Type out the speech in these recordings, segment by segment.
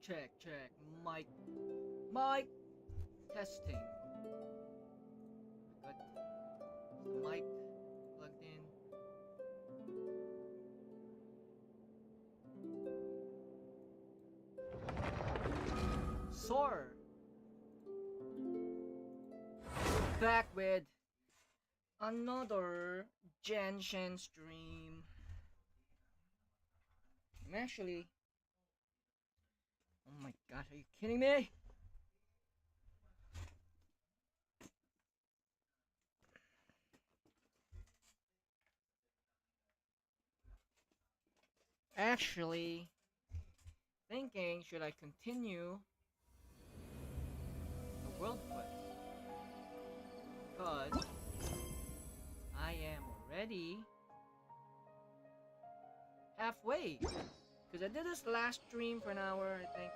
check. Mic testing. Got the mic plugged in. Soar. Back with another Genshin stream. Actually, oh my gosh, are you kidding me? Actually, thinking, should I continue the world quest? Because I am already halfway. Because I did this last stream for an hour, I think.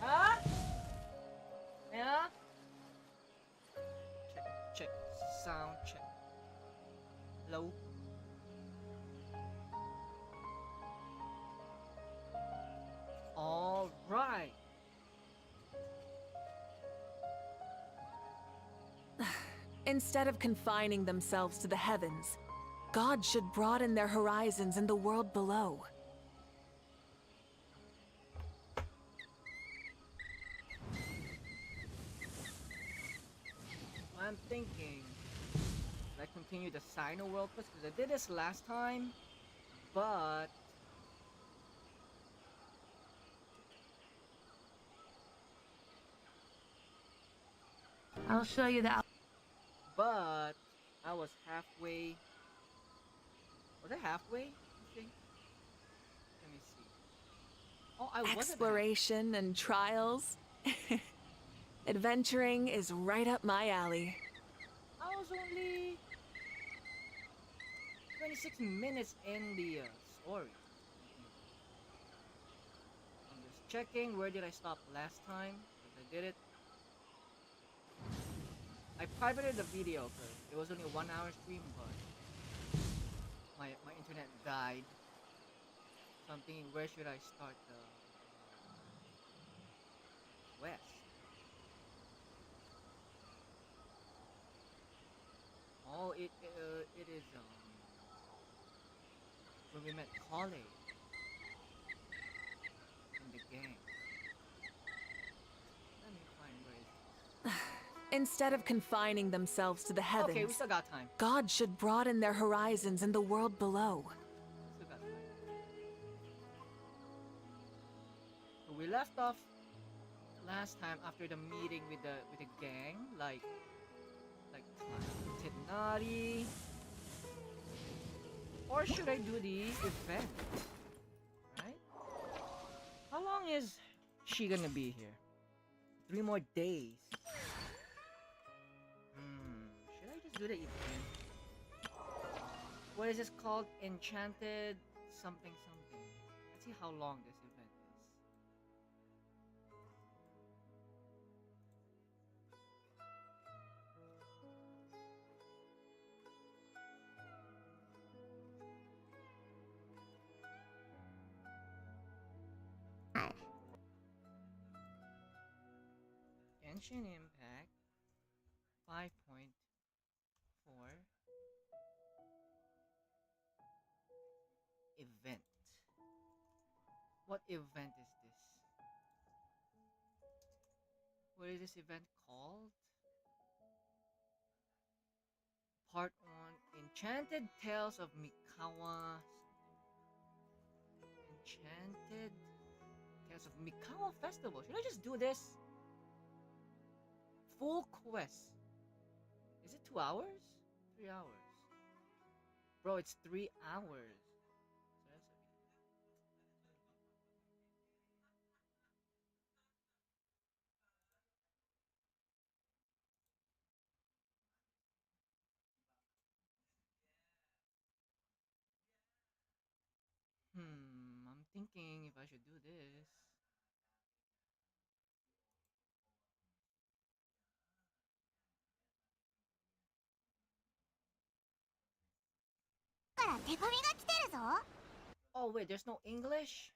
Huh? Yeah? Check. Sound check. Low. Alright. Instead of confining themselves to the heavens, God should broaden their horizons in the world below. I'm thinking, I continue the Sino world quest because I did this last time, but I'll show you the. I was halfway. Was I halfway? I think. Let me see. Oh, I wasn't. Exploration and trials. Adventuring is right up my alley. I was only 26 minutes in the story. I'm just checking where did I stop last time, because I did it. I privated the video because it was only a 1 hour stream, but my internet died. So I'm thinking, where should I start the quest? Oh, it is when we met Childe in the gang. Let me find where is it. Instead of confining themselves to the heavens, Okay, we still got time. God should broaden their horizons in the world below. Still got time. So we left off last time after the meeting with the gang, like citlali. Or should I do the event? Right? How long is she gonna be here? 3 more days. Should I just do the event? What is this called? Enchanted something. Let's see how long this event is. Genshin Impact 5.4 event. What event is this? What is this event called? Part 1, Enchanted Tales of Mikawa. Enchanted Tales of Mikawa Festival. Should I just do this? Full quest. Is it 2 hours? 3 hours. Bro, it's 3 hours. So that's I'm thinking if I should do this. から手紙が来てるぞ。 Oh wait, there's no English?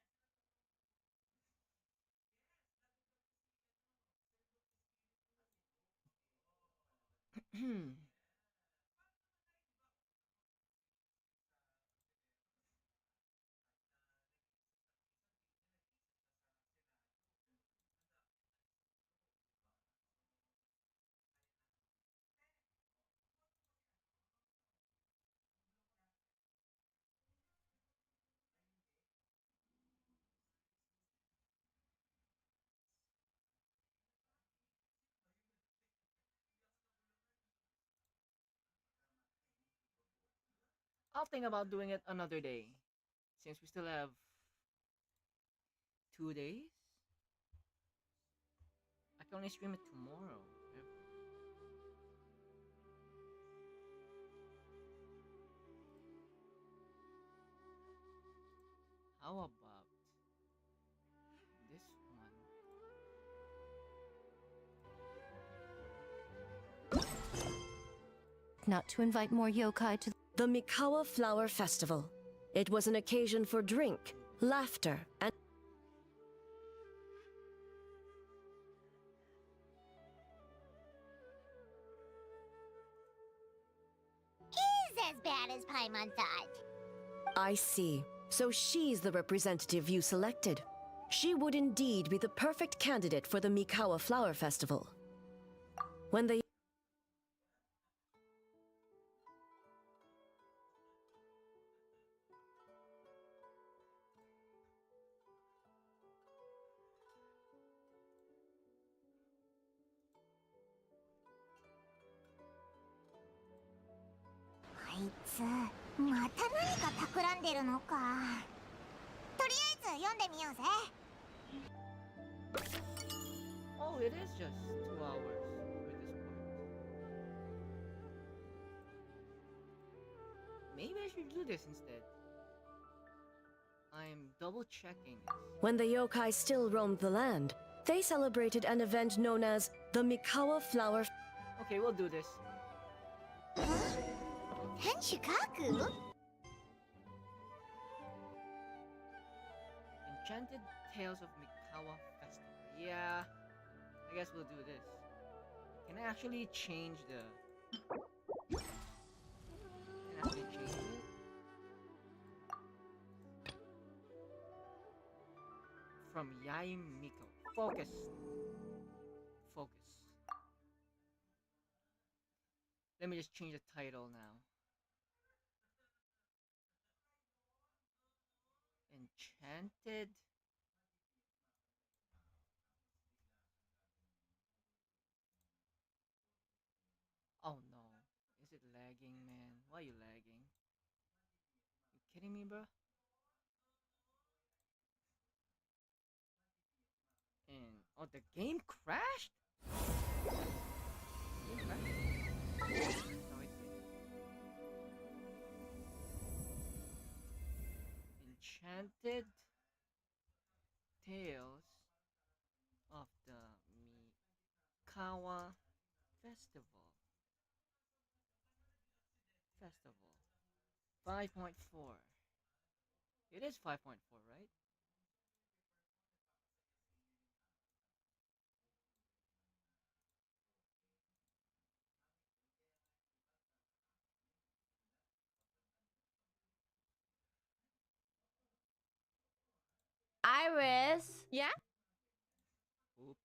I'll think about doing it another day. Since we still have 2 days? I can only stream it tomorrow. How about this one? Not to invite more yokai to The Mikawa Flower Festival. It was an occasion for drink, laughter, and is as bad as Paimon thought. I see. So she's the representative you selected. She would indeed be the perfect candidate for the Mikawa Flower Festival. When they Oh, it is just 2 hours with this point. Maybe I should do this instead. I'm double checking this. When the yokai still roamed the land, they celebrated an event known as the Mikawa Flower. Okay, we'll do this. Enchanted Tales of Mikawa Festival. Yeah, I guess we'll do this. Can I actually change the... Can I actually change it? From Yai Miko. Focus. Focus. Let me just change the title now. Enchanted. Oh no. Is it lagging, man? Why are you lagging? You kidding me, bro? And oh, the game crashed? Game crashed? No, it didn't. Enchanted Tales of the Mikawa Festival. 5.4. It is 5.4, right? Iris. Yeah? Oops.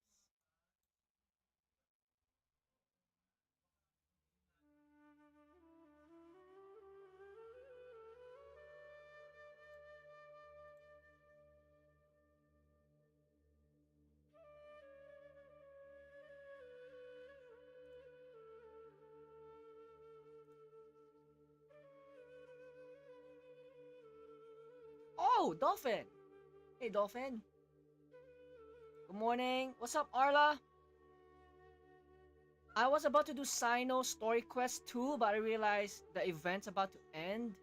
Oh, Dolphin! Hey, Dolphin. Good morning. What's up, Arla? I was about to do Sino Story Quest 2, but I realized the event's about to end.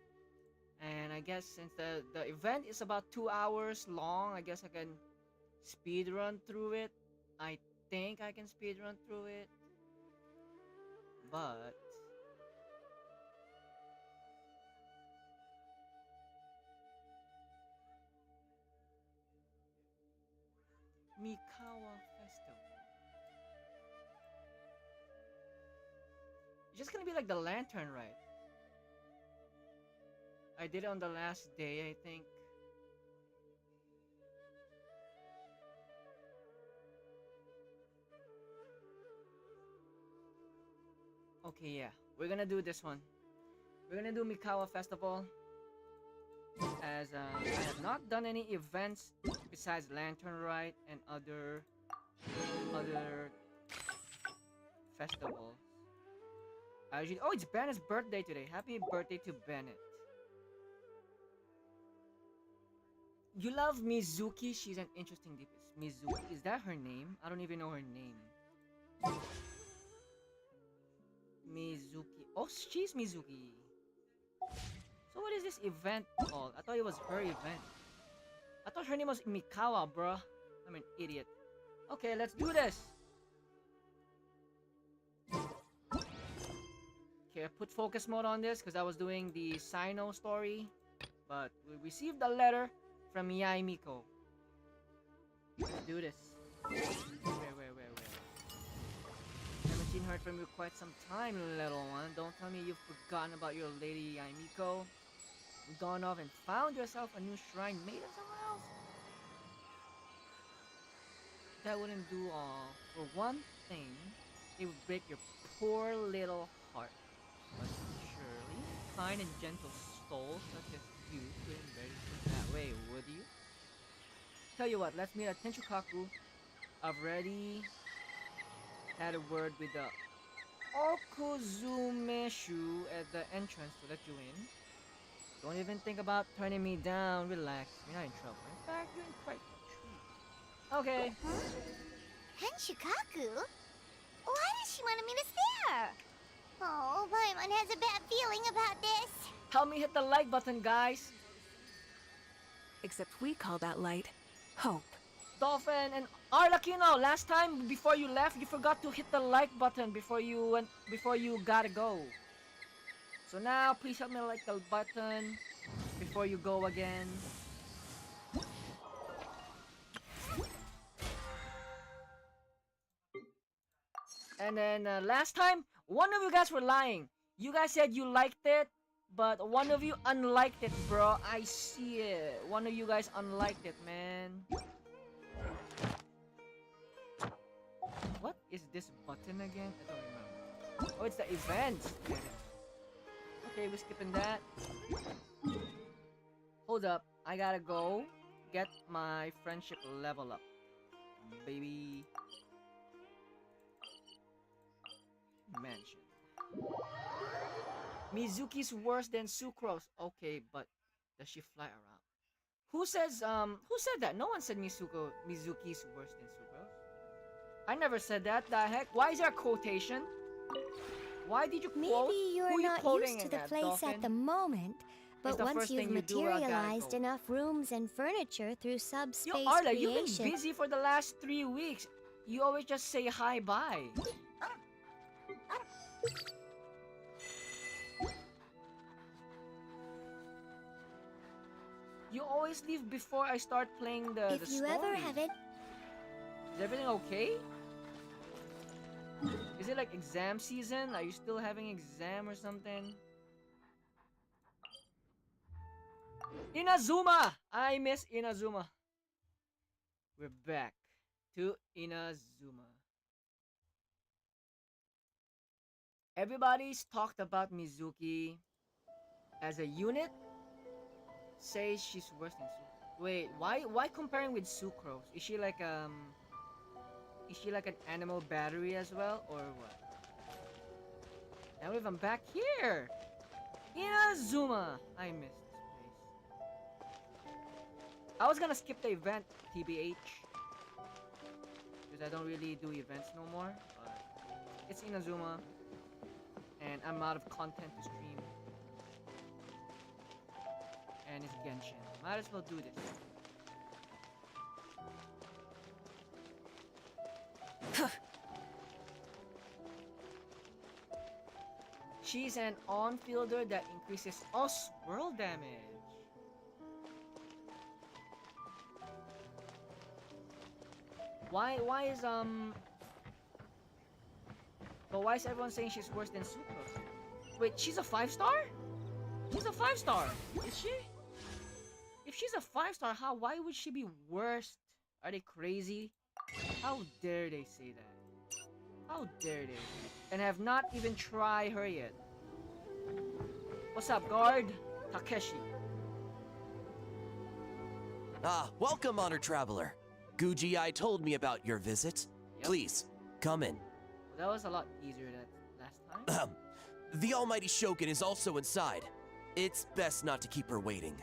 And I guess since the event is about 2 hours long, I guess I can speed run through it. I think I can speed run through it. But It's just gonna be like the lantern, right? I did it on the last day, I think. Okay, yeah. We're gonna do this one. We're gonna do Mikawa Festival. As I have not done any events besides Lantern Rite and other festivals. I usually, oh, it's Bennett's birthday today. Happy birthday to Bennett. You love Mizuki? She's an interesting deepest. Mizuki, is that her name? I don't even know her name. Mizuki. Oh, she's Mizuki. So what is this event called? I thought it was her event. I thought her name was Mikawa, bruh. I'm an idiot. Okay, let's do this. Okay, I put focus mode on this because I was doing the Sino story. But we received a letter from Yai Miko. Let's do this. Where? Haven't seen her from you quite some time, little one. Don't tell me you've forgotten about your lady Yai Miko. Gone off and found yourself a new shrine made of someone else? That wouldn't do all. For one thing, it would break your poor little heart. But surely, kind and gentle soul such as you couldn't bear it that way, would you? Tell you what, let's meet at Tenchukaku. I've already had a word with the Okuzumeshu at the entrance to let you in. Don't even think about turning me down. Relax. You're not in trouble. In fact, you're in quite a treat. Okay. Tenchukaku? Why does she want to meet us there? Oh, Paimon has a bad feeling about this. Help me hit the like button, guys. Except we call that light hope. Dolphin and Arlecchino, last time before you left, you forgot to hit the like button before you gotta go. So now, please help me like the button before you go again. And then last time, one of you guys were lying. You guys said you liked it, but one of you unliked it, bro. I see it. One of you guys unliked it, man. What is this button again? I don't remember. Oh, it's the event. Okay, we're skipping that. Hold up. I gotta go get my friendship level up. Baby. Mansion. Mizuki's worse than Sucrose. Okay, but does she fly around? Who said that? No one said Mizuki's worse than Sucrose. I never said that. The heck? Why is there a quotation? Why did you quote? Maybe you're not used to the place at the moment, but once you've materialized enough rooms and furniture through subspace Yo, Arla, creation... you've been busy for the last 3 weeks. You always just say hi, bye. You always leave before I start playing the If you ever have it... Is everything okay? Is it like exam season? Are you still having exam or something? Inazuma! I miss Inazuma. We're back to Inazuma. Everybody's talked about Mizuki as a unit. Says she's worse than Sucrose. Wait, why comparing with Sucrose? Is she like an animal battery as well, or what? Now if I'm back here, Inazuma. I missed this place. I was gonna skip the event, TBH, because I don't really do events no more. But it's Inazuma, and I'm out of content to stream. And it's Genshin. Might as well do this. She's an on-fielder that increases all swirl damage. Why is But why is everyone saying she's worse than Sucrose? Wait, she's a 5-star? She's a 5-star. Is she? If she's a 5-star, why would she be worse? Are they crazy? How dare they say that? How dare they? And have not even tried her yet. What's up, guard? Takeshi. Welcome, honored traveler. Guji-ai told me about your visit. Yep. Please, come in. That was a lot easier than last time. The almighty Shogun is also inside. It's best not to keep her waiting.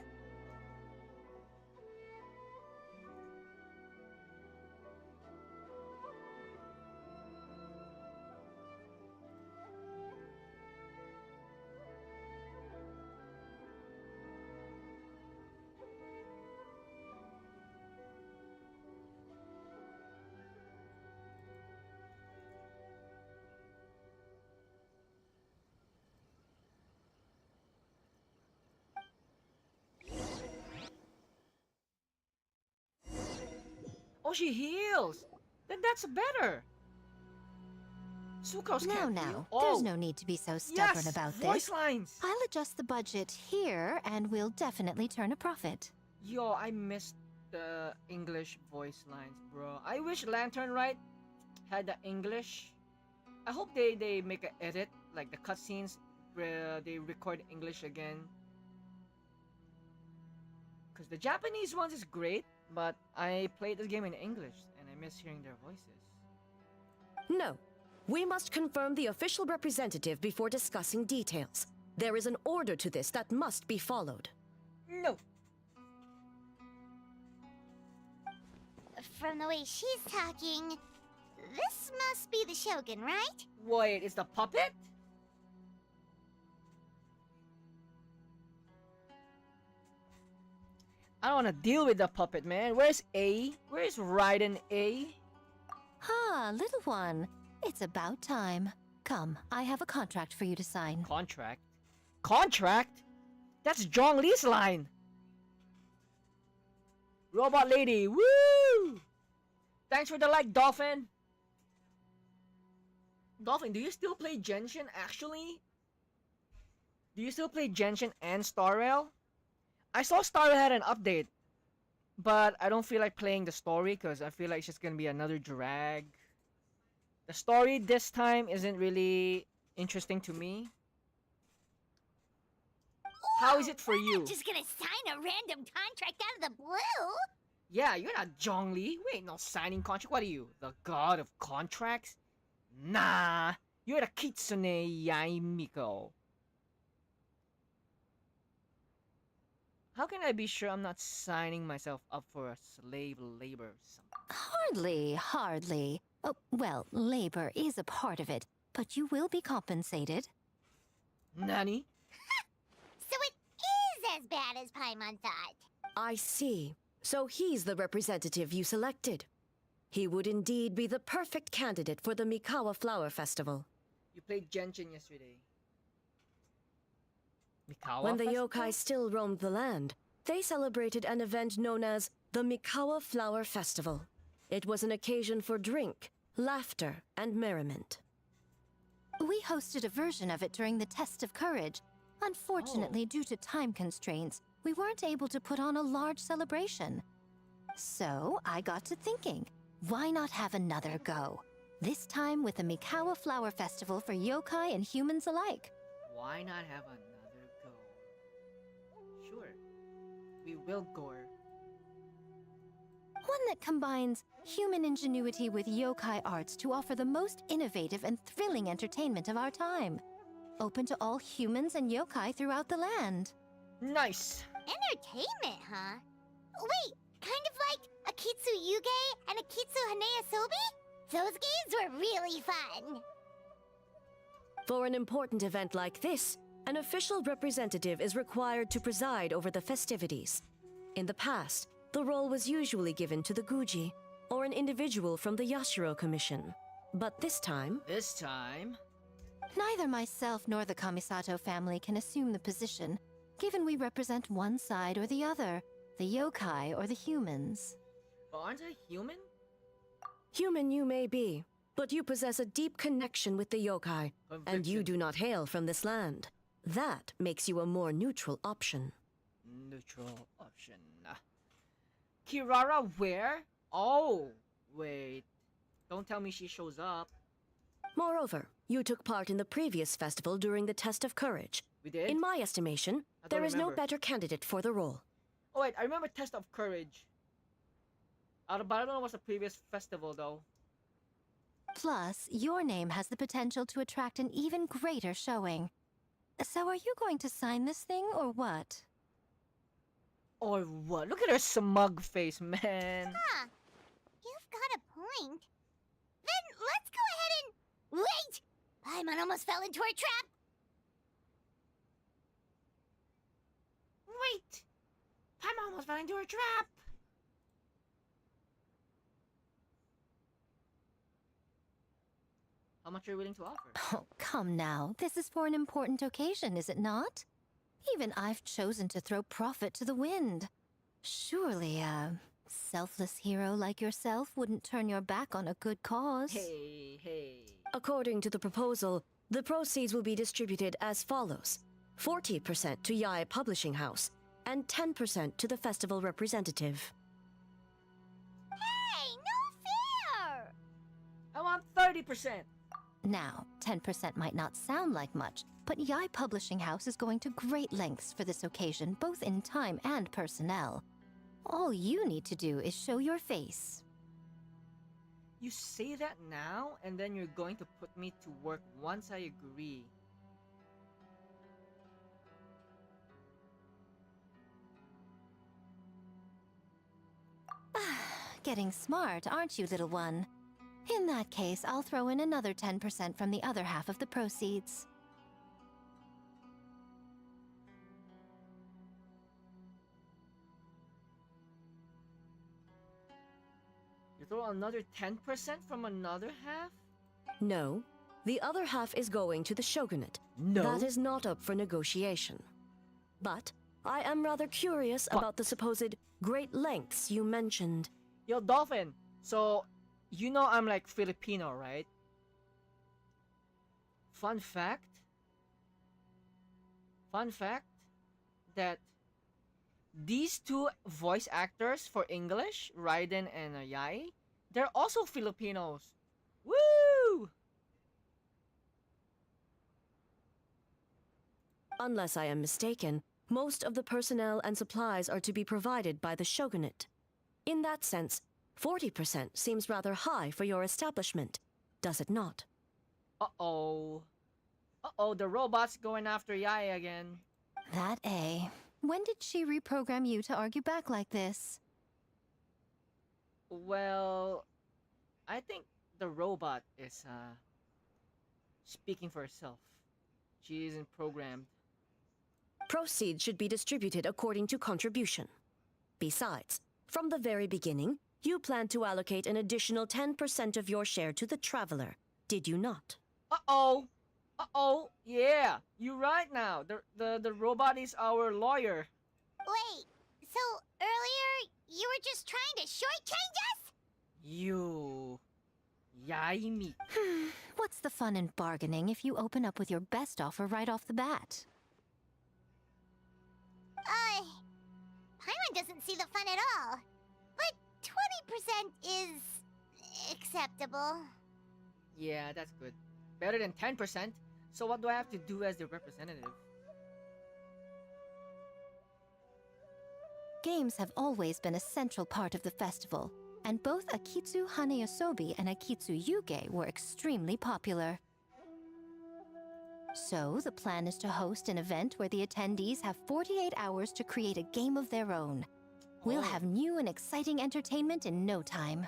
Oh, she heals! Then that's better! Sucrose can't Now, heal. Oh, there's no need to be so stubborn yes, about voice this. lines! I'll adjust the budget here, and we'll definitely turn a profit. Yo, I missed the English voice lines, bro. I wish Lantern Right had the English. I hope they make an edit, like the cutscenes, where they record English again. Because the Japanese ones is great, but I played this game in English, and I miss hearing their voices. No. We must confirm the official representative before discussing details. There is an order to this that must be followed. No! From the way she's talking, this must be the Shogun, right? Wait, is the puppet? I don't want to deal with the puppet, man. Where's A? Where's Raiden A? Ah, little one. It's about time. Come, I have a contract for you to sign. Contract? Contract? That's Zhongli's line! Robot lady, woo! Thanks for the like, Dolphin! Dolphin, do you still play Genshin, actually? Do you still play Genshin and Star Rail? I saw Star Rail had an update, but I don't feel like playing the story because I feel like it's just gonna be another drag. The story this time isn't really interesting to me. How is it for you? I'm just gonna sign a random contract out of the blue. Yeah, you're not Zhongli. We ain't no signing contract. What are you, the god of contracts? Nah, you're the Kitsune Yaimiko. How can I be sure I'm not signing myself up for a slave labor or something? Hardly. Oh, well, labor is a part of it, but you will be compensated. Nani? So it is as bad as Paimon thought. I see. So he's the representative you selected. He would indeed be the perfect candidate for the Mikawa Flower Festival. You played Genshin yesterday. Mikawa When the Festival? yokai still roamed the land, they celebrated an event known as the Mikawa Flower Festival. It was an occasion for drink, laughter, and merriment. We hosted a version of it during the Test of Courage. Unfortunately, due to time constraints, we weren't able to put on a large celebration. So I got to thinking, why not have another go? This time with the Mikawa Flower Festival for yokai and humans alike. Why not have another go? Sure. We will gore. One that combines human ingenuity with yokai arts to offer the most innovative and thrilling entertainment of our time. Open to all humans and yokai throughout the land. Nice! Entertainment, huh? Wait, kind of like a Kitsu Yuge and a Kitsu Hanea Sobi? Those games were really fun. For an important event like this, an official representative is required to preside over the festivities. In the past, the role was usually given to the Guji, or an individual from the Yashiro Commission. But this time... Neither myself nor the Kamisato family can assume the position, given we represent one side or the other, the yokai or the humans. But aren't I human? Human you may be, but you possess a deep connection with the yokai, and you Conviction. do not hail from this land. That makes you a more neutral option. Neutral option. Kirara where? Oh, wait. Don't tell me she shows up. Moreover, you took part in the previous festival during the test of courage. We did? In my estimation, I don't there is no remember. better candidate for the role. Oh wait, I remember Test of Courage. But I don't know what's the previous festival though. Plus, your name has the potential to attract an even greater showing. So are you going to sign this thing or what? Or what? Look at her smug face, man. Huh. You've got a point. Then let's go ahead and... Wait! Paimon almost fell into our trap! Wait! Paimon almost fell into her trap! How much are you willing to offer? Oh, come now. This is for an important occasion, is it not? Even I've chosen to throw profit to the wind. Surely a selfless hero like yourself wouldn't turn your back on a good cause. Hey. According to the proposal, the proceeds will be distributed as follows: 40% to Yae Publishing House, and 10% to the festival representative. Hey, no fair! I want 30%. Now, 10% might not sound like much, but Yae Publishing House is going to great lengths for this occasion, both in time and personnel. All you need to do is show your face. You say that now, and then you're going to put me to work once I agree. Getting smart, aren't you, little one? In that case, I'll throw in another 10% from the other half of the proceeds. You throw another 10% from another half? No, the other half is going to the shogunate. No. That is not up for negotiation. But I am rather curious But- about the supposed great lengths you mentioned. Yo, Dolphin. So, you know I'm like Filipino, right? Fun fact that these two voice actors for English, Raiden and Yae, they're also Filipinos. Woo! Unless I am mistaken, most of the personnel and supplies are to be provided by the shogunate. In that sense, 40% seems rather high for your establishment, does it not? Uh-oh. Uh-oh, the robot's going after Yae again. That A. When did she reprogram you to argue back like this? Well, I think the robot is, speaking for herself. She isn't programmed. Proceeds should be distributed according to contribution. Besides, from the very beginning, you planned to allocate an additional 10% of your share to the traveler, did you not? Uh-oh! Uh-oh! Yeah! You're right now. The robot is our lawyer. Wait, so earlier you were just trying to shortchange us? You... Yaimi. What's the fun in bargaining if you open up with your best offer right off the bat? Paimon doesn't see the fun at all. But 20% is... acceptable. Yeah, that's good. Better than 10%. So what do I have to do as the representative? Games have always been a central part of the festival, and both Akitsu Haneyosobi and Akitsu Yuge were extremely popular. So, the plan is to host an event where the attendees have 48 hours to create a game of their own. We'll Oh. have new and exciting entertainment in no time.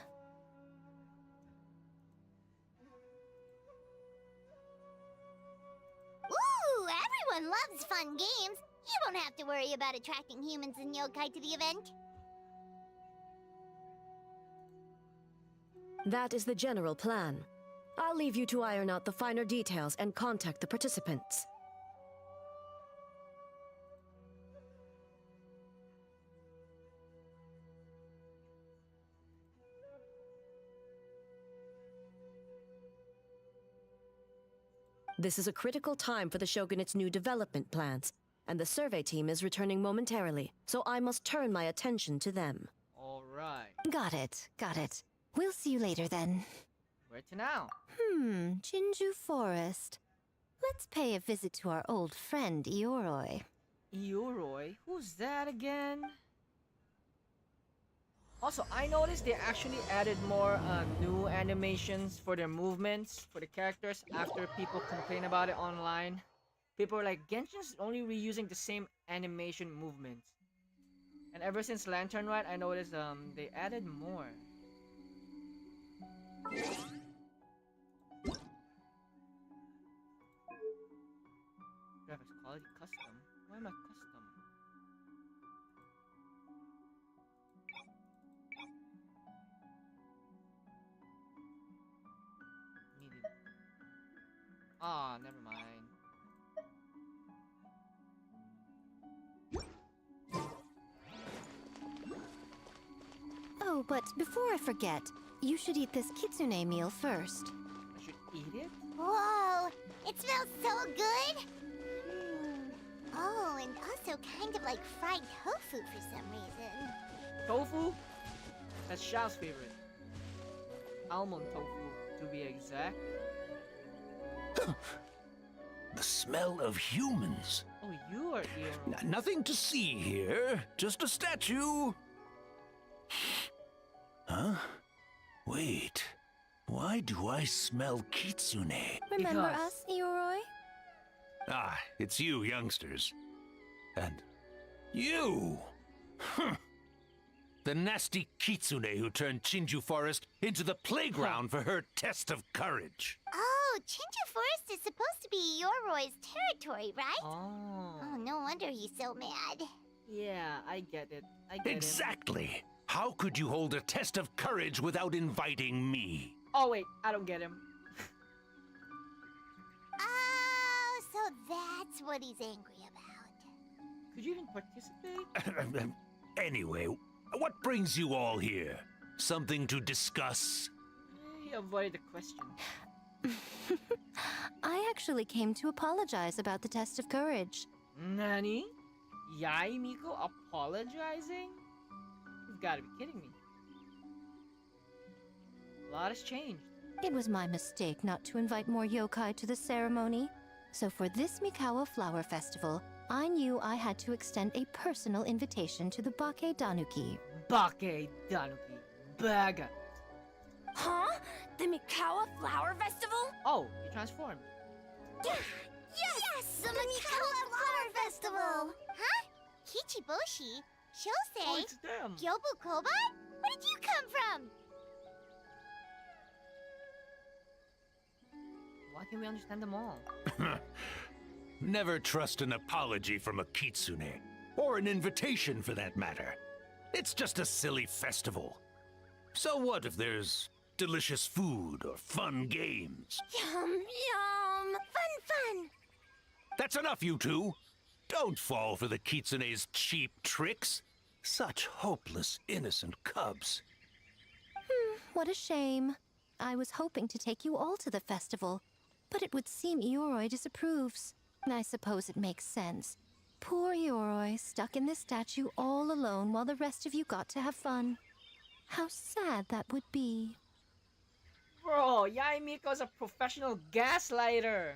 Ooh, everyone loves fun games. You won't have to worry about attracting humans and yokai to the event. That is the general plan. I'll leave you to iron out the finer details and contact the participants. This is a critical time for the Shogunate's new development plans, and the survey team is returning momentarily, so I must turn my attention to them. All right. Got it, got it. We'll see you later then. Where to now? Jinju Forest. Let's pay a visit to our old friend Ioroi. Ioroi? Who's that again? Also, I noticed they actually added more new animations for their movements, for the characters, after people complain about it online. People are like, Genshin's only reusing the same animation movements. And ever since Lantern Rite, I noticed they added more. Graphics quality custom? Why am I custom? Needed. Ah, never mind. Oh, but before I forget, you should eat this kitsune meal first. I should eat it? Whoa, it smells so good. Oh, and also kind of like fried tofu for some reason. Tofu? That's Xiao's favorite. Almond tofu, to be exact. The smell of humans. Oh, you are Ioroi. Nothing to see here, just a statue. Huh? Wait. Why do I smell kitsune? Remember Because- us, Ioroi? Ah, it's you youngsters. And you! The nasty kitsune who turned Chinju Forest into the playground for her test of courage. Oh, Chinju Forest is supposed to be Yoroi's territory, right? Oh. Oh, no wonder he's so mad. Yeah, I get it. I get it. Exactly! How could you hold a test of courage without inviting me? Oh, wait, I don't get him. Oh, so that's what he's angry about. Could you even participate? Anyway, what brings you all here? Something to discuss? He avoided the question. I actually came to apologize about the test of courage. Nani? Yai Miko apologizing? You've got to be kidding me. A lot has changed. It was my mistake not to invite more yokai to the ceremony. So for this Mikawa Flower Festival, I knew I had to extend a personal invitation to the Bake Danuki. Bake Danuki. Baga. Huh? The Mikawa Flower Festival? Oh, he transformed. Yes! The Mikawa Flower Festival! Huh? Kichiboshi? Oh, Shosei? it's them. Gyobu Koban? Where did you come from? Why can't we understand them all? Never trust an apology from a kitsune, or an invitation for that matter. It's just a silly festival. So what if there's delicious food or fun games? Yum, yum. Fun. That's enough, you two. Don't fall for the kitsune's cheap tricks. Such hopeless, innocent cubs. What a shame. I was hoping to take you all to the festival, but it would seem Ioroi disapproves. I suppose it makes sense. Poor Ioroi, stuck in this statue all alone while the rest of you got to have fun. How sad that would be. Bro, Yai Miko's a professional gaslighter.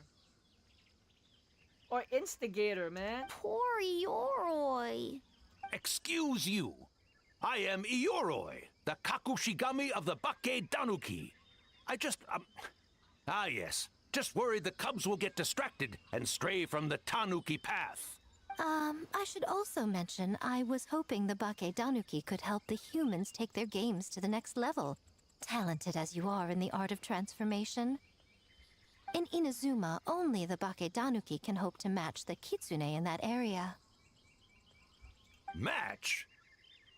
Or instigator, man. Poor Yoroi. Excuse you. I am Ioroi, the Kakushigami of the Bake Danuki. Yes. Just worried the cubs will get distracted and stray from the Tanuki path. I should also mention I was hoping the Bake Danuki could help the humans take their games to the next level, talented as you are in the art of transformation. In Inazuma, only the Bake Danuki can hope to match the kitsune in that area. Match?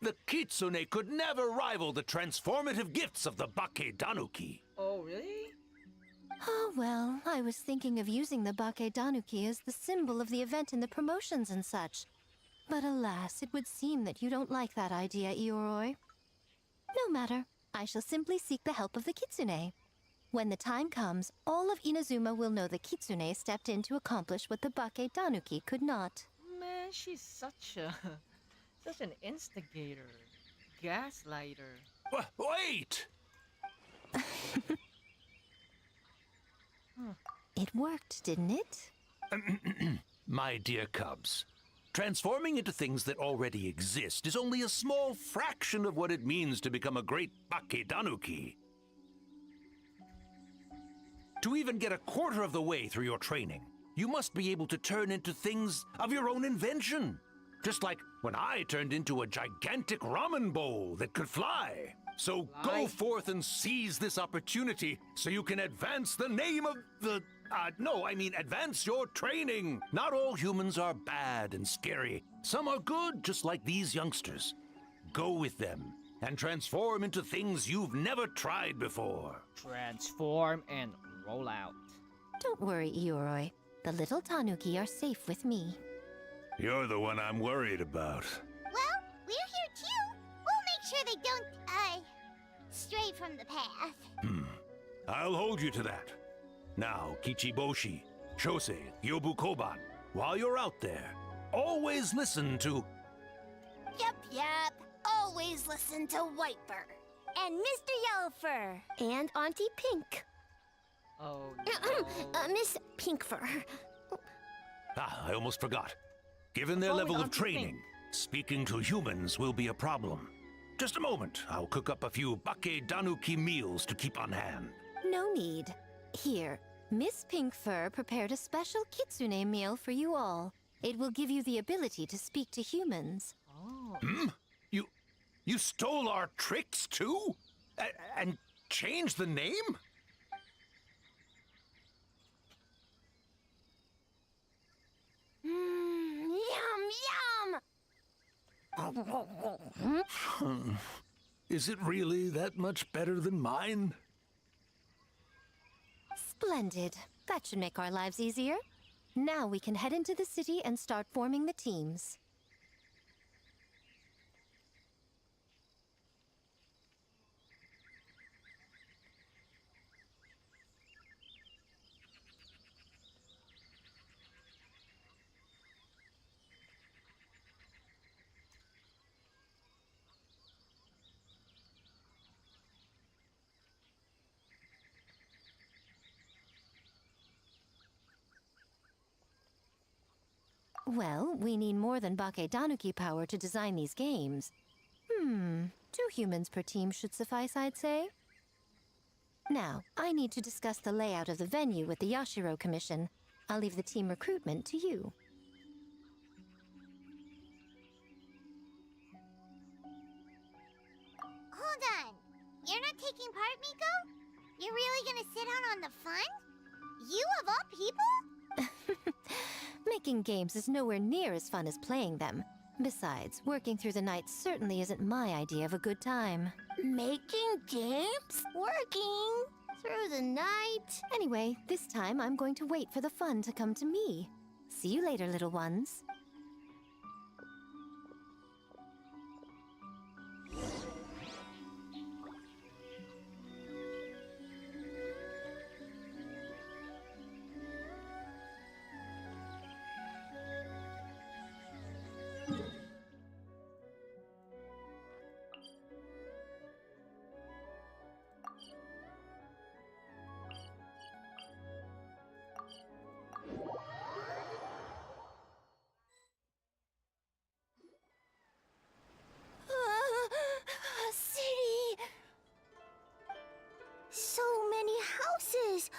The kitsune could never rival the transformative gifts of the Bake Danuki. Oh, really? Oh, well, I was thinking of using the Bake Danuki as the symbol of the event in the promotions and such. But alas, it would seem that you don't like that idea, Ioroi. No matter. I shall simply seek the help of the kitsune. When the time comes, all of Inazuma will know the Kitsune stepped in to accomplish what the Bake Tanuki could not. Man, she's such a such an instigator, gaslighter. Wait! It worked, didn't it? My dear cubs, transforming into things that already exist is only a small fraction of what it means to become a great Bakedanuki. To even get a quarter of the way through your training, you must be able to turn into things of your own invention. Just like when I turned into a gigantic ramen bowl that could fly. So go forth and seize this opportunity so you can advance the name of the... advance your training. Not all humans are bad and scary. Some are good, just like these youngsters. Go with them and transform into things you've never tried before. Transform and roll out. Don't worry, Ioroi. The little Tanuki are safe with me. You're the one I'm worried about. Well, we're here too. We'll make sure they don't, stray from the path. I'll hold you to that. Now, Kichiboshi, Shosei, Yobu Koban, while you're out there, always listen to... Yep. Always listen to Whitefur. And Mr. Yellowfur. And Auntie Pink. Oh no. Miss Pinkfur. I almost forgot. Given their Oh, level of Auntie training, Pink. speaking to humans will be a problem. Just a moment, I'll cook up a few Bakedanuki meals to keep on hand. No need. Here, Miss Pinkfur prepared a special Kitsune meal for you all. It will give you the ability to speak to humans. Oh. You stole our tricks too? And changed the name? Yum! Is it really that much better than mine? Splendid. That should make our lives easier. Now we can head into the city and start forming the teams. Well, we need more than Bakedanuki power to design these games. 2 humans per team should suffice, I'd say. Now, I need to discuss the layout of the venue with the Yashiro Commission. I'll leave the team recruitment to you. Hold on. You're not taking part, Miko? You're really gonna sit down on the fun? You of all people? Making games is nowhere near as fun as playing them. Besides, working through the night certainly isn't my idea of a good time. Making games? Working? Through the night? Anyway, this time I'm going to wait for the fun to come to me. See you later, little ones. City! So many houses!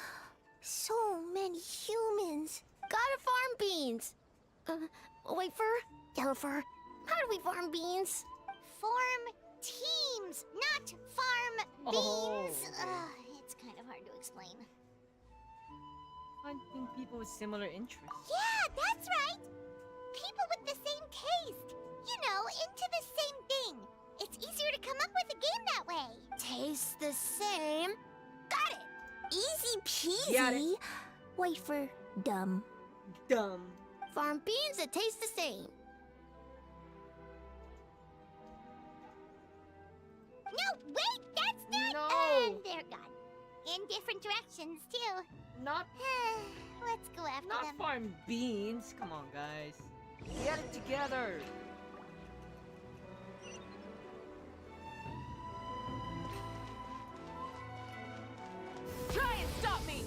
So many humans! Gotta farm beans! Whitefur? Yellowfur? How do we farm beans? Form teams, not farm Oh. beans. It's kind of hard to explain. Finding people with similar interests. Yeah, that's right. People with the same taste. You know, into the same thing. It's easier to come up with a game that way. Tastes the same. Got it! Easy Got peasy. it. Whitefur, dumb. Dumb. Farm beans that taste the same. No, wait, that's not. No. They're gone. in different directions, too. Not Let's go after not them. farm beans. Come on, guys. Get it together. Try and stop me!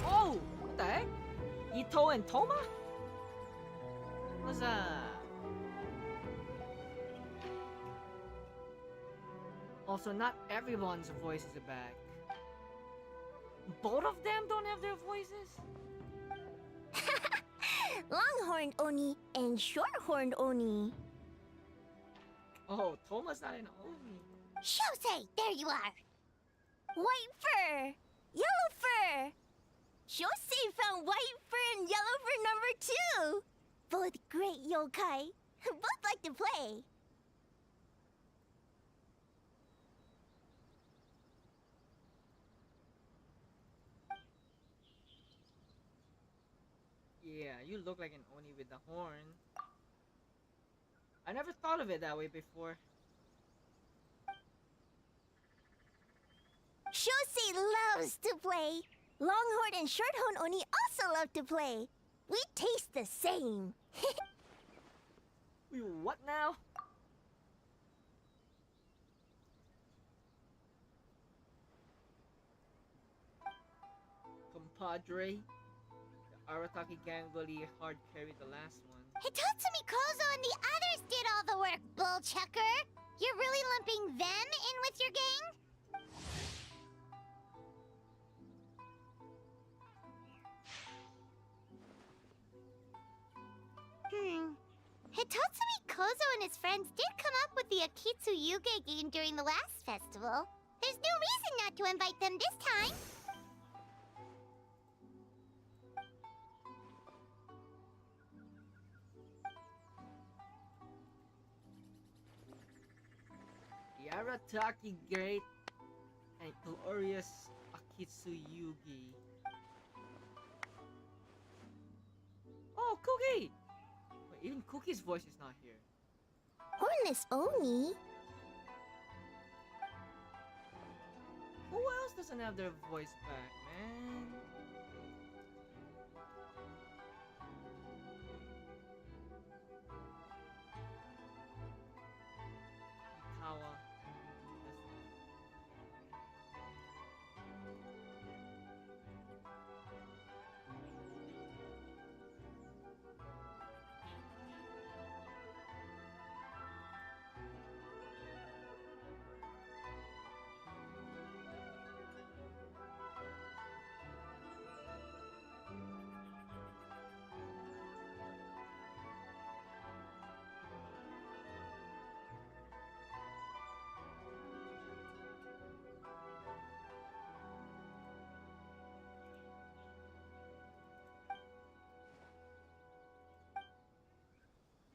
Oh, what the heck? Ito and Toma? What's that? Also, not everyone's voice is back. Both of them don't have their voices? Longhorned Oni and Shorthorned Oni. Oh, Toma's not an Oni. Shosei, there you are. White fur! Yellow fur! Shosei found white fur and yellow fur number 2! Both great yokai. Both like to play. Yeah, you look like an Oni with the horn. I never thought of it that way before. Shosei loves to play. Longhorn and Shorthorn Oni also love to play. We taste the same. Wait, what now? Compadre. The Arataki gang really hard carried the last one. Hitatsumi Kozo and the others did all the work, bullchucker. You're really lumping them in with your gang? Hitatsumi Kozo and his friends did come up with the Akitsu Yuge game during the last festival. There's no reason not to invite them this time. The Arataki Great and Glorious Akitsu Yugi. Oh, Cookie! Wait, even Cookie's voice is not here. Hornless Oni? Who else doesn't have their voice back, man? Mikawa.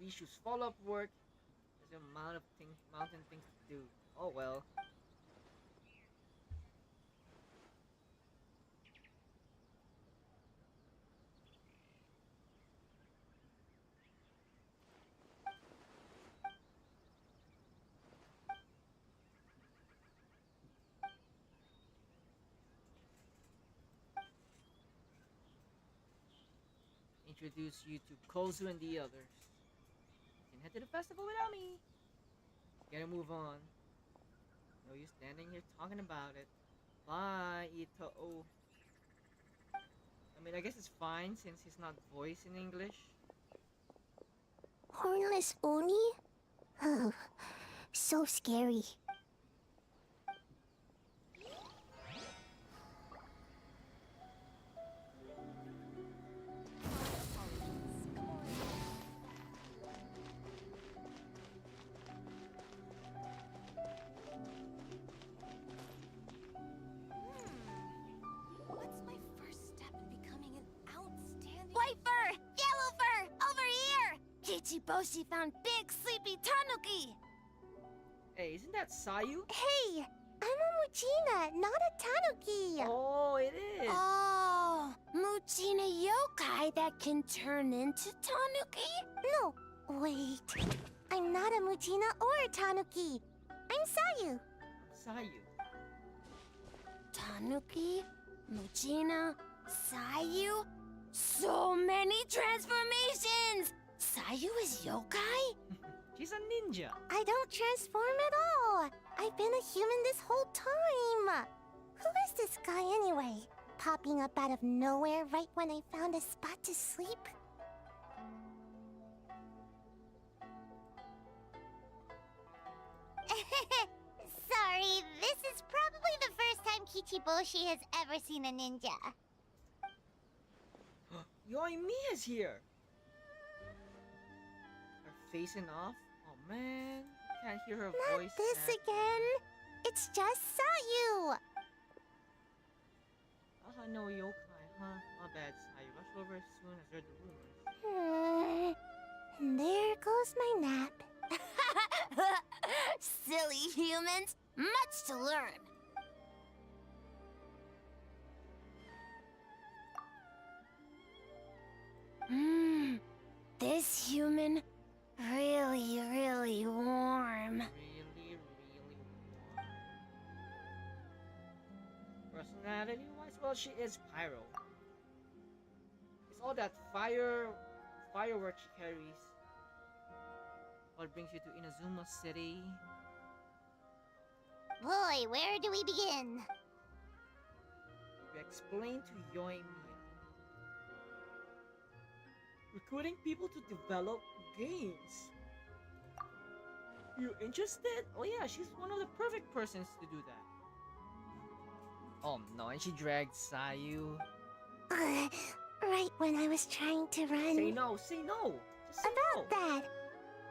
Issues follow-up work. There's a mountain things to do. Oh well. Introduce you to Kozu and the others. You can head to the festival without me. Gotta move on. No use standing here talking about it. Bye, Ito. I mean, I guess it's fine since he's not voiced in English. Hornless Oni? Oh, so scary. What's my first step in becoming an outstanding... White fur! Yellow fur! Over here! Chichiboshi found big sleepy tanuki! Hey, isn't that Sayu? Hey! I'm a Muchina, not a tanuki! Oh, it is. Oh, Muchina yokai that can turn into tanuki? No, wait. I'm not a Muchina or a tanuki. I'm Sayu. Sayu. Tanuki, Muchina, Sayu. So many transformations! Sayu is yokai? She's a ninja. I don't transform at all. I've been a human this whole time. Who is this guy anyway? Popping up out of nowhere right when I found a spot to sleep? Sorry, this is probably the first time Kichiboshi has ever seen a ninja. Yoimiya's here. Her facing off. Oh man, can't hear her Not voice. this again. It's just Sayu. No yokai, huh? My bad, Sayu. Rush over as soon as heard the rumors. And there goes my nap. Silly humans. Much to learn. This human really, really warm. Really, really warm. Personality-wise, well, she is pyro. It's all that firework she carries. What brings you to Inazuma City? Boy, where do we begin? We explain to Yoimiya. Recruiting people to develop games. You interested? Oh yeah, she's one of the perfect persons to do that. Oh no, and she dragged Sayu. Right when I was trying to run. Say no, say no. Just say About no. that,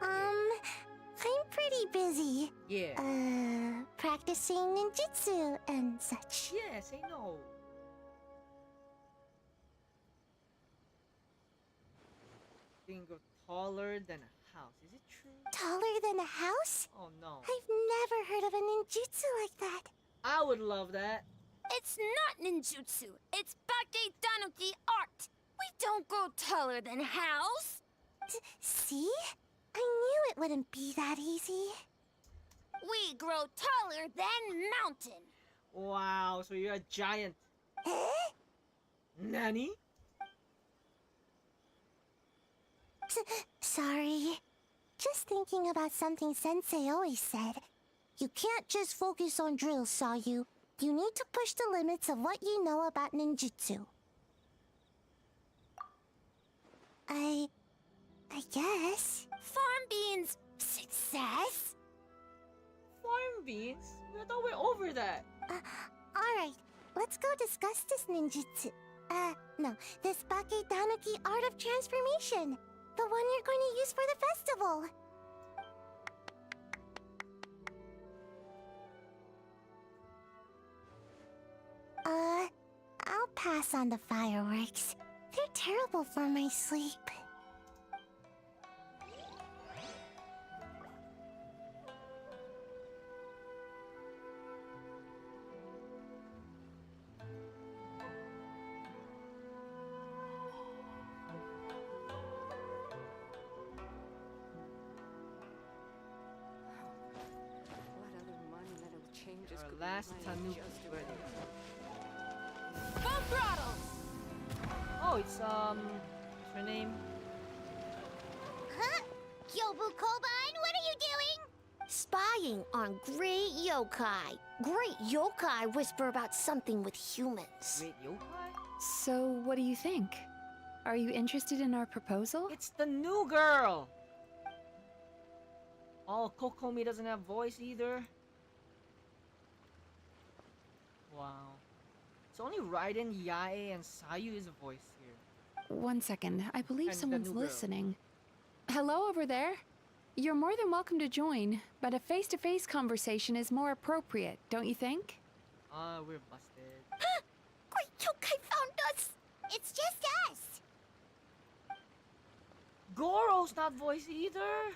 I'm pretty busy. Yeah. Practicing ninjutsu and such. Yeah, say no. Being taller than a house. Is it true? Taller than a house? Oh no. I've never heard of a ninjutsu like that. I would love that. It's not ninjutsu. It's Baketanuki art. We don't grow taller than a house. See? I knew it wouldn't be that easy. We grow taller than mountain. Wow, so you're a giant. Eh? Nani? Sorry. Just thinking about something Sensei always said. You can't just focus on drills, Sayu. You need to push the limits of what you know about ninjutsu. I guess. Farm beans. Success? Farm beans? I thought we're over that. Alright. Let's go discuss this ninjutsu. No. This Baketanuki art of transformation. The one you're going to use for the festival. I'll pass on the fireworks. They're terrible for my sleep. Our last Tanuki wedding. Full throttle! Oh, it's what's her name? Huh? Kyobu Kobine, what are you doing? Spying on great yokai. Great yokai whisper about something with humans. Great yokai? So, what do you think? Are you interested in our proposal? It's the new girl. Oh, Kokomi doesn't have voice either. Wow. It's only Raiden, Yae, and Sayu is a voice here. One second. I believe And the someone's new girl. listening. Hello over there. You're more than welcome to join, but a face-to-face conversation is more appropriate, don't you think? We're busted. Great yokai found us! It's just us. Goro's not voice either.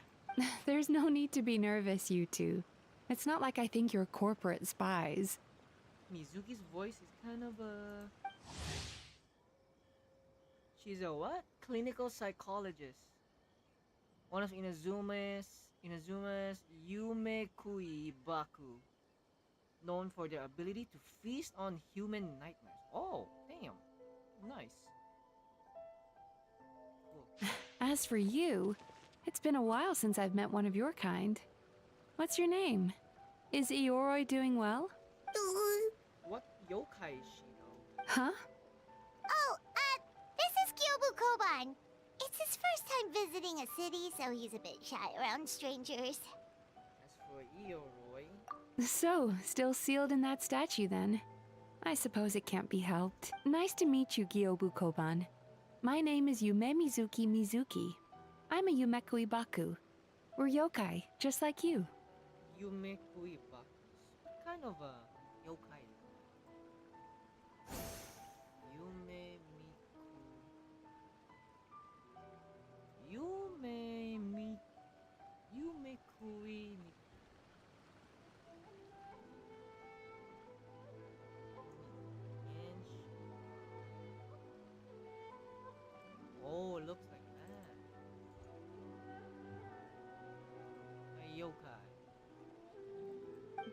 There's no need to be nervous, you two. It's not like I think you're corporate spies. Mizuki's voice is kind of a... She's a what? Clinical psychologist. One of Inazuma's Yume Kui Baku. known for their ability to feast on human nightmares. Oh, damn. Nice. Cool. As for you, it's been a while since I've met one of your kind. What's your name? Is Ioroi doing well? What yokai is she though? Huh? Oh, this is Kyobu Koban. It's his first time visiting a city, so he's a bit shy around strangers. As for Ioroi, So, still sealed in that statue then. I suppose it can't be helped. Nice to meet you, Gyobu Koban. My name is Yume Mizuki Mizuki. I'm a Yumeku Ibaku. We're yokai, just like you. Yume Kuibakus. What kind of a yokai? Yume Miku. Yume Mi. Yume Kui Mi. Genshin. Oh, looks like that. A yokai.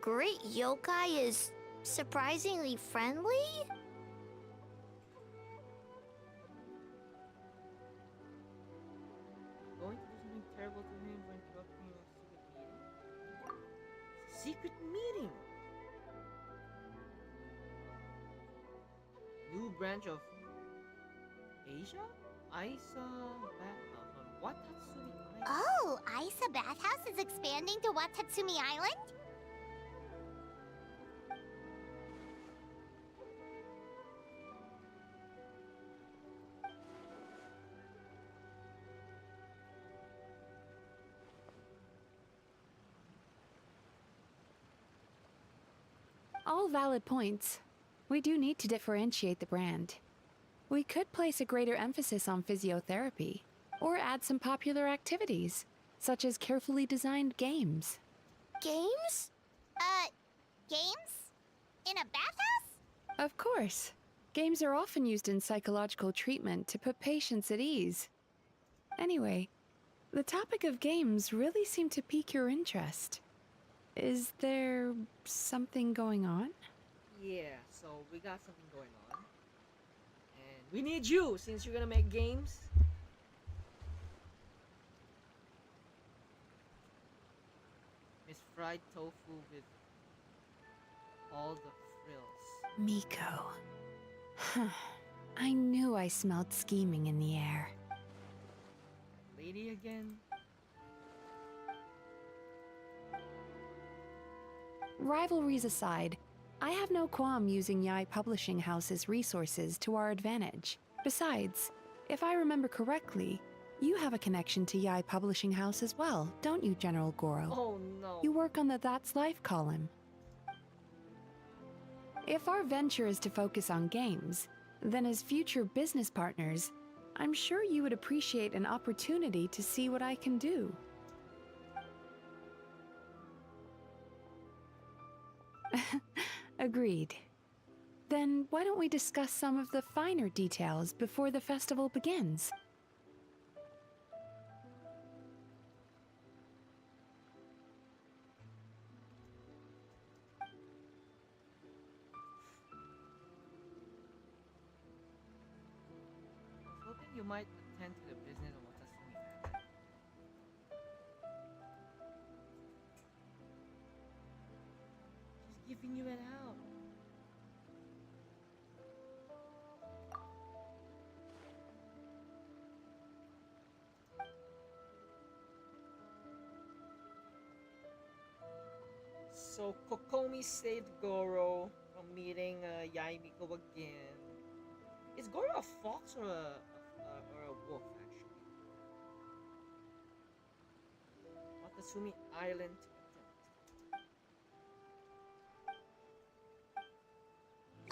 Great yokai is surprisingly friendly? Going to do something terrible to him for interrupting your secret meeting? Secret meeting? New branch of Asia? Isa Bathhouse on Watatsumi Island. Oh, Isa Bathhouse is expanding to Watatsumi Island? All valid points. We do need to differentiate the brand. We could place a greater emphasis on physiotherapy, or add some popular activities, such as carefully designed games. Games? Games? In a bathhouse? Of course. Games are often used in psychological treatment to put patients at ease. Anyway, the topic of games really seemed to pique your interest. Is there something going on? Yeah, so we got something going on. And we need you since you're gonna make games. Miss fried tofu with all the frills. Miko. I knew I smelled scheming in the air. Lady again? Rivalries aside, I have no qualm using Yai Publishing House's resources to our advantage. Besides, if I remember correctly, you have a connection to Yai Publishing House as well, don't you, General Goro? Oh no. You work on the That's Life column. If our venture is to focus on games, then as future business partners, I'm sure you would appreciate an opportunity to see what I can do. Agreed. Then why don't we discuss some of the finer details before the festival begins? I was hoping you might attend to the business of Watatsumi Island. She's giving you it out. So Kokomi saved Goro from meeting Yaimiko again. Is Goro a fox or a wolf actually? Watatsumi Island attempt.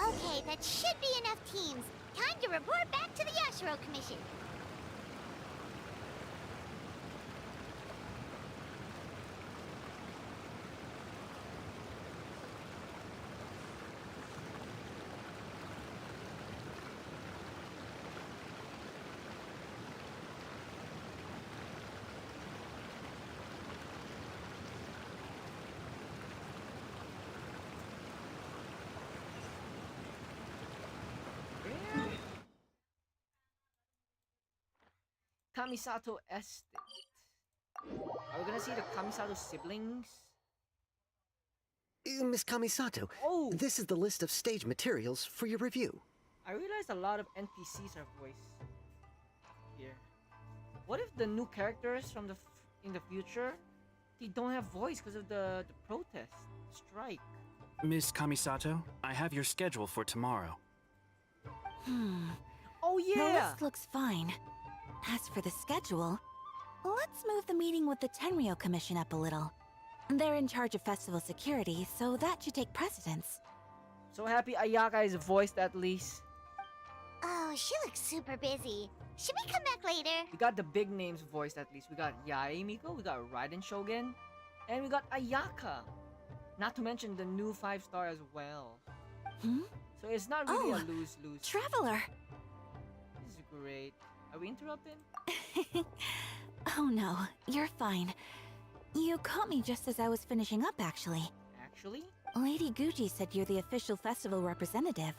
Okay, that should be enough teams. Time to report back to the Yashiro Commission. Kamisato Estate. Are we gonna see the Kamisato siblings? Miss Kamisato, Oh! this is the list of stage materials for your review. I realized a lot of NPCs are voiced here. What if the new characters from in the future, they don't have voice because of the protest, strike? Miss Kamisato, I have your schedule for tomorrow. Oh The yeah! list looks fine. As for the schedule, let's move the meeting with the Tenryo Commission up a little. They're in charge of festival security, so that should take precedence. So happy Ayaka is voiced at least. Oh, she looks super busy. Should we come back later? We got the big names voiced at least. We got Yae Miko, we got Raiden Shogun, and we got Ayaka. Not to mention the new 5-star as well. So it's not really a lose-lose. Traveler! This is great. Are we interrupting? Oh no, you're fine. You caught me just as I was finishing up, actually. Actually? Lady Guji said you're the official festival representative,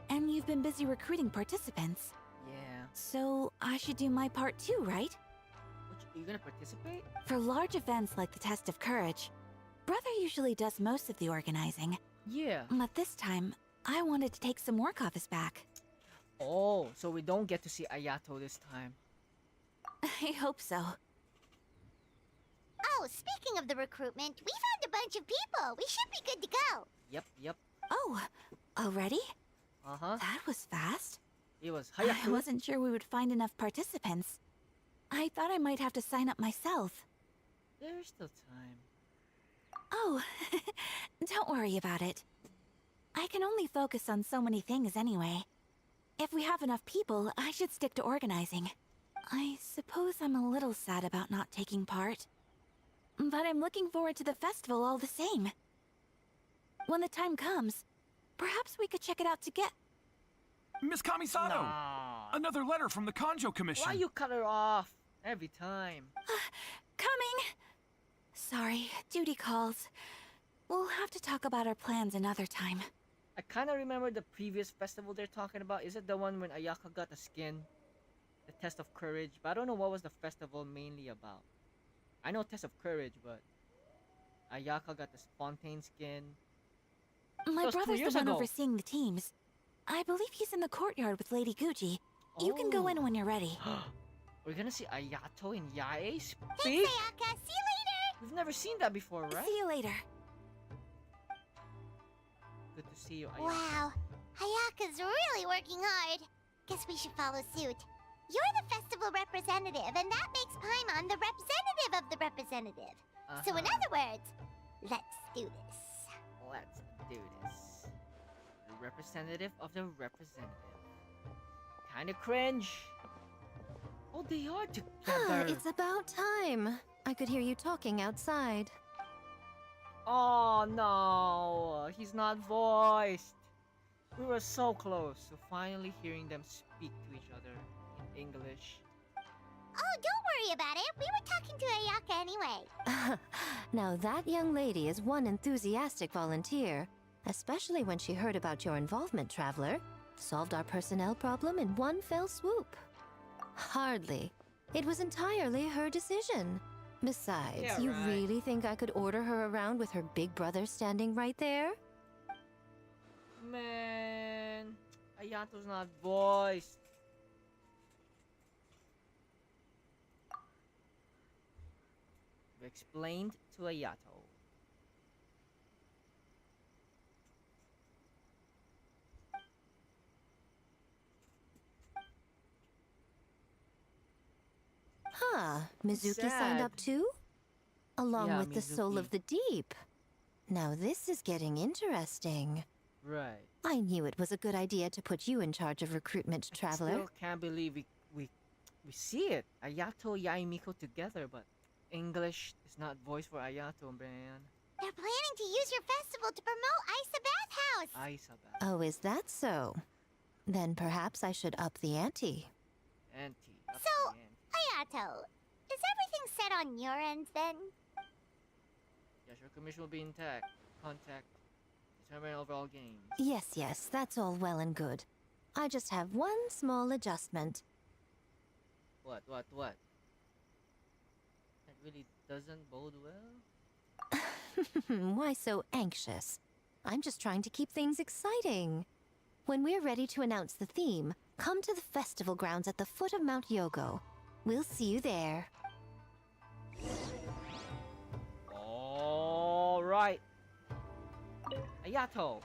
and you've been busy recruiting participants. Yeah. So I should do my part too, right? Are you gonna participate? For large events like the Test of Courage, Brother usually does most of the organizing. Yeah. But this time, I wanted to take some work off his back. Oh, so we don't get to see Ayato this time. I hope so. Oh, speaking of the recruitment, we found a bunch of people. We should be good to go. Yep. Oh, already? Uh-huh. That was fast. It was I Hayaku. wasn't sure we would find enough participants. I thought I might have to sign up myself. There's still time. Oh, don't worry about it. I can only focus on so many things anyway. If we have enough people, I should stick to organizing. I suppose I'm a little sad about not taking part. But I'm looking forward to the festival all the same. When the time comes, perhaps we could check it out together. Miss Kamisato! Nah. Another letter from the Kanjo Commission. Why you cut her off every time? Coming! Sorry, duty calls. We'll have to talk about our plans another time. I kind of remember the previous festival they're talking about. Is it the one when Ayaka got the skin? The Test of Courage? But I don't know what was the festival mainly about. I know Test of Courage, but Ayaka got the Spontaneous skin. My was 2 brother's the years one ago. overseeing the teams. I believe he's in the courtyard with Lady Guji. You can go in when you're ready. We're gonna see Ayato and Yae speak? Thanks, Ayaka. See you later. We've never seen that before, right? See you later. Good to see you, Ayaka. Wow, Ayaka's really working hard. Guess we should follow suit. You're the festival representative, and that makes Paimon the representative of the representative. So in Uh-huh. other words, let's do this. Let's do this. The representative of the representative. Kinda cringe. Oh, they are together. It's about time. I could hear you talking outside. Oh no, he's not voiced. We were so close to finally hearing them speak to each other in English. Oh, don't worry about it. We were talking to Ayaka anyway. Now that young lady is one enthusiastic volunteer, especially when she heard about your involvement, Traveler. Solved our personnel problem in one fell swoop. Hardly. It was entirely her decision. Besides, Yeah, you right. really think I could order her around with her big brother standing right there? Man, Ayato's not voiced. We explained to Ayato. Huh, Mizuki signed Sad. up too? Along Yeah, with the Soul Mizuki. of the Deep. Now this is getting interesting. Right. I knew it was a good idea to put you in charge of recruitment, I Traveler. still can't believe we see it. Ayato, Yae, Miko together, but English is not voiced for Ayato, man. They're planning to use your festival to promote Isa Bathhouse. Isabel. Oh, is that so? Then perhaps I should up the ante. Auntie. up So- the ante. Ayato, is everything set on your end then? Yes, your commission will be intact. Contact. Determine overall gains. Yes, that's all well and good. I just have one small adjustment. What? That really doesn't bode well. Why so anxious? I'm just trying to keep things exciting. When we're ready to announce the theme, come to the festival grounds at the foot of Mount Yogo. We'll see you there. All right. Ayato.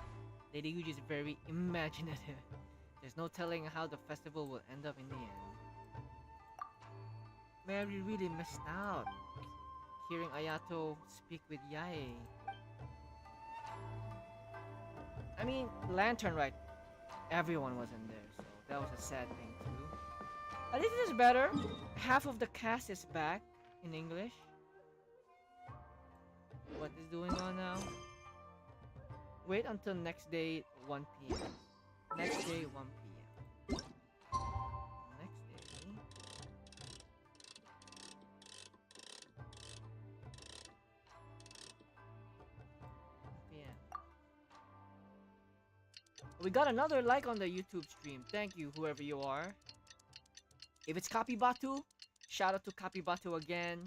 Lady Yuji is very imaginative. There's no telling how the festival will end up in the end. Mary really missed out hearing Ayato speak with Yae. I mean, Lantern, right? Everyone was in there, so that was a sad thing too. At least it is better. Half of the cast is back in English. What is going on now? Wait until next day 1 p.m. Next day 1 p.m. Next day. PM. We got another like on the YouTube stream. Thank you, whoever you are. If it's Kapibatu, shout out to Kapibatu again.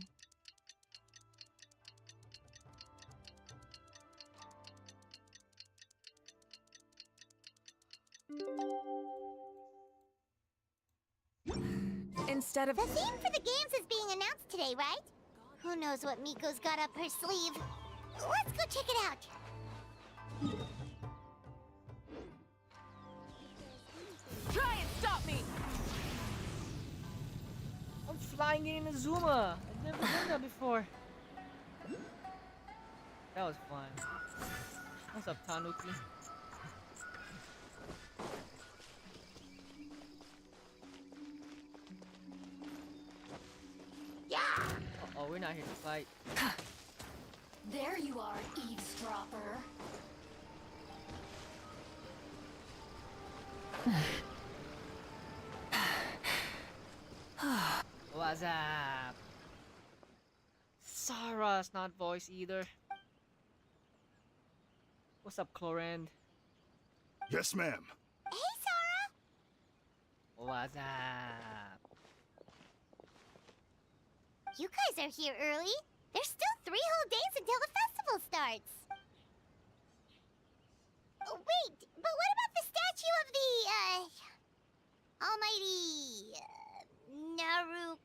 Instead of The theme for the games is being announced today, right? Who knows what Miko's got up her sleeve? Let's go check it out. Try and stop me! I'm flying in Inazuma. I've never done that before. That was fun. What's up, Tanuki? Uh-oh, we're not here to fight. There you are, eavesdropper. What's up? Sarah's not voice either. What's up, Clorinde? Yes, ma'am. Hey, Sarah! What's up? You guys are here early. There's still 3 whole days until the festival starts. Oh, wait, but what about the statue of the, almighty, Narukami-yogo?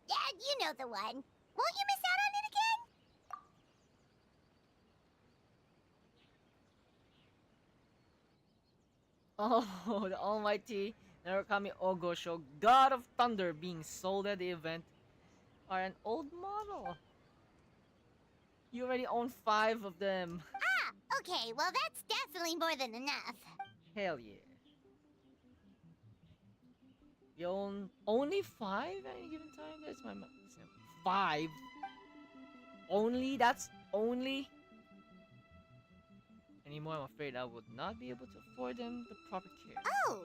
Yeah, you know the one. Won't you miss out on it again? Oh, the almighty Narukami Ogosho, God of Thunder, being sold at the event, are an old model. You already own 5 of them. Ah, okay, well that's definitely more than enough. Hell yeah. You own only 5 at any given time? That's my 5? Only? That's only? Anymore, I'm afraid I would not be able to afford them the proper care. Oh,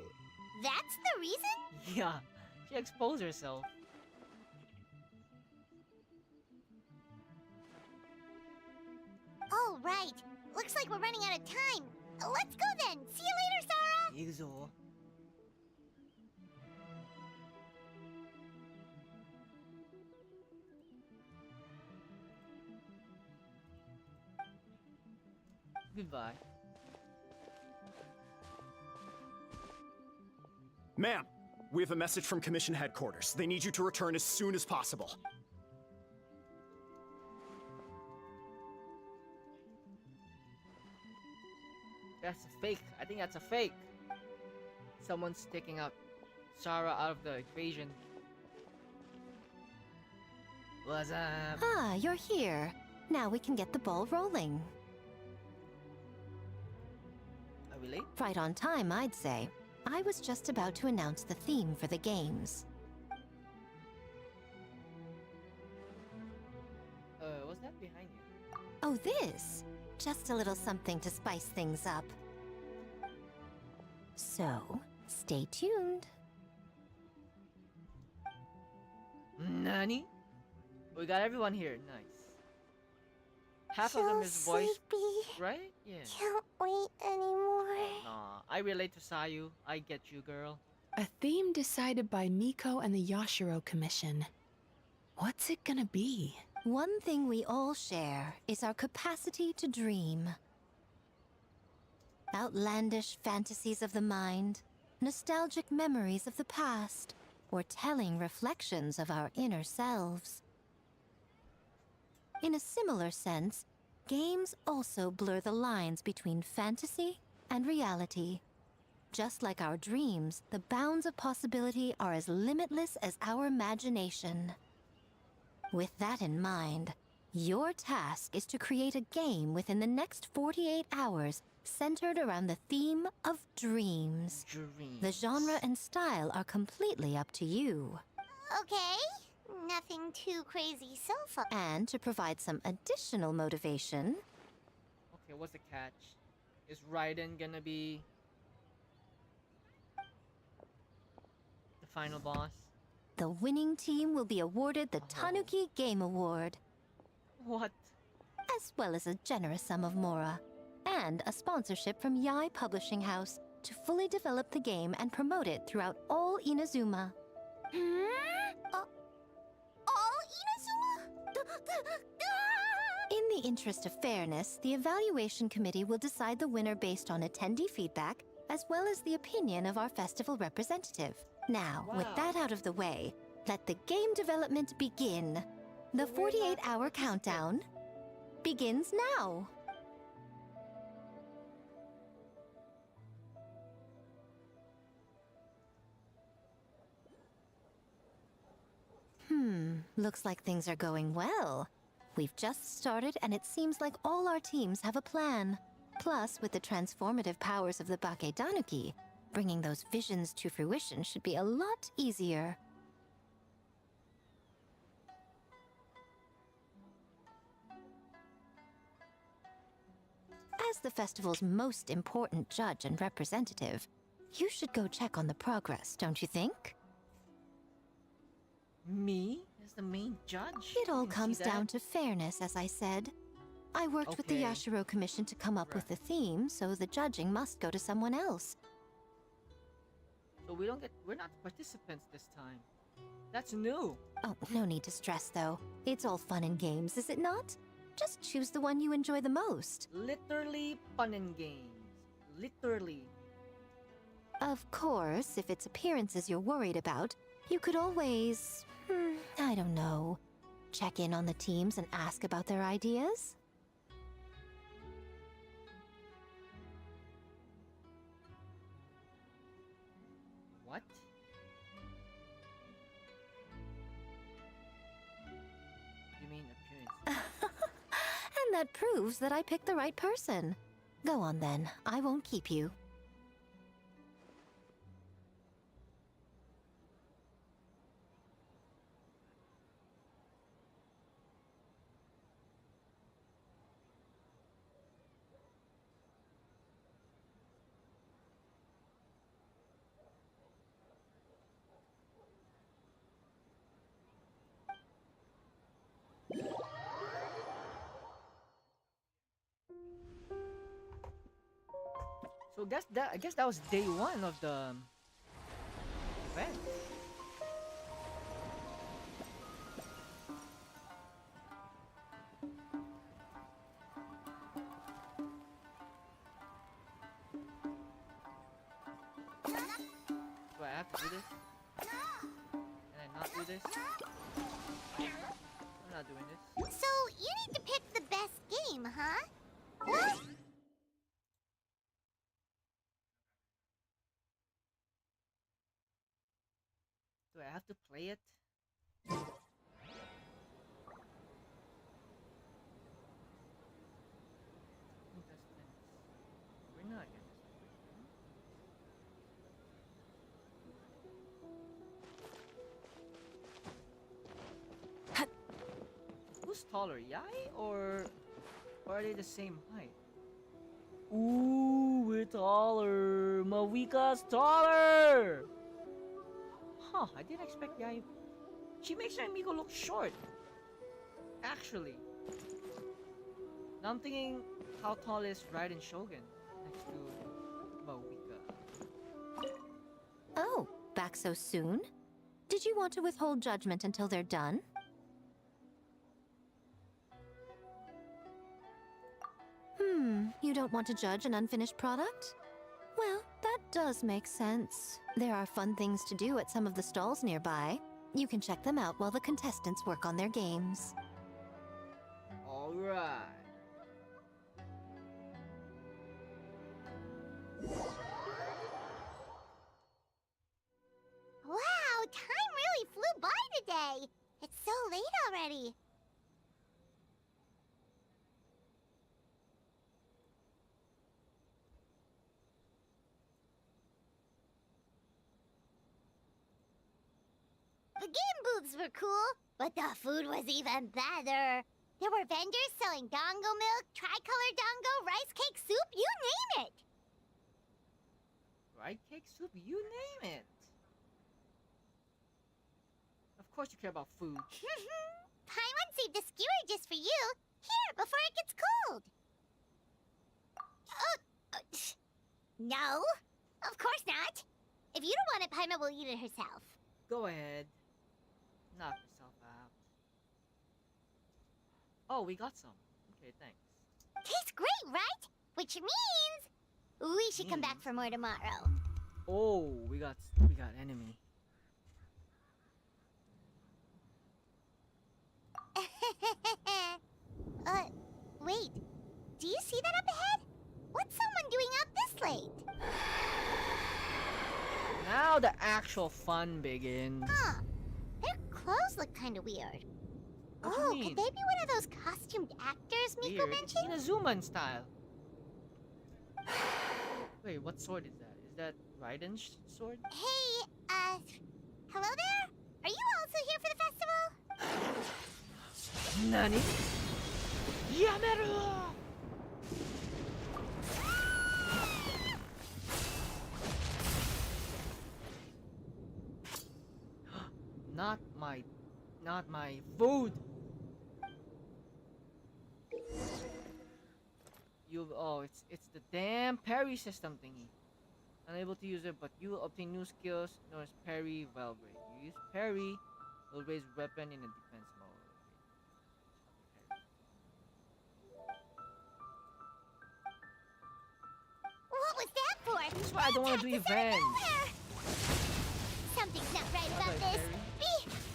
that's the reason? Yeah, she exposed herself. Oh, right. Looks like we're running out of time. Let's go then. See you later, Sarah. Izuo. Goodbye. Ma'am, we have a message from Commission Headquarters. They need you to return as soon as possible. That's a fake. I think that's a fake. Someone's taking out Sarah out of the equation. What's up? Ah, you're here. Now we can get the ball rolling. Are we late? Right on time, I'd say. I was just about to announce the theme for the games. What's that behind you? Oh, this? Just a little something to spice things up. So, stay tuned. Nani? We got everyone here. Nice. Half of them is voice, sleepy. right? Yeah. Can't wait anymore. Nah, I relate to Sayu. I get you, girl. A theme decided by Miko and the Yashiro Commission. What's it gonna be? One thing we all share is our capacity to dream. Outlandish fantasies of the mind, nostalgic memories of the past, or telling reflections of our inner selves. In a similar sense, games also blur the lines between fantasy and reality. Just like our dreams, the bounds of possibility are as limitless as our imagination. With that in mind, your task is to create a game within the next 48 hours centered around the theme of dreams. The genre and style are completely up to you. Okay, nothing too crazy so far. And to provide some additional motivation... Okay, what's the catch? Is Raiden gonna be the final boss? The winning team will be awarded the Tanuki Game Award. What? As well as a generous sum of mora. And a sponsorship from Yai Publishing House to fully develop the game and promote it throughout all Inazuma. All Inazuma? In the interest of fairness, the evaluation committee will decide the winner based on attendee feedback, as well as the opinion of our festival representative. Now, with that out of the way, let the game development begin. The 48-hour countdown begins now. Looks like things are going well. We've just started and it seems like all our teams have a plan. Plus, with the transformative powers of the Bakedanuki, bringing those visions to fruition should be a lot easier. As the festival's most important judge and representative, you should go check on the progress, don't you think? Me? As the main judge? It all comes down to fairness, as I said. I worked with the Yashiro Commission to come up with the theme, so the judging must go to someone else. So we're not participants this time. That's new. Oh, no need to stress though. It's all fun and games, is it not? Just choose the one you enjoy the most. Literally fun and games. Literally. Of course, if it's appearances you're worried about, you could always... I don't know. Check in on the teams and ask about their ideas? What? You mean appearance? And that proves that I picked the right person. Go on then, I won't keep you. So I guess that was day one of the event. Do I have to do this? Can I not do this? I'm not doing this. So, you need to pick the best game, huh? What? Do I have to play it? We're not gonna. Who's taller, Yai or are they the same height? Ooh, we're taller. Mavuika's taller. Huh, I didn't expect Yai. She makes her amigo look short. Actually. Now I'm thinking, how tall is Raiden Shogun? next to Mavuika. Oh, back so soon? Did you want to withhold judgment until they're done? You don't want to judge an unfinished product? Well, that does make sense. There are fun things to do at some of the stalls nearby. You can check them out while the contestants work on their games. Alright. Wow, time really flew by today. It's so late already. The game booths were cool, but the food was even better. There were vendors selling dongo milk, tricolor dongo, rice cake soup, you name it. Right cake soup, you name it. Of course you care about food. Paimon saved a skewer just for you. Here, before it gets cold. No, of course not. If you don't want it, Paimon will eat it herself. Go ahead. Knock yourself out. Oh, we got some. Okay, thanks. Tastes great, right? Which means we should come back for more tomorrow. Oh, we got enemy. Wait. Do you see that up ahead? What's someone doing out this late? Now the actual fun begins. Huh. Their clothes look kind of weird. What do you mean? Could they be one of those costumed actors Miko Weird. It's mentioned? Inazuman style. Wait, what sword is that? Is that Raiden's sword? Hey, hello there? Are you also here for the festival? Nani? Yameru! Not my food. It's the damn parry system thingy. Unable to use it, but you will obtain new skills known as parry valbrate. You use parry, will raise weapon in a defense mode. What was that for? That's why I don't want to do events. Something's not right How about do I this. parry?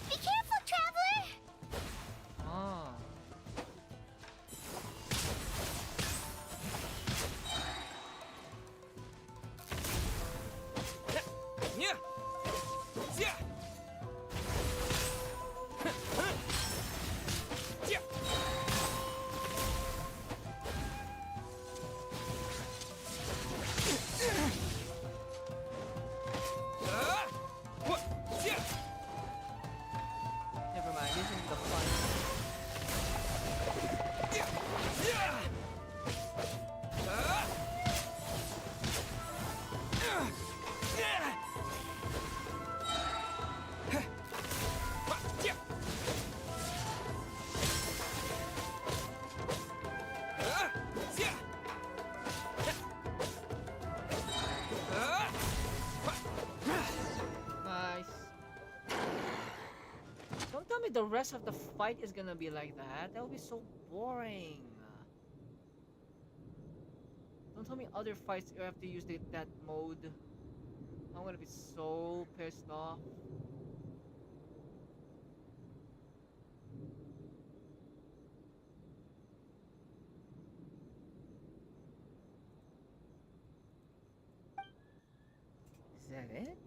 Be careful, traveler. Ah. Never mind, this is the fun. Nice. Don't tell me the rest of the fight is gonna be like that. That would be so boring. Don't tell me other fights you have to use that mode. I'm gonna be so pissed off. Is that it?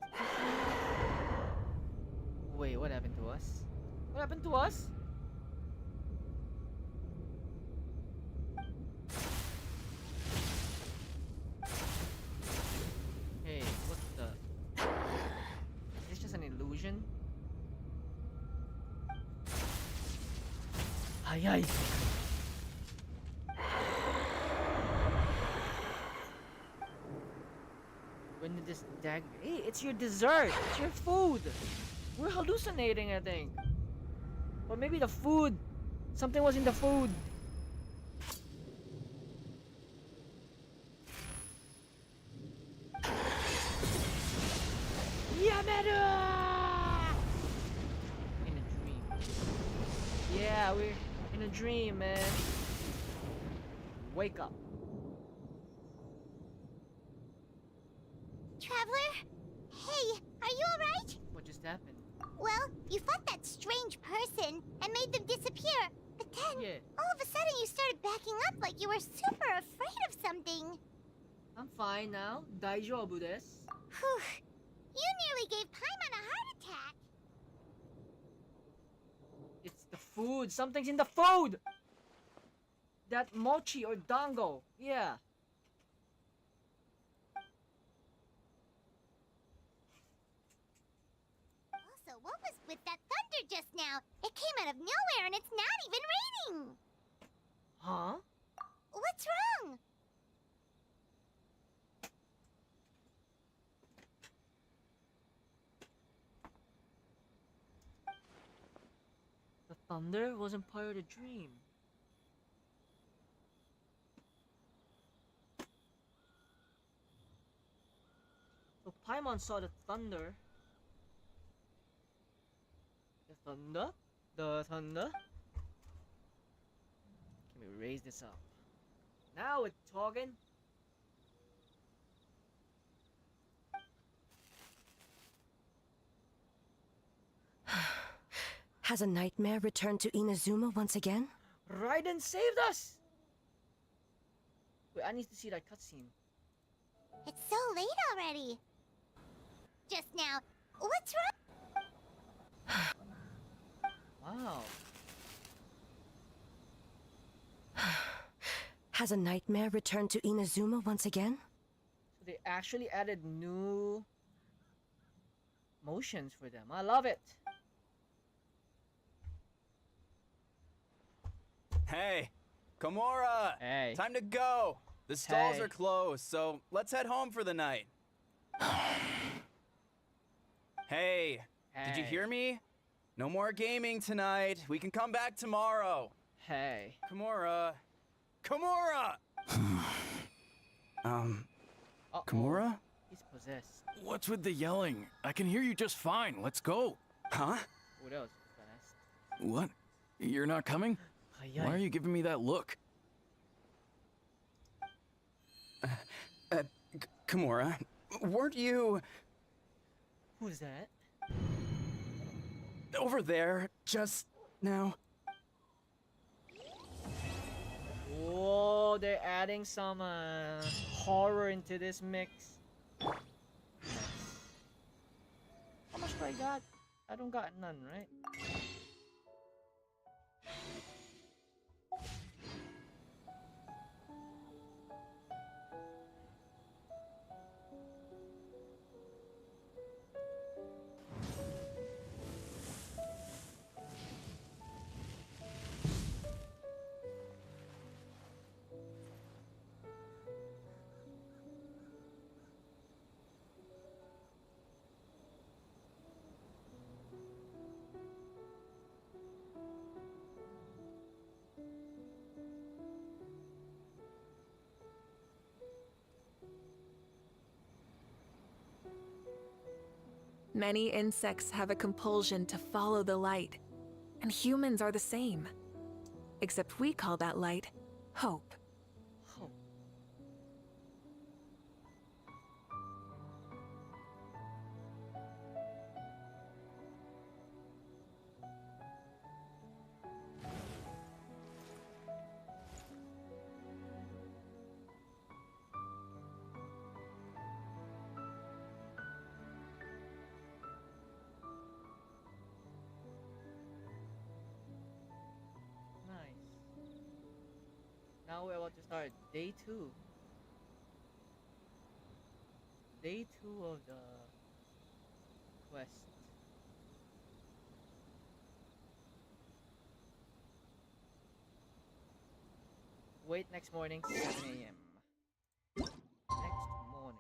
Wait, what happened to us? What happened to us? Hey, what the? Is this just an illusion? Ay ay! When did this dagger? Hey, it's your dessert! It's your food! We're hallucinating, I think. Or maybe the food. Something was in the food. Yamada! In a dream. Yeah, we're in a dream, man. Wake up. Traveler? Hey, are you alright? What just happened? Well, you fought that strange person and made them disappear. But then, Yeah. all of a sudden you started backing up like you were super afraid of something. I'm fine now. Daijoubu desu. Whew. You nearly gave Paimon a heart attack. It's the food. Something's in the food! That mochi or dango. Yeah. Also, what was with that thunder just now? It came out of nowhere and it's not even raining. Huh? What's wrong? The thunder wasn't part of the dream. So Paimon saw the thunder. The thunder? The thunder? Can we raise this up? Now we're talking. Has a nightmare returned to Inazuma once again? Raiden saved us! Wait, I need to see that cutscene. It's so late already. Just now, what's wrong? Wow. Has a nightmare returned to Inazuma once again? So they actually added new motions for them. I love it. Hey, Komura! Hey. Time to go! The stalls Hey. are closed, so let's head home for the night. Hey, did you Hey. hear me? No more gaming tonight. We can come back tomorrow. Hey. Komura. Komura! Uh-oh. Komura? He's possessed. What's with the yelling? I can hear you just fine. Let's go. Huh? Oh, that was fast. What? You're not coming? Why are you giving me that look? Komura, weren't you Who's that? over there just now? Whoa, they're adding some horror into this mix. Nice. How much do I got? I don't got none, right? Many insects have a compulsion to follow the light, and humans are the same. Except we call that light hope. Oh. Nice. Now we're about to start day 2. Day 2 of the quest. Wait next morning, 7 a.m. Next morning.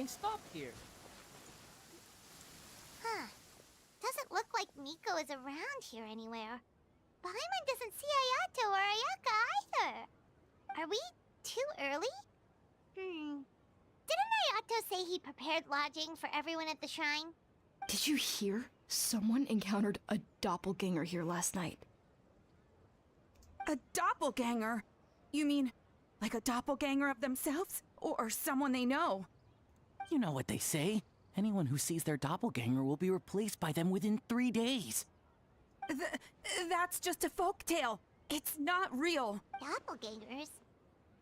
stop here? Huh. Doesn't look like Miko is around here anywhere. Paimon doesn't see Ayato or Ayaka either. Are we too early? Didn't Ayato say he prepared lodging for everyone at the shrine? Did you hear? Someone encountered a doppelganger here last night. A doppelganger? You mean, like a doppelganger of themselves? Or someone they know? You know what they say. Anyone who sees their doppelganger will be replaced by them within 3 days. That's just a folktale. It's not real. Doppelgangers?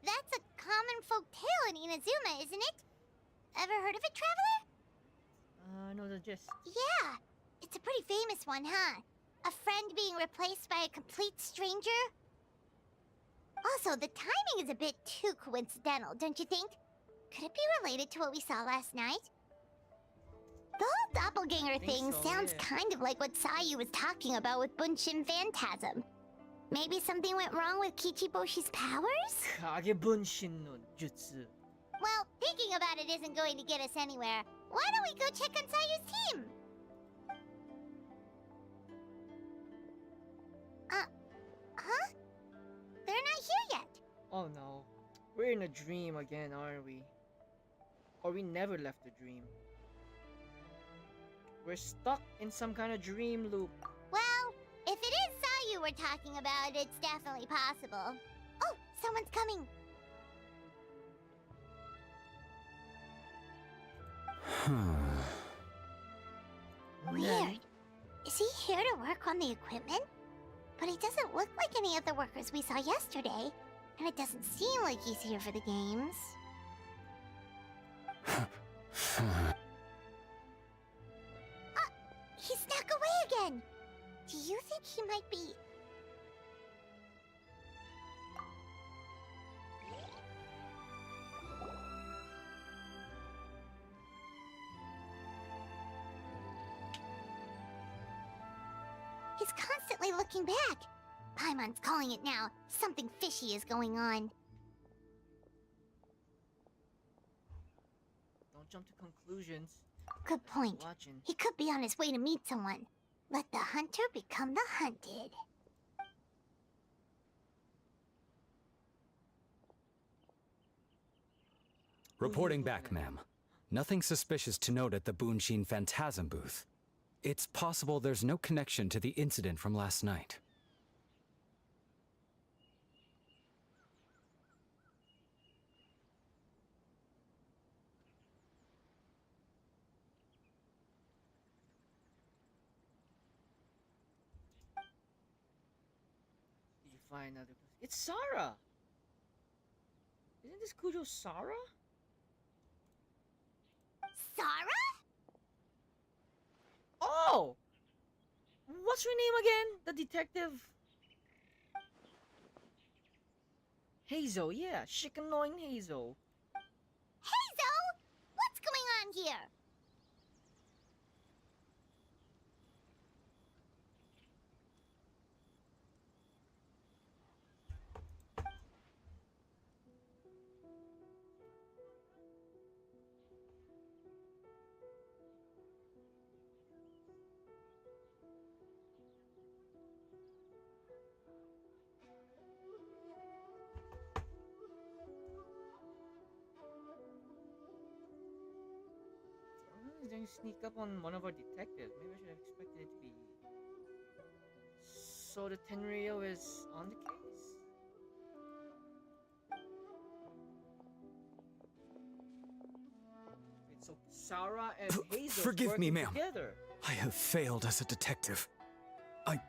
That's a common folk tale in Inazuma, isn't it? Ever heard of it, Traveler? No, the gist. Yeah, it's a pretty famous one, huh? A friend being replaced by a complete stranger? Also, the timing is a bit too coincidental, don't you think? Could it be related to what we saw last night? The whole doppelganger thing sounds kind of like what Sayu was talking about with Bunshin Phantasm. Maybe something went wrong with Kichiboshi's powers? Kage Bunshin no Jutsu. Well, thinking about it isn't going to get us anywhere. Why don't we go check on Sayu's team? Huh? They're not here yet. Oh no. We're in a dream again, aren't we? Or we never left the dream. We're stuck in some kind of dream loop. Well, if it is Sayu we're talking about, it's definitely possible. Oh, someone's coming. Weird. Is he here to work on the equipment? But he doesn't look like any of the workers we saw yesterday. And it doesn't seem like he's here for the games. He snuck away again! Do you think he might be... He's constantly looking back. Paimon's calling it now. Something fishy is going on. Don't jump to conclusions. Good point. Watching. He could be on his way to meet someone. Let the hunter become the hunted. Reporting back, ma'am. Nothing suspicious to note at the Bunshin Phantasm booth. It's possible there's no connection to the incident from last night. Did you find another person? It's Sarah! Isn't this Kujo Sarah? Sarah? Oh! What's her name again? The detective? Hazel, yeah. Chick annoying Hazel. Hazel! What's going on here? He's going to sneak up on one of our detectives. Maybe I should have expected it to be. So the Tenryo is on the case? Wait, so Sarah and Hazel Forgive me, working ma'am. together. I have failed as a detective. I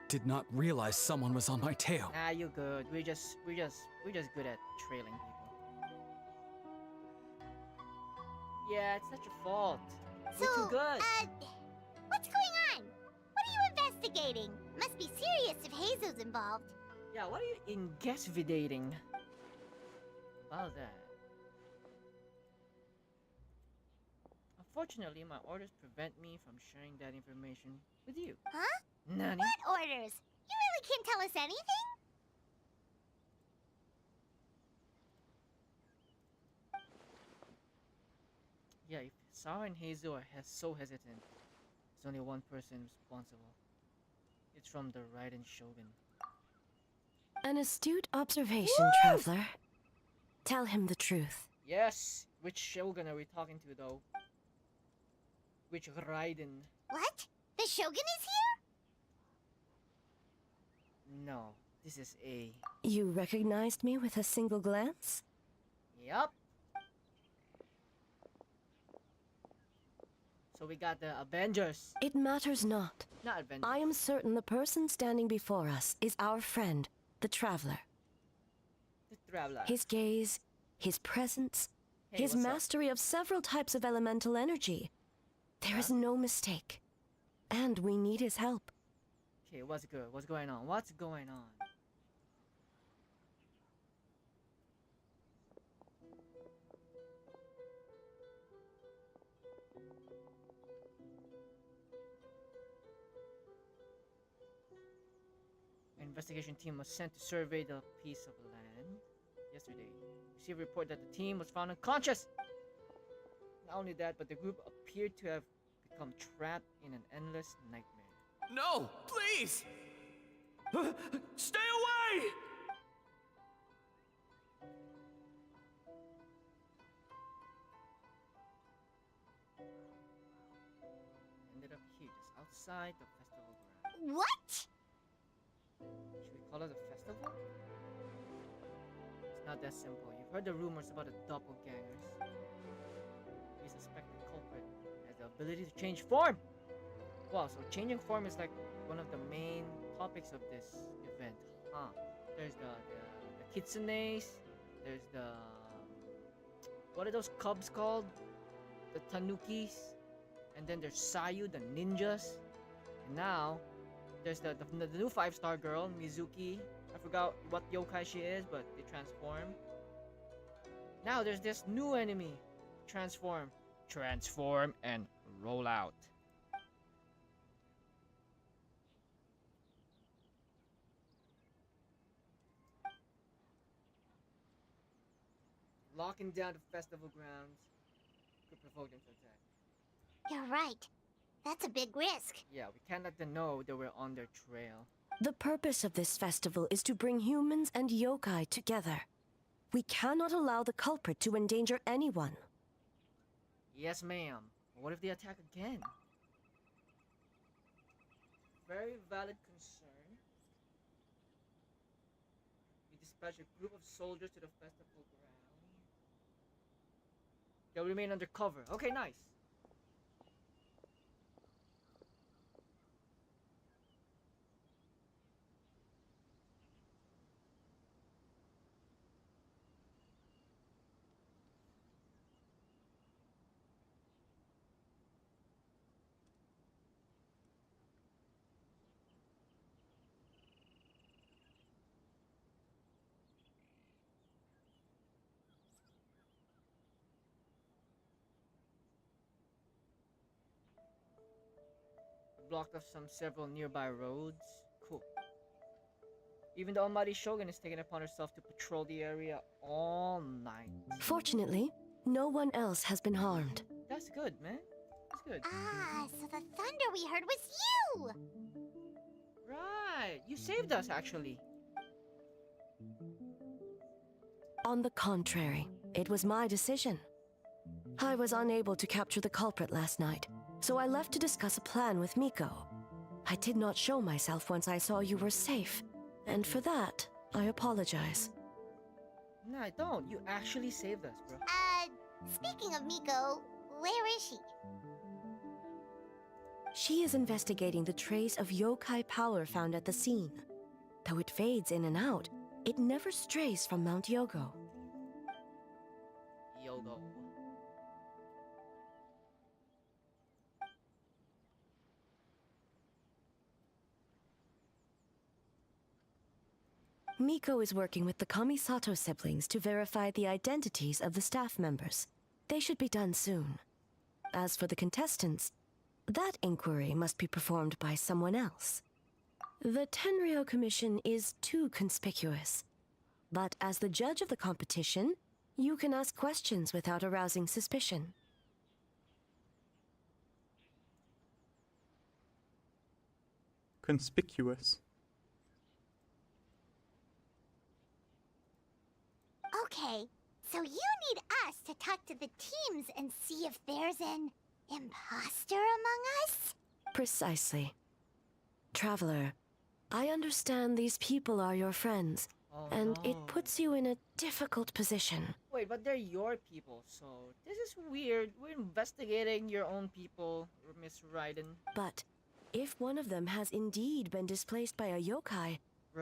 did not realize someone was on my tail. Nah, you're good. We're just good at trailing people. Yeah, it's not your fault. We're too good. What's going on? What are you investigating? Must be serious if Hazel's involved. Yeah, what are you investigating? About that. Unfortunately, my orders prevent me from sharing that information with you. Huh? Nani? What orders? You really can't tell us anything? Yeah, if Sarah and Hazel are so hesitant, there's only one person responsible. It's from the Raiden Shogun. An astute observation, traveler. Tell him the truth. Yes! Which Shogun are we talking to, though? Which Raiden? What? The Shogun is here? No, this is A. You recognized me with a single glance? Yup. So we got the Avengers. It matters not. Not Avengers. I am certain the person standing before us is our friend, the Traveler. The Traveler. His gaze, his presence, Hey, his what's up? mastery of several types of elemental energy. There is no mistake. And we need his help. Okay, what's good? What's going on? What's going on? An investigation team was sent to survey the piece of land yesterday. Received a report that the team was found unconscious. Not only that, but the group appeared to have become trapped in an endless nightmare. No, please! Stay away! Ended up here, just outside the festival ground. What? Should we call it a festival? It's not that simple. You've heard the rumors about the doppelgangers. We suspect the culprit has the ability to change form! Wow, so changing form is like one of the main topics of this event, huh? There's the kitsunes, there's the... what are those cubs called? The tanukis. And then there's Sayu, the ninjas. And now, there's the new 5-star girl, Mizuki. I forgot what yokai she is, but they transform. Now there's this new enemy. Transform. Transform and roll out. Locking down the festival grounds could provoke them to attack. You're right. That's a big risk. Yeah, we can't let them know that we're on their trail. The purpose of this festival is to bring humans and yokai together. We cannot allow the culprit to endanger anyone. Yes, ma'am. What if they attack again? Very valid concern. We dispatch a group of soldiers to the festival ground. They'll remain undercover. Okay, nice. Blocked off several nearby roads. Cool. Even the Almighty Shogun is taking upon herself to patrol the area all night. Fortunately, no one else has been harmed. That's good, man. That's good. Ah, so the thunder we heard was you! Right. You saved us, actually. On the contrary, it was my decision. I was unable to capture the culprit last night, so I left to discuss a plan with Miko. I did not show myself once I saw you were safe, and for that, I apologize. No, I don't. You actually saved us, bro. Speaking of Miko, where is she? She is investigating the trace of yokai power found at the scene. Though it fades in and out, it never strays from Mount Yogo. Yogo. Miko is working with the Kamisato siblings to verify the identities of the staff members. They should be done soon. As for the contestants, that inquiry must be performed by someone else. The Tenryo Commission is too conspicuous. But as the judge of the competition, you can ask questions without arousing suspicion. conspicuous. Okay, so you need us to talk to the teams and see if there's an imposter among us? Precisely. Traveler, I understand these people are your friends, and it puts you in a difficult position. Wait, but they're your people, so this is weird. We're investigating your own people, Miss Raiden. But if one of them has indeed been displaced by a yokai,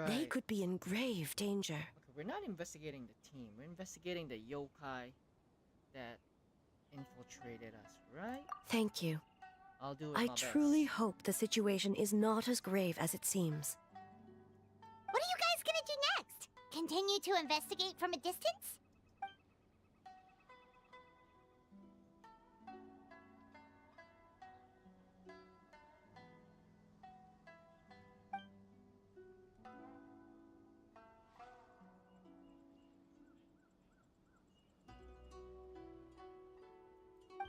they could be in grave danger. Okay, we're not investigating the team. We're investigating the yokai that infiltrated us, right? Thank you. I'll do it I my truly best. hope the situation is not as grave as it seems. What are you guys gonna do next? Continue to investigate from a distance?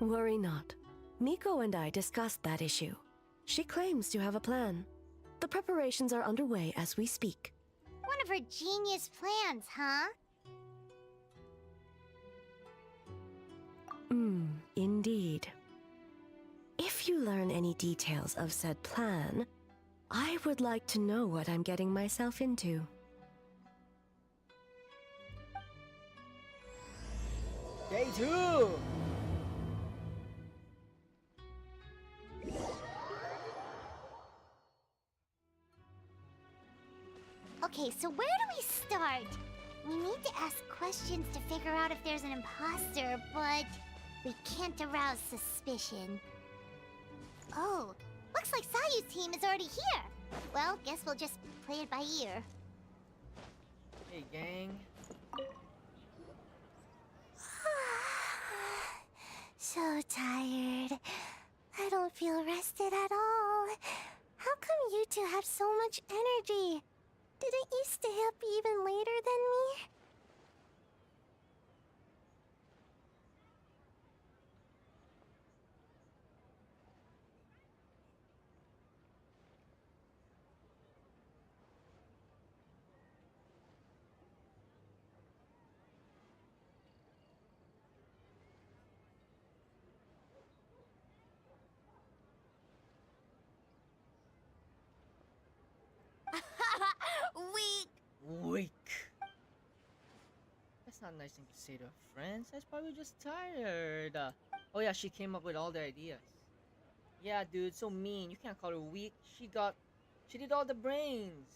Worry not. Miko and I discussed that issue. She claims to have a plan. The preparations are underway as we speak. One of her genius plans, huh? Indeed. If you learn any details of said plan, I would like to know what I'm getting myself into. Day 2! Okay, so where do we start? We need to ask questions to figure out if there's an imposter, but we can't arouse suspicion. Oh, looks like Sayu's team is already here. Well, guess we'll just play it by ear. Hey, gang. So tired. I don't feel rested at all. How come you two have so much energy? Didn't you stay up even later than me? Weak. That's not a nice thing to say to her friends. That's probably just tired. Oh yeah, she came up with all the ideas. Yeah, dude, so mean. You can't call her weak. She did all the brains.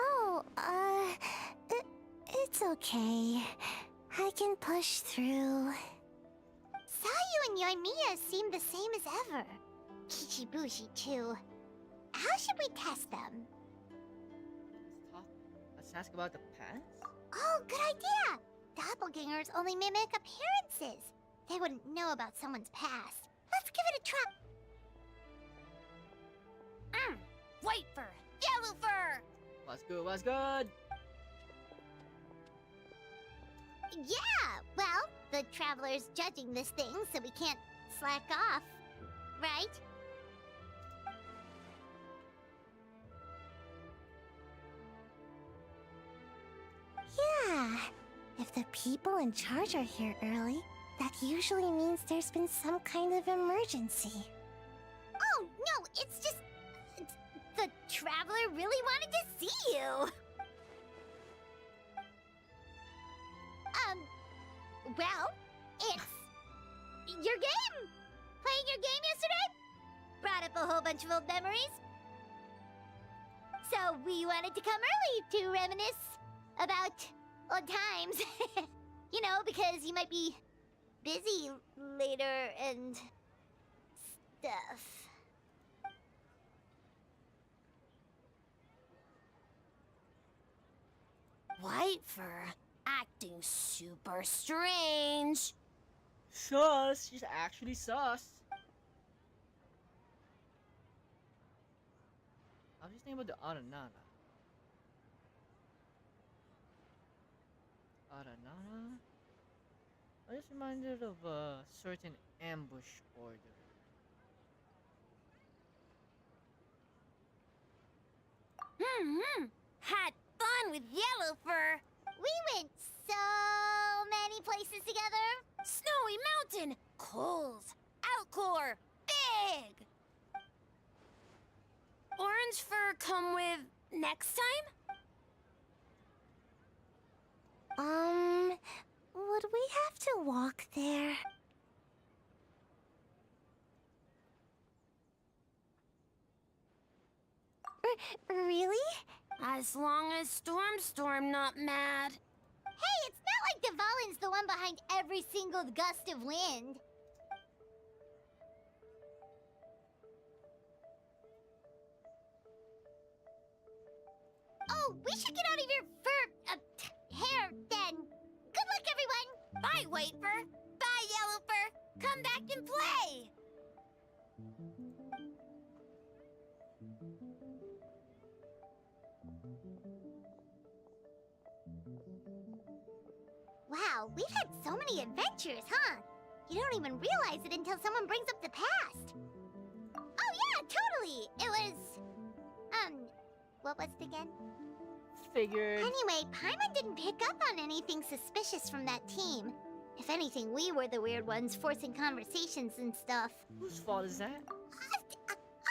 Oh, it's okay. I can push through. Sayu and Yoimiya seem the same as ever. Kichibushi, too. How should we test them? Let's ask about the past? Oh, good idea! Doppelgangers only mimic appearances. They wouldn't know about someone's past. Let's give it a try. White fur, yellow fur. What's good? What's good? Yeah, well, the Traveler's judging this thing, so we can't slack off, right? Yeah, if the people in charge are here early, that usually means there's been some kind of emergency. Oh, no, it's just... the Traveler really wanted to see you! Well, it's... your game! Playing your game yesterday? Brought up a whole bunch of old memories. So we wanted to come early to reminisce about old times. You know, because you might be busy later and stuff. White fur, acting super strange. Sus. She's actually sus. I was just thinking about the Aranara. Aranara? I just reminded of a certain ambush order. Had fun with yellow fur. We went so many places together. Snowy Mountain, Coles, Alcor, big. Orange fur come with next time? Would we have to walk there? Really? As long as Storm not mad. Hey, it's not like Dvalin's the one behind every single gust of wind. Oh, we should get out of your hair then. Good luck, everyone. Bye, White fur. Bye, Yellow fur. Come back and play. Wow, we've had so many adventures, huh? You don't even realize it until someone brings up the past. Oh yeah, totally. It was, what was it again? Figured. Anyway, Paimon didn't pick up on anything suspicious from that team. If anything, we were the weird ones forcing conversations and stuff. Whose fault is that?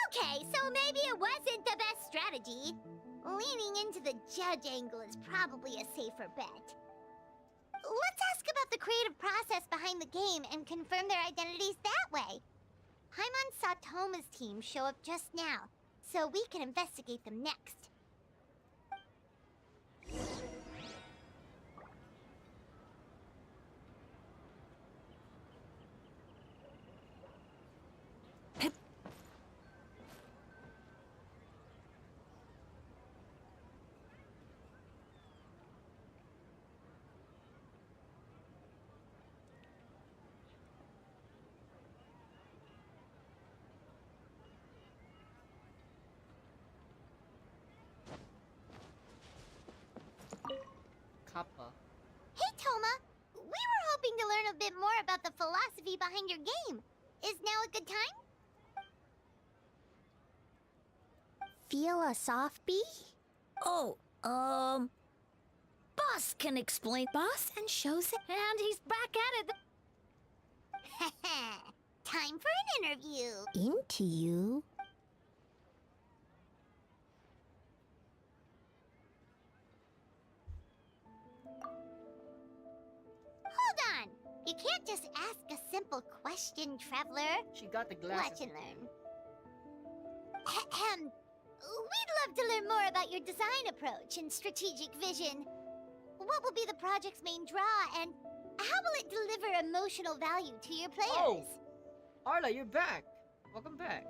Okay, so maybe it wasn't the best strategy. Leaning into the judge angle is probably a safer bet. Let's ask about the creative process behind the game and confirm their identities that way. Paimon saw Toma's team show up just now, so we can investigate them next. Kappa. Hey, Toma! We were hoping to learn a bit more about the philosophy behind your game. Is now a good time? Feel a soft bee? Oh, Boss can explain. Boss and shows it. And he's back at it. Time for an interview. Into you? Hold on. You can't just ask a simple question, traveler. She got the glasses. Watch and learn. Ahem. We'd love to learn more about your design approach and strategic vision. What will be the project's main draw, and how will it deliver emotional value to your players? Oh, Arla, you're back. Welcome back.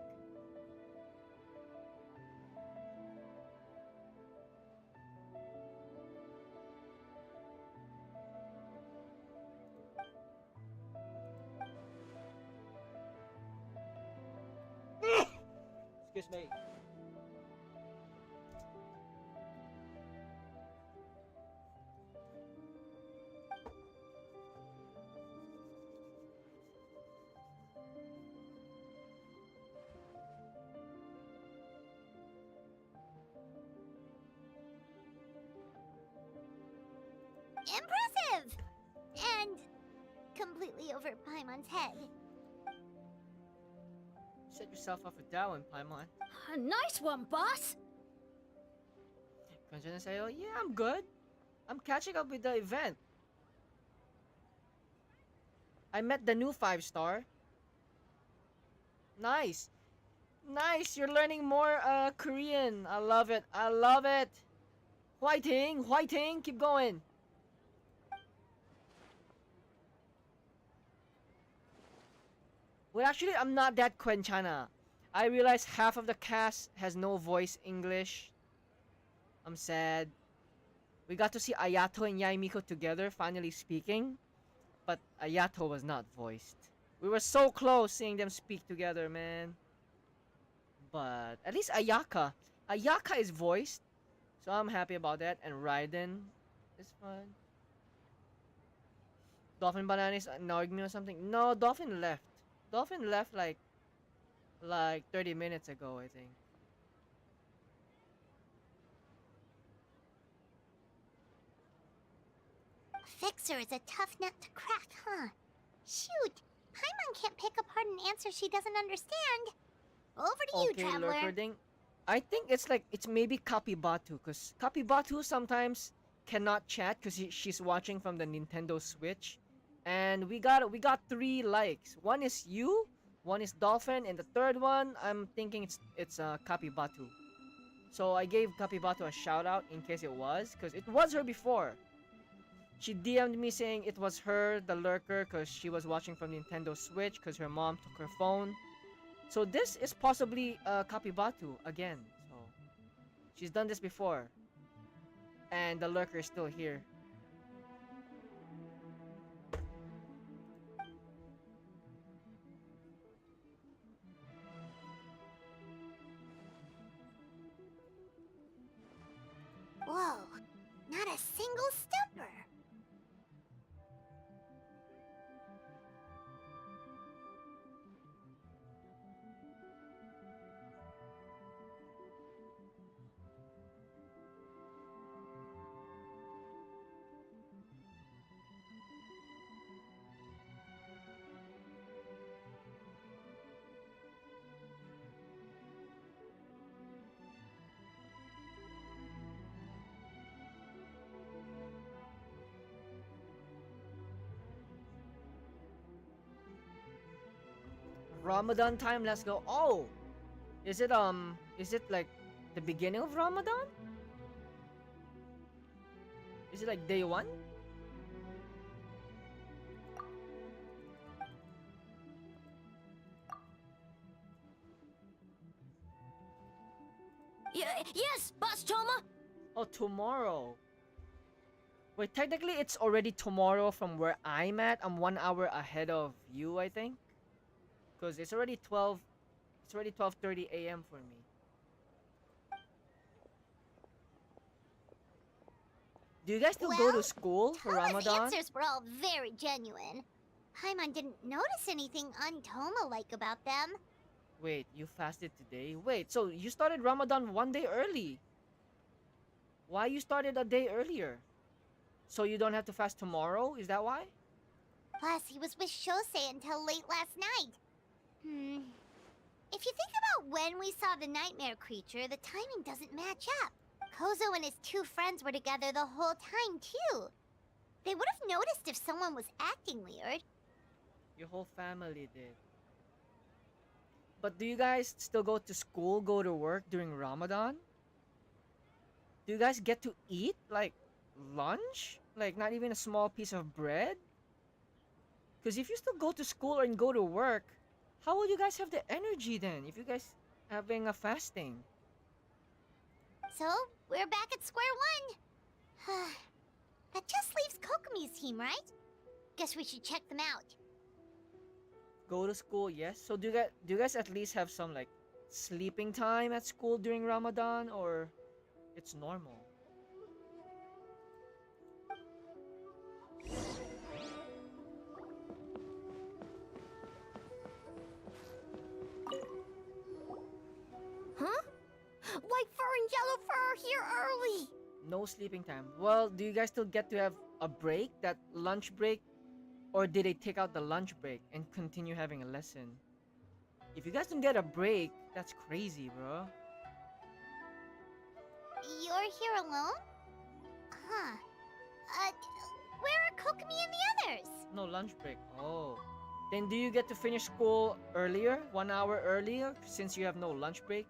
Excuse me. Impressive! And completely over Paimon's head. Set yourself up for that one, Paimon. A nice one, boss. Gonna say, oh yeah, I'm good. I'm catching up with the event. I met the new 5-star. Nice. Nice, you're learning more Korean. I love it. I love it. Whiting, whiting, keep going. Well, actually, I'm not that Quenchana. I realize half of the cast has no voice English. I'm sad. We got to see Ayato and Yaimiko together, finally speaking, but Ayato was not voiced. We were so close seeing them speak together, man. But at least Ayaka is voiced, so I'm happy about that. And Raiden is fun. Dolphin Banana is annoying me or something. No, Dolphin left. Dolphin left like 30 minutes ago, I think. Fixer is a tough nut to crack, huh? Shoot! Paimon can't pick apart an answer she doesn't understand. Over to you, Traveler. Lurkerding. I think it's maybe Kapibatu, because Kapibatu sometimes cannot chat because she's watching from the Nintendo Switch. And we got 3 likes. One is you, one is Dolphin, and the third one I'm thinking it's Kapibatu. So I gave Kapibatu a shout out in case it was, because it was her before. She DM'd me saying it was her, the lurker, because she was watching from Nintendo Switch because her mom took her phone. So this is possibly Kapibatu again. So she's done this before. And the lurker is still here. Whoa, not a single stumper. Ramadan time, let's go. Oh, is it like the beginning of Ramadan? Is it like day 1? Yes, Boss Choma. Oh, tomorrow. Wait, technically it's already tomorrow from where I'm at. I'm 1 hour ahead of you, I think. Because it's already 12:30 a.m. for me. Do you guys still go to school for Toma's Ramadan? answers were all very genuine. Paimon didn't notice anything un-Toma-like about them. Wait, you fasted today? Wait, so you started Ramadan 1 day early. Why you started a day earlier? So you don't have to fast tomorrow? Is that why? Plus, he was with Shosei until late last night. If you think about when we saw the nightmare creature, the timing doesn't match up. Kozo and his 2 friends were together the whole time, too. They would have noticed if someone was acting weird. Your whole family did. But do you guys still go to school, go to work during Ramadan? Do you guys get to eat, like, lunch? Like, not even a small piece of bread? Because if you still go to school and go to work, how will you guys have the energy then if you guys having a fasting? So, we're back at square one. That just leaves Kokomi's team, right? Guess we should check them out. Go to school, yes. So do you guys at least have some like sleeping time at school during Ramadan, or it's normal? Huh? White fur and yellow fur are here early. No sleeping time. Well, do you guys still get to have a break, that lunch break? Or did they take out the lunch break and continue having a lesson? If you guys don't get a break, that's crazy, bro. You're here alone? Huh. Where are Kokomi and the others? No lunch break. Oh. Then do you get to finish school earlier? 1 hour earlier? Since you have no lunch break?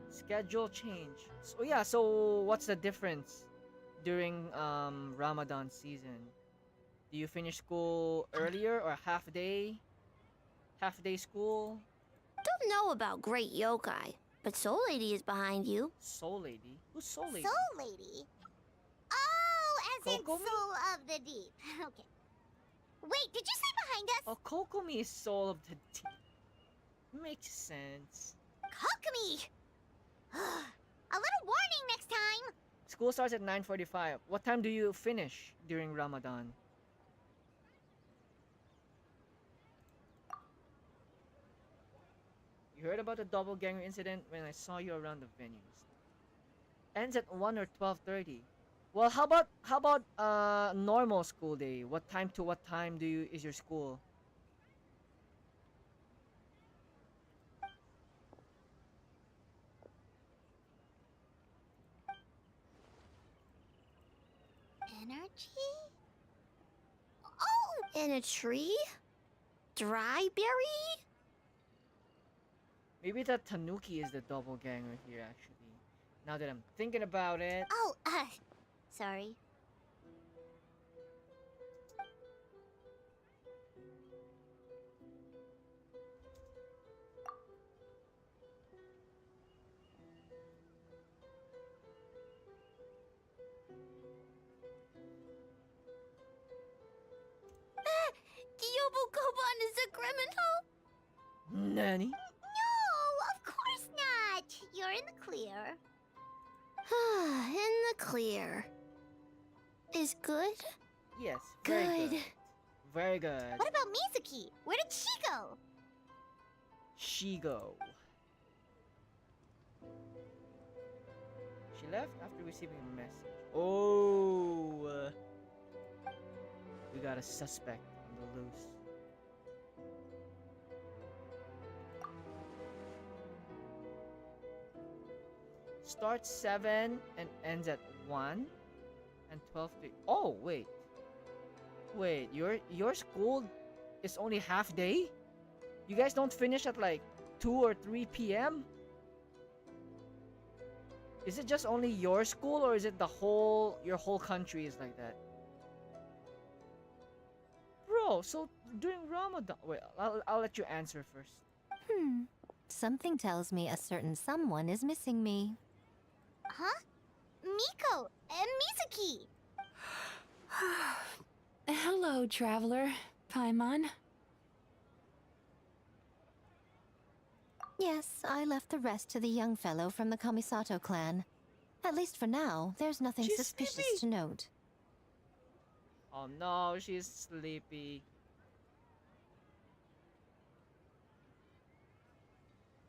Schedule change. So yeah, so what's the difference during Ramadan season? Do you finish school earlier or half day? Half day school? Don't know about great yokai, But Soul Lady is behind you. Soul Lady? Who's Soul Lady? Soul Lady? Oh, as in Kokomi? Soul of the Deep. Okay. Wait, did you say behind us? Oh, Kokomi is Soul of the Deep. Makes sense. Kokomi! A little warning next time! School starts at 9:45. What time do you finish during Ramadan? You heard about the doppelganger incident when I saw you around the venues. Ends at 1 or 12:30. Well, how about normal school day? What time to what time is your school? Energy? Oh! In a tree? Dry berry? Maybe the Tanuki is the doppelganger here, actually. Now that I'm thinking about it. Oh, sorry. Yobukoban is a criminal? Nanny? No, of course not. You're in the clear. In the clear. Is good? Yes, very good. Very good. What about Mizuki? Where did she go? Shigo. She left after receiving a message. Oh! We got a suspect on the loose. Starts 7 and ends at 1 and 12. Oh, wait. Wait, your school is only half day? You guys don't finish at like 2 or 3 p.m.? Is it just only your school or is it your whole country is like that? Bro, so during Ramadan... Wait, I'll let you answer first. Something tells me a certain someone is missing me. Huh? Miko and Mizuki. Hello, traveler. Paimon. Yes, I left the rest to the young fellow from the Kamisato clan. At least for now, there's nothing She's suspicious sleepy. to note. Oh no, she's sleepy.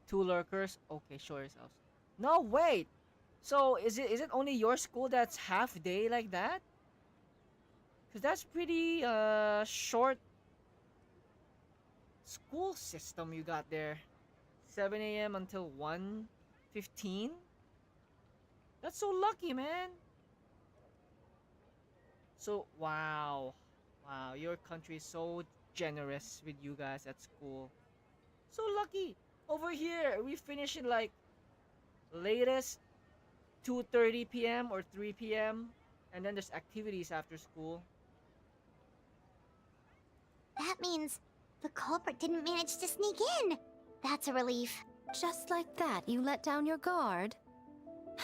2 lurkers? Okay, show yourselves. No, wait! So, is it only your school that's half day like that? Because that's pretty, short school system you got there. 7 a.m. until 1:15? That's so lucky, man! So, wow. Wow, your country is so generous with you guys at school. So lucky! Over here, we finish in like latest 2:30 p.m. or 3 p.m. and then there's activities after school. That means the culprit didn't manage to sneak in. That's a relief. Just like that, you let down your guard?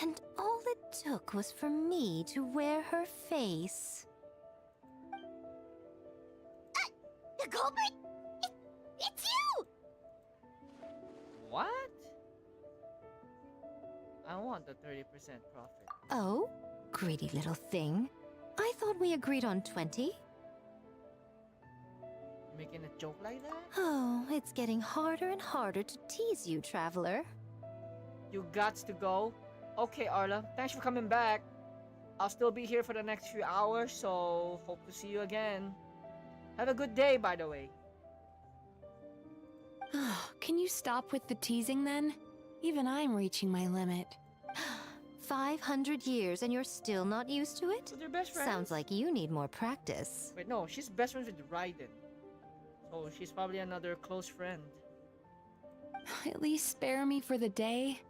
And all it took was for me to wear her face. The culprit? It's you! What? I want the 30% profit. Oh, greedy little thing. I thought we agreed on 20. Making a joke like that? Oh, it's getting harder and harder to tease you, traveler. You gots to go. Okay, Arla, thanks for coming back. I'll still be here for the next few hours, so hope to see you again. Have a good day, by the way. Can you stop with the teasing then? Even I'm reaching my limit. 500 years and you're still not used to it? So they're best friends? Sounds like you need more practice. Wait, no, she's best friends with Raiden. So she's probably another close friend. At least spare me for the day.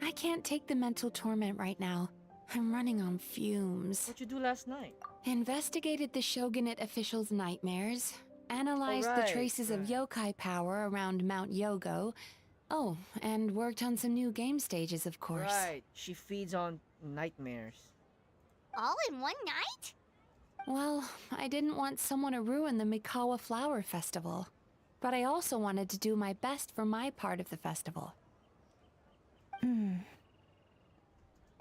I can't take the mental torment right now. I'm running on fumes. What'd you do last night? Investigated the shogunate officials' nightmares, analyzed the traces of yokai power around Mount Yogo, Oh, and worked on some new game stages, of course. Right. She feeds on nightmares. All in one night? Well, I didn't want someone to ruin the Mikawa Flower Festival. But I also wanted to do my best for my part of the festival.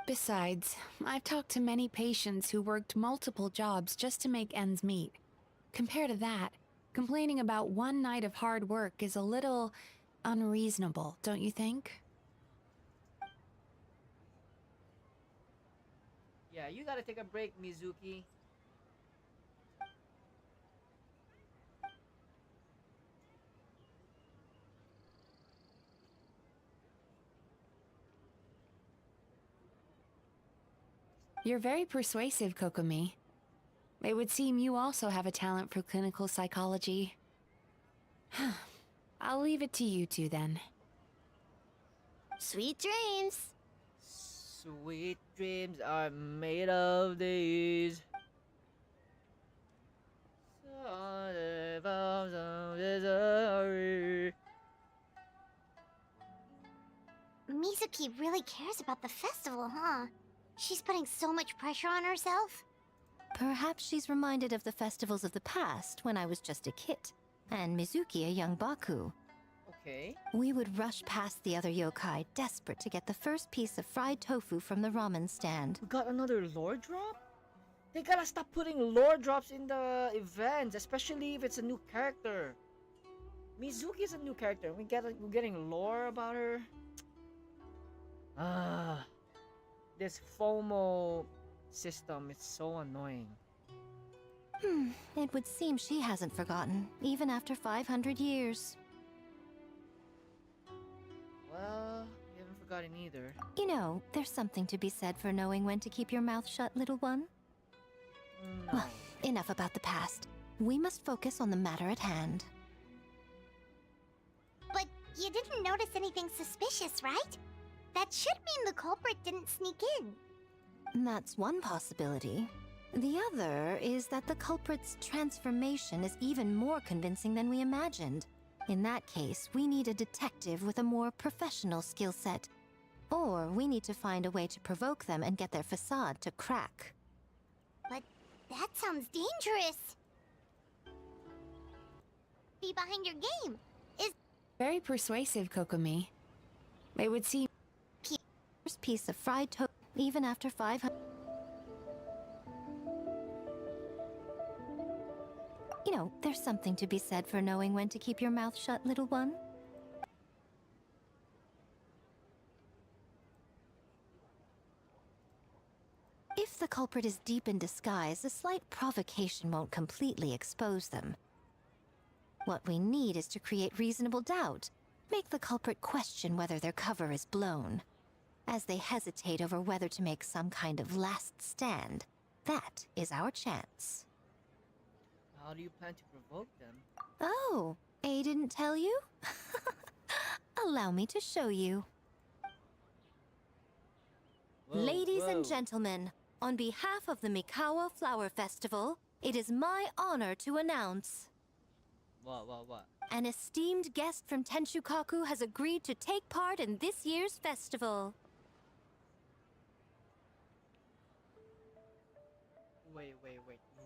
Besides, I've talked to many patients who worked multiple jobs just to make ends meet. Compared to that, complaining about one night of hard work is a little unreasonable, don't you think? Yeah, you gotta take a break, Mizuki. You're very persuasive, Kokomi. It would seem you also have a talent for clinical psychology. I'll leave it to you two then. Sweet dreams. Sweet dreams are made of these. Mizuki really cares about the festival, huh? She's putting so much pressure on herself. Perhaps she's reminded of the festivals of the past when I was just a kid, and Mizuki a young Baku. Okay. We would rush past the other yokai, desperate to get the first piece of fried tofu from the ramen stand. We got another lore drop? They gotta stop putting lore drops in the events, especially if it's a new character. Mizuki is a new character. We're getting lore about her. This FOMO system is so annoying. It would seem she hasn't forgotten, even after 500 years. Well, we haven't forgotten either. You know, there's something to be said for knowing when to keep your mouth shut, little one. No. Well, enough about the past. We must focus on the matter at hand. But you didn't notice anything suspicious, right? That should mean the culprit didn't sneak in. That's one possibility. The other is that the culprit's transformation is even more convincing than we imagined. In that case, we need a detective with a more professional skill set. Or we need to find a way to provoke them and get their facade to crack. But that sounds dangerous. Be behind your game. Is Very persuasive, Kokomi. It would seem first piece of fried tofu, even after 500. You know, there's something to be said for knowing when to keep your mouth shut, little one. If the culprit is deep in disguise, a slight provocation won't completely expose them. What we need is to create reasonable doubt. Make the culprit question whether their cover is blown. As they hesitate over whether to make some kind of last stand, that is our chance. How do you plan to provoke them? Oh, A didn't tell you? Allow me to show you. Ladies and gentlemen, on behalf of the Mikawa Flower Festival, it is my honor to announce... What? An esteemed guest from Tenshukaku has agreed to take part in this year's festival. Wait.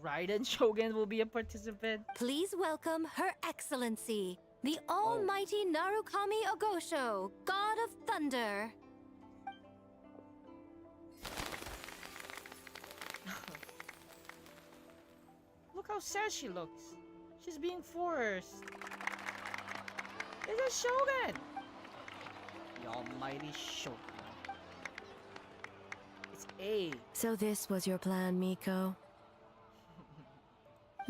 Raiden Shogun will be a participant? Please welcome Her Excellency, the almighty Narukami Ogosho, God of Thunder. Look how sad she looks. She's being forced. It's a Shogun! The almighty Shogun. It's A. So this was your plan, Miko?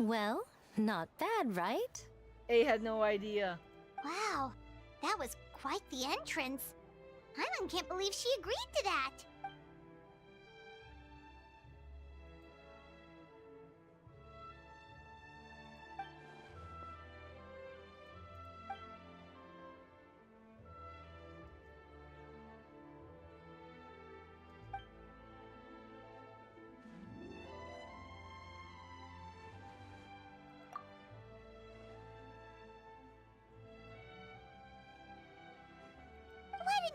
Well, not bad, right? A had no idea. wow, that was quite the entrance. Hyman can't believe she agreed to that.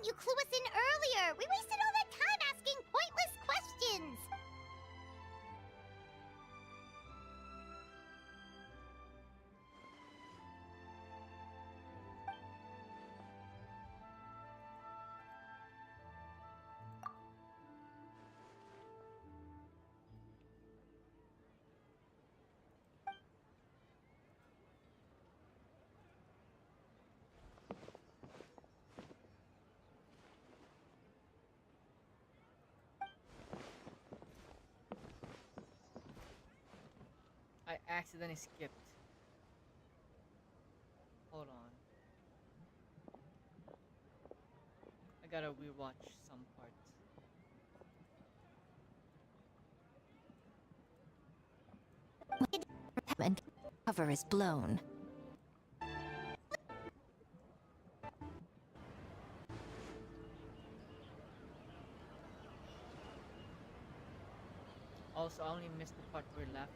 you clue us in earlier? We wasted all that time asking pointless questions. I accidentally skipped. Hold on. I gotta rewatch some parts. And cover is blown. Also, I only missed the part we're laughing at her.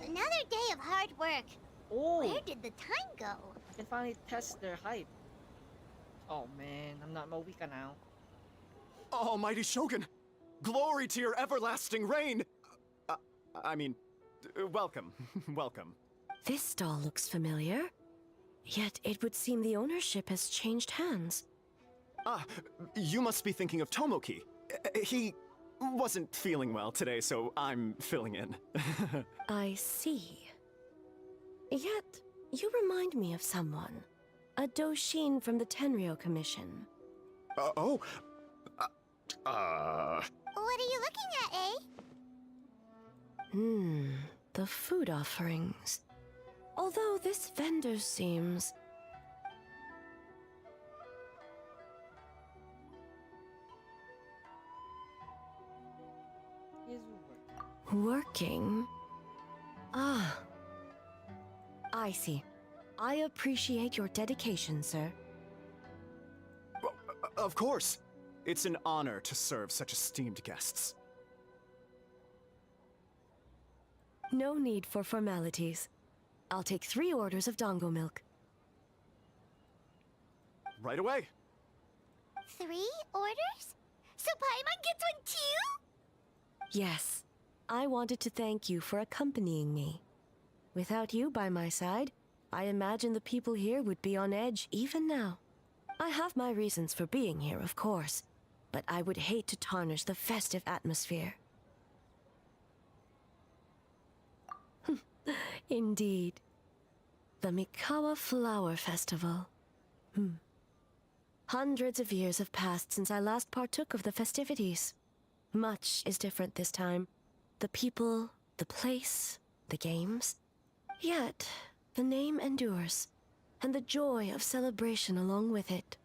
Another day of hard work. Oh! Where did the time go? I can finally test their hype. Oh man, I'm not Mavuika now. Almighty Shogun! Glory to your everlasting reign! Welcome. Welcome. This stall looks familiar. Yet it would seem the ownership has changed hands. Ah, you must be thinking of Tomoki. He wasn't feeling well today, so I'm filling in. I see. Yet, you remind me of someone. A Doshin from the Tenryo Commission. What are you looking at, eh? The food offerings. Although this vendor seems... He's working? Ah. I see. I appreciate your dedication, sir. Of course. It's an honor to serve such esteemed guests. No need for formalities. I'll take 3 orders of dongo milk. Right away. 3 orders? So Paimon gets one too? Yes. I wanted to thank you for accompanying me. Without you by my side, I imagine the people here would be on edge even now. I have my reasons for being here, of course, but I would hate to tarnish the festive atmosphere. Indeed. The Mikawa Flower Festival. Hundreds of years have passed since I last partook of the festivities. Much is different this time. The people, the place, the games. Yet, the name endures, and the joy of celebration along with it.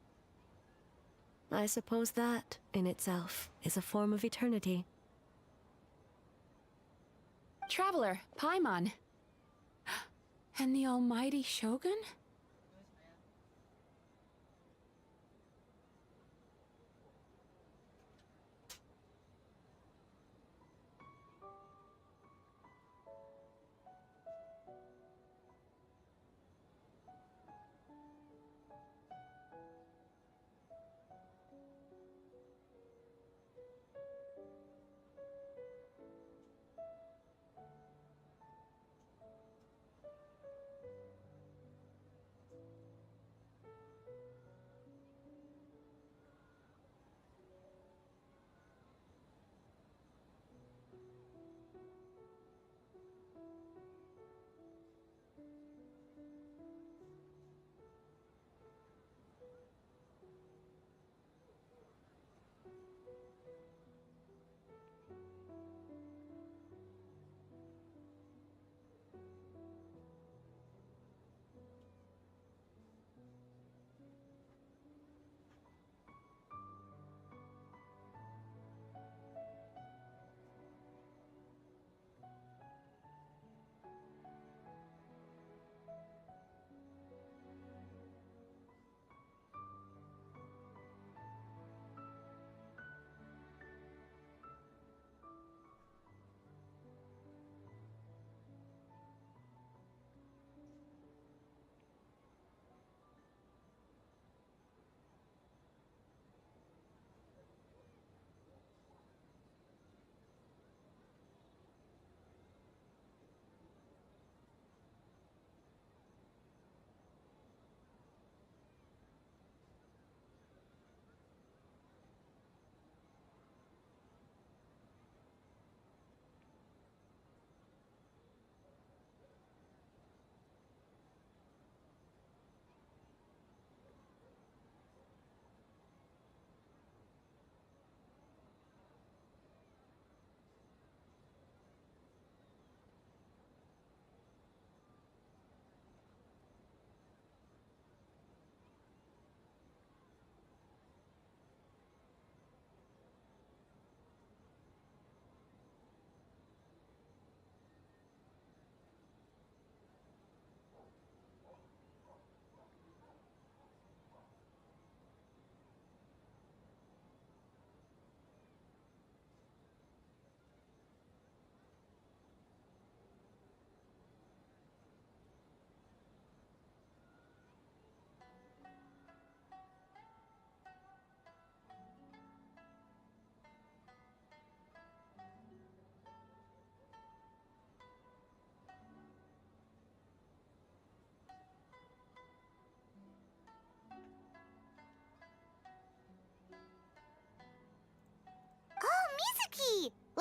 I suppose that, in itself, is a form of eternity. Traveler, Paimon. And the almighty Shogun?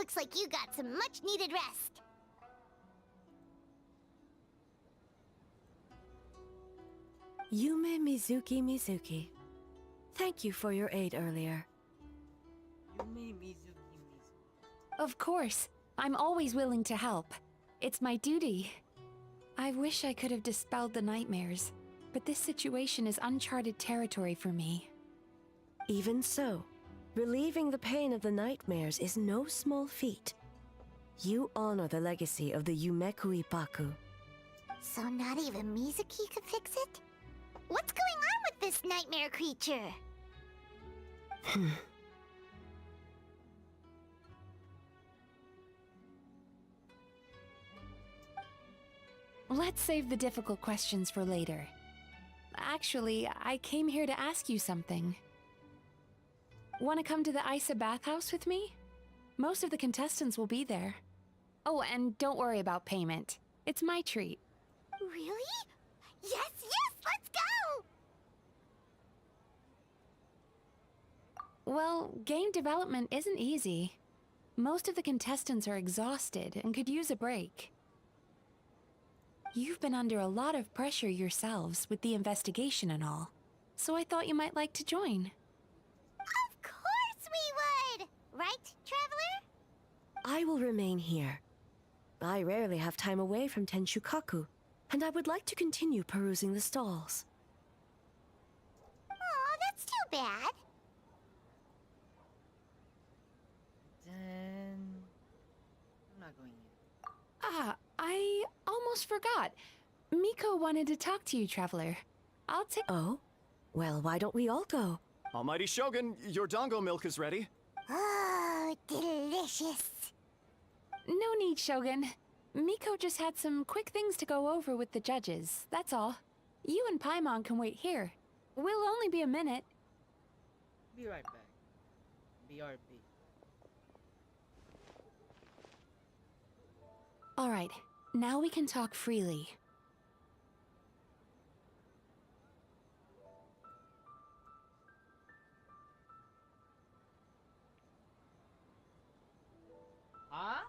Looks like you got some much-needed rest. Yume Mizuki. Thank you for your aid earlier. Of course. I'm always willing to help. It's my duty. I wish I could have dispelled the nightmares, but this situation is uncharted territory for me. Even so, relieving the pain of the nightmares is no small feat. You honor the legacy of the Yumekui Baku. So not even Mizuki could fix it? What's going on with this nightmare creature? Let's save the difficult questions for later. Actually, I came here to ask you something. Want to come to the Isa bathhouse with me? Most of the contestants will be there. Oh, and don't worry about payment. It's my treat. Really? Yes, let's go! Well, game development isn't easy. Most of the contestants are exhausted and could use a break. You've been under a lot of pressure yourselves with the investigation and all, so I thought you might like to join. Of course we would! Right, Traveler? I will remain here. I rarely have time away from Tenshukaku, and I would like to continue perusing the stalls. Aw, that's too bad. Then... I'm not going in. I almost forgot. Miko wanted to talk to you, Traveler. I'll take— Oh? Well, why don't we all go? Almighty Shogun, your dango milk is ready. Oh, delicious. No need, Shogun. Miko just had some quick things to go over with the judges, that's all. You and Paimon can wait here. We'll only be a minute. Be right back. BRB. All right, now we can talk freely. Huh?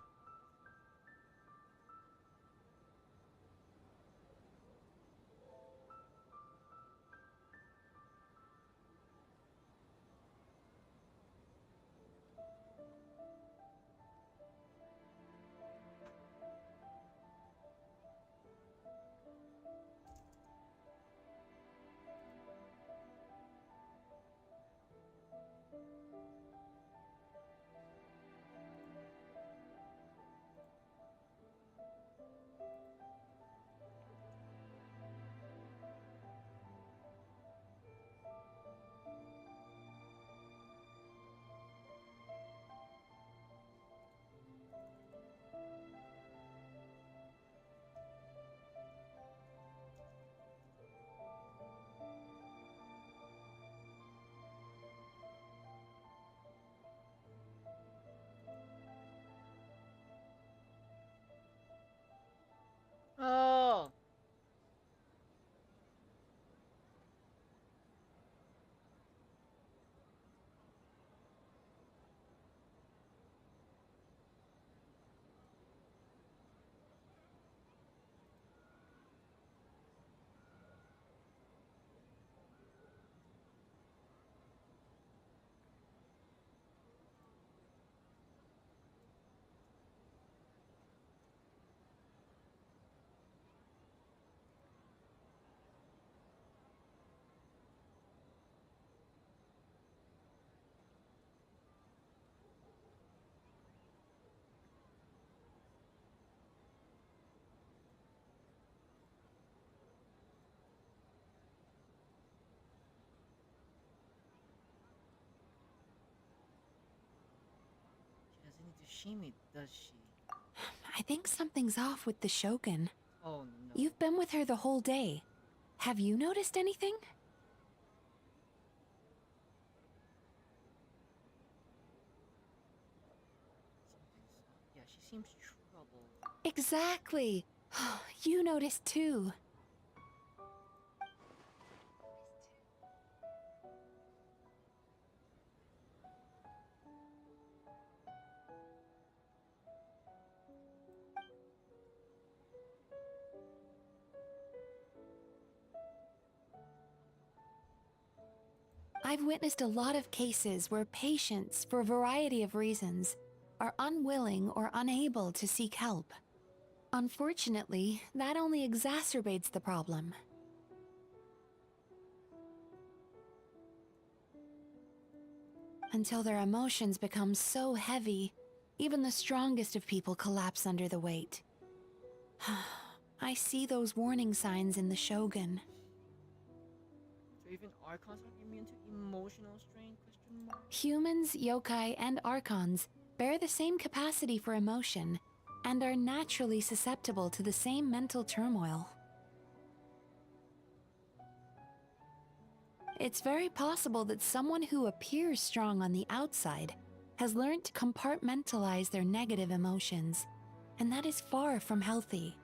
Oh. She doesn't need to shame me, does she? I think something's off with the Shogun. Oh no. You've been with her the whole day. Have you noticed anything? Yeah, she seems troubled. Exactly. You noticed too. I've witnessed a lot of cases where patients, for a variety of reasons, are unwilling or unable to seek help. Unfortunately, that only exacerbates the problem. Until their emotions become so heavy, even the strongest of people collapse under the weight. I see those warning signs in the Shogun. So even archons are immune to emotional strain? Question mark. Humans, yokai, and archons bear the same capacity for emotion and are naturally susceptible to the same mental turmoil. It's very possible that someone who appears strong on the outside has learned to compartmentalize their negative emotions, and that is far from healthy.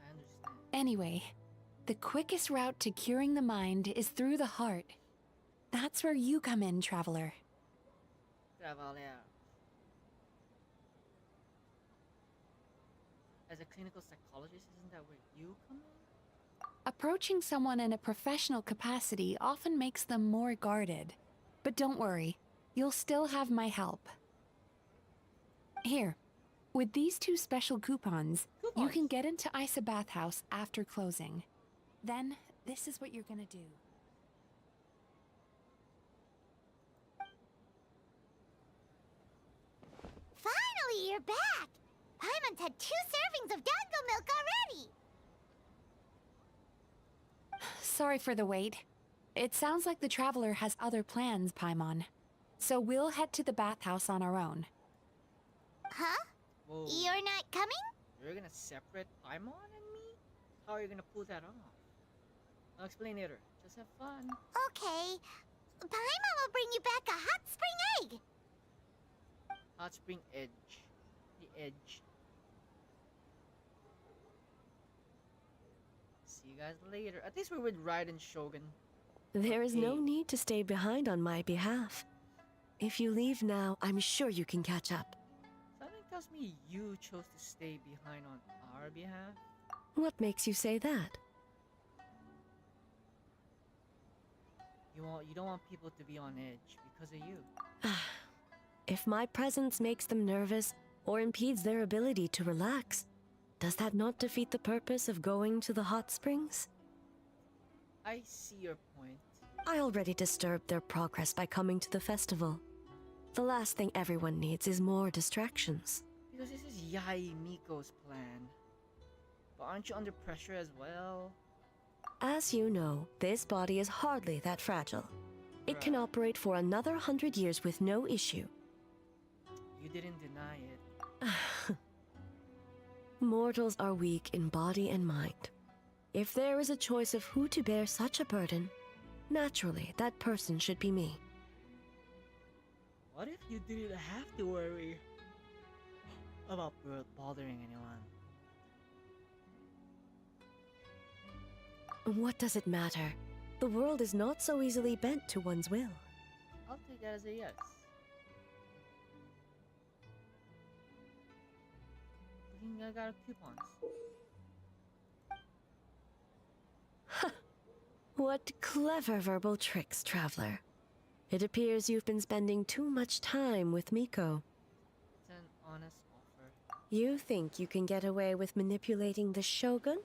I understand. Anyway, the quickest route to curing the mind is through the heart. That's where you come in, traveler. Traveler. As a clinical psychologist, isn't that where you come in? Approaching someone in a professional capacity often makes them more guarded. But don't worry, you'll still have my help. Here, with these 2 special coupons, you can get into Isa Bathhouse after closing. Then, this is what you're gonna do. Finally, you're back! Paimon's had 2 servings of dango milk already! Sorry for the wait. It sounds like the traveler has other plans, Paimon. So we'll head to the bathhouse on our own. Huh? Whoa. You're not coming? You're gonna separate Paimon and me? How are you gonna pull that off? I'll explain later. Just have fun. Okay. Paimon will bring you back a hot spring egg! Hot spring edge. The edge. See you guys later. At least we're with Raiden Shogun. There is no need to stay behind on my behalf. If you leave now, I'm sure you can catch up. Something tells me you chose to stay behind on our behalf. What makes you say that? You don't want people to be on edge because of you. If my presence makes them nervous or impedes their ability to relax, does that not defeat the purpose of going to the hot springs? I see your point. I already disturbed their progress by coming to the festival. The last thing everyone needs is more distractions. Because this is Yai Miko's plan. But aren't you under pressure as well? As you know, this body is hardly that fragile. It can operate for another 100 years with no issue. You didn't deny it. Mortals are weak in body and mind. If there is a choice of who to bear such a burden, naturally that person should be me. What if you didn't have to worry about bothering anyone? What does it matter? The world is not so easily bent to one's will. I'll take that as a yes. I got coupons. What clever verbal tricks, traveler. It appears you've been spending too much time with Miko. It's an honest offer. You think you can get away with manipulating the Shogun?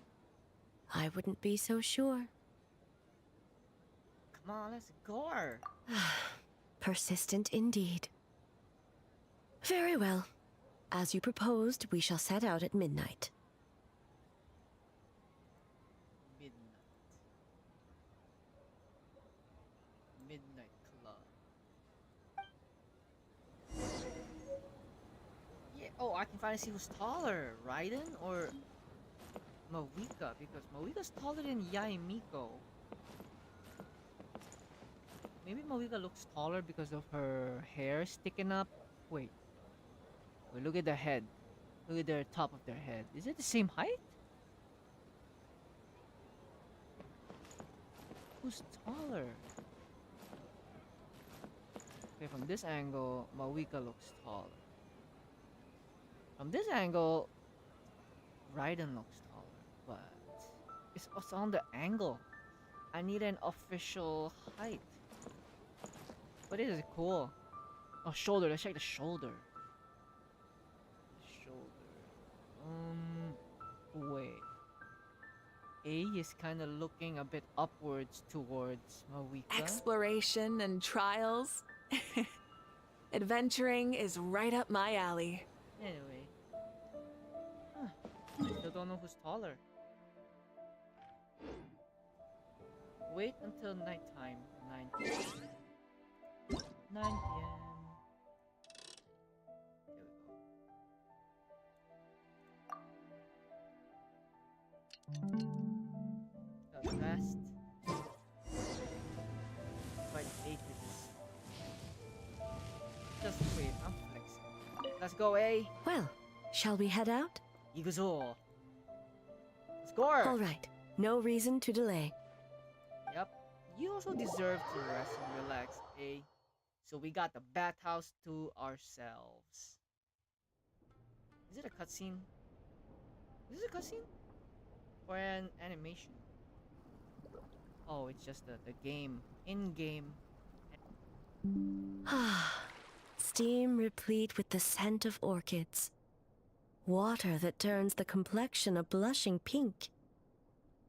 I wouldn't be so sure. Come on, let's go. Persistent indeed. Very well. As you proposed, we shall set out at midnight. Midnight Club. Yeah. Oh, I can finally see who's taller, Raiden or Mavuika, because Mavuika's taller than Yai Miko. Maybe Mavuika looks taller because of her hair sticking up. Wait, look at the head. Look at the top of their head. Is it the same height? Who's taller? Okay, from this angle, Mavuika looks taller. From this angle, Raiden looks taller. But it's on the angle. I need an official height. But it is cool. Oh, shoulder. Let's check the shoulder. Wait. A is kind of looking a bit upwards towards Mavuika. Exploration and trials. Adventuring is right up my alley. Anyway. Huh. I still don't know who's taller. Wait until nighttime. 9 p.m. 9 p.m. There we go. That was fast. Quite late with this. Just wait, I'm flexing. Let's go, A. Well, shall we head out? 이거죠. Score! All right. No reason to delay. Yep. You also deserve to rest and relax, A. So we got the bathhouse to ourselves. Is it a cutscene? Is it a cutscene? Or an animation? Oh, it's just the game. In-game. Steam replete with the scent of orchids. Water that turns the complexion a blushing pink.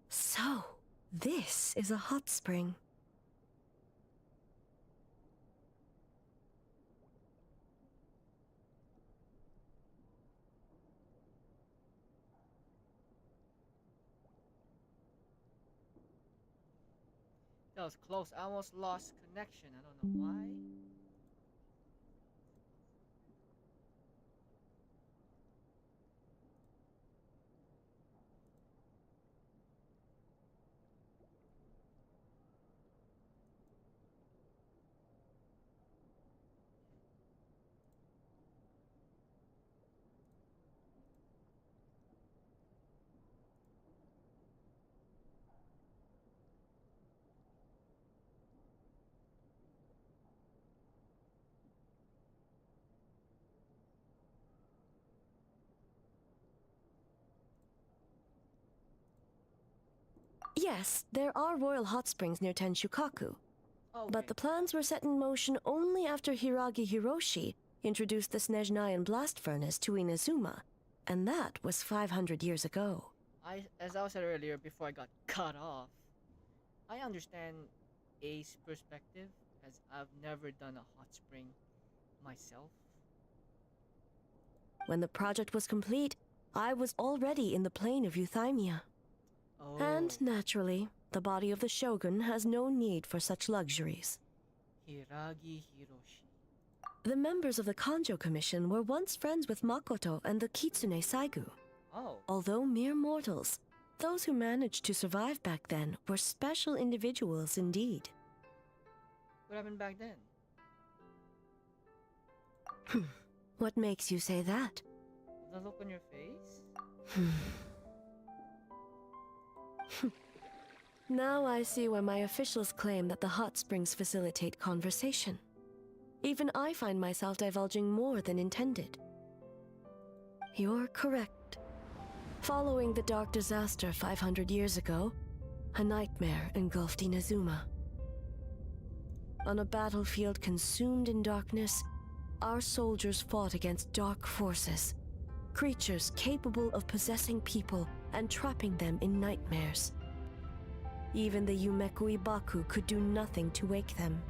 So, this is a hot spring. That was close. I almost lost connection. I don't know why. Yes, there are royal hot springs near Tenshukaku. Okay. But the plans were set in motion only after Hiragi Hiroshi introduced the Snezhnayan blast furnace to Inazuma, and that was 500 years ago. As I said earlier, before I got cut off, I understand A's perspective, as I've never done a hot spring myself. When the project was complete, I was already in the plain of Euthymia. Oh. And naturally, the body of the shogun has no need for such luxuries. Hiragi Hiroshi. The members of the Kanjo Commission were once friends with Makoto and the Kitsune Saigu. Oh. Although mere mortals, those who managed to survive back then were special individuals indeed. What happened back then? What makes you say that? The look on your face? Now I see why my officials claim that the hot springs facilitate conversation. Even I find myself divulging more than intended. You're correct. Following the dark disaster 500 years ago, a nightmare engulfed Inazuma. On a battlefield consumed in darkness, our soldiers fought against dark forces, creatures capable of possessing people and trapping them in nightmares. Even the Yumeku Ibaku could do nothing to wake them.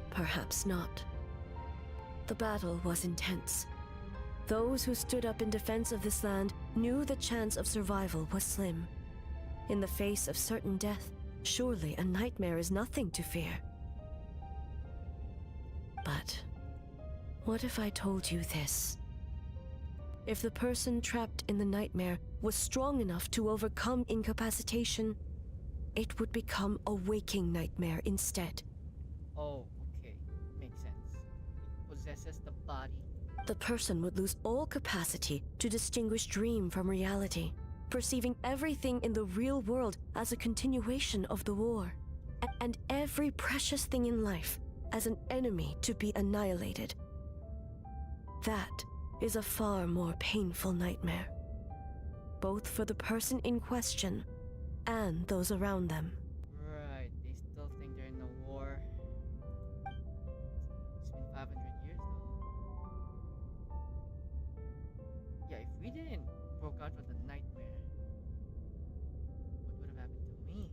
Perhaps not. The battle was intense. Those who stood up in defense of this land knew the chance of survival was slim. In the face of certain death, surely a nightmare is nothing to fear. But what if I told you this? If the person trapped in the nightmare was strong enough to overcome incapacitation, it would become a waking nightmare instead. Oh, okay. Makes sense. It possesses the body. The person would lose all capacity to distinguish dream from reality, perceiving everything in the real world as a continuation of the war, and every precious thing in life as an enemy to be annihilated. That is a far more painful nightmare, both for the person in question and those around them. Right, they still think they're in a war. It's been 500 years though. Yeah, if we didn't broke out with the nightmare, what would have happened to me?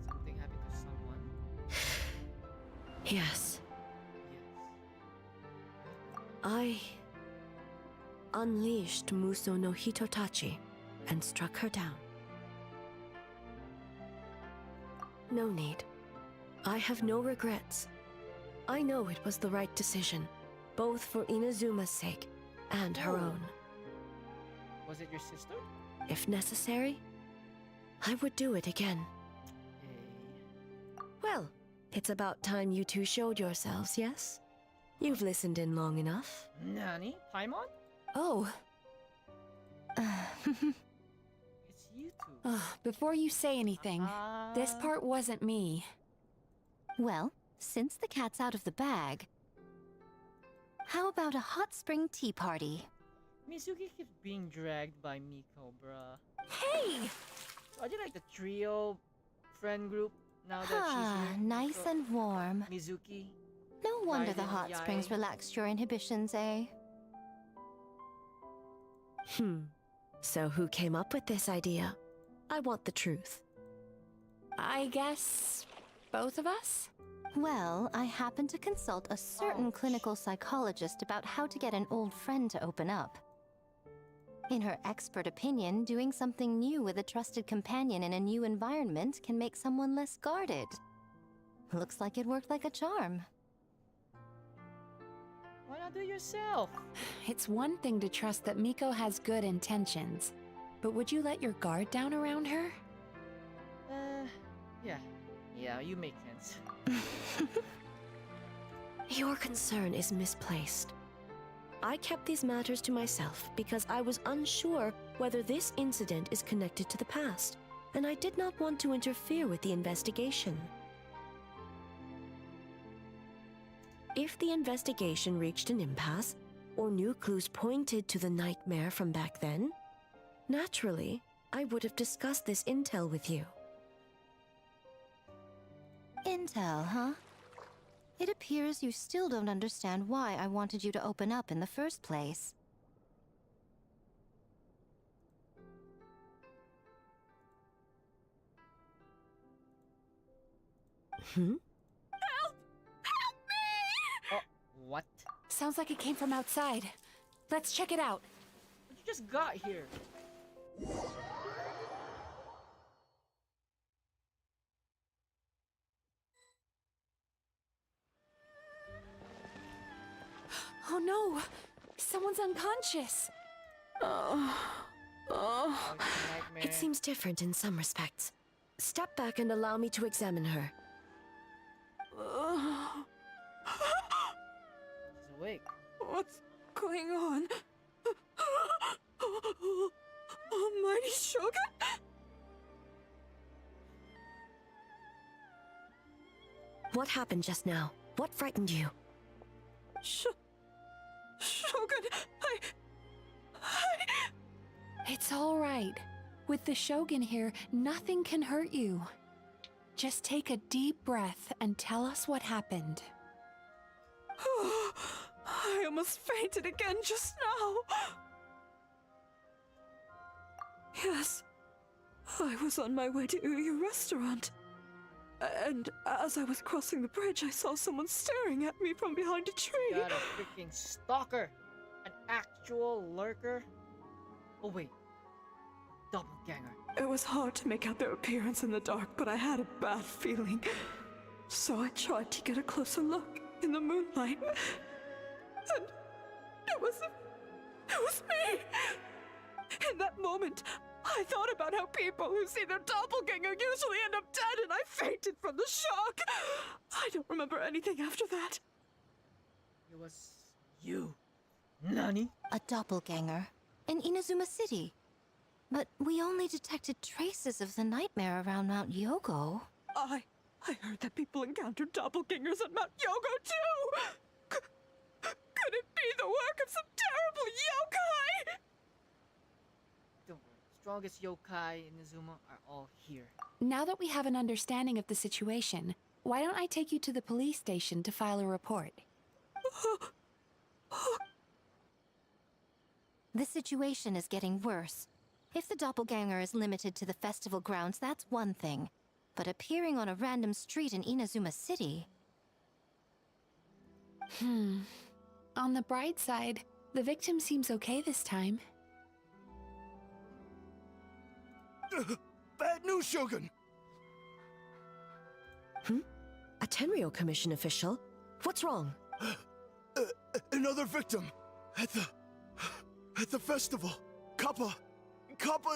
Something happened to someone? Yes. I unleashed Muso no Hitotachi and struck her down. No need. I have no regrets. I know it was the right decision, both for Inazuma's sake and her own. Was it your sister? If necessary, I would do it again. Well, it's about time you two showed yourselves, yes? You've listened in long enough. Nani? Paimon? Oh. It's you two. Before you say anything, this part wasn't me. Well, since the cat's out of the bag, how about a hot spring tea party? Mizuki keeps being dragged by Miko, bruh. Hey! Are they like the trio friend group now that she's here? Nice So, and warm. Mizuki. No wonder the Raiden, hot Yae. springs relaxed your inhibitions, eh? So who came up with this idea? I want the truth. I guess both of us? Well, I happened to consult a certain clinical psychologist about how to get an old friend to open up. In her expert opinion, doing something new with a trusted companion in a new environment can make someone less guarded. Looks like it worked like a charm. Why not do it yourself? It's one thing to trust that Miko has good intentions, but would you let your guard down around her? Yeah. Yeah, you make sense. Your concern is misplaced. I kept these matters to myself because I was unsure whether this incident is connected to the past, and I did not want to interfere with the investigation. If the investigation reached an impasse, or new clues pointed to the nightmare from back then, naturally, I would have discussed this intel with you. Intel, huh? It appears you still don't understand why I wanted you to open up in the first place. What? Sounds like it came from outside. Let's check it out. You just got here. Oh no! Someone's unconscious! It seems different in some respects. Step back and allow me to examine her. She's awake. What's going on? Almighty Shogun? What happened just now? What frightened you? Shogun, It's all right. With the Shogun here, nothing can hurt you. Just take a deep breath and tell us what happened. I almost fainted again just now. Yes, I was on my way to your restaurant. And as I was crossing the bridge, I saw someone staring at me from behind a tree. Got a freaking stalker. An actual lurker. Oh wait. Doppelganger. It was hard to make out their appearance in the dark, but I had a bad feeling. So I tried to get a closer look in the moonlight. And it was me! In that moment, I thought about how people who see their doppelganger usually end up dead, and I fainted from the shock. I don't remember anything after that. It was you. Nani? A doppelganger in Inazuma City. But we only detected traces of the nightmare around Mount Yogo. I heard that people encountered doppelgangers at Mount Yogo too! Could it be the work of some terrible yokai? Don't worry. Strongest yokai in Inazuma are all here. Now that we have an understanding of the situation, why don't I take you to the police station to file a report? The situation is getting worse. If the doppelganger is limited to the festival grounds, that's one thing. But appearing on a random street in Inazuma City... On the bright side, the victim seems okay this time. Bad news, Shogun! A Tenryo Commission official? What's wrong? Another victim! At the festival! Kappa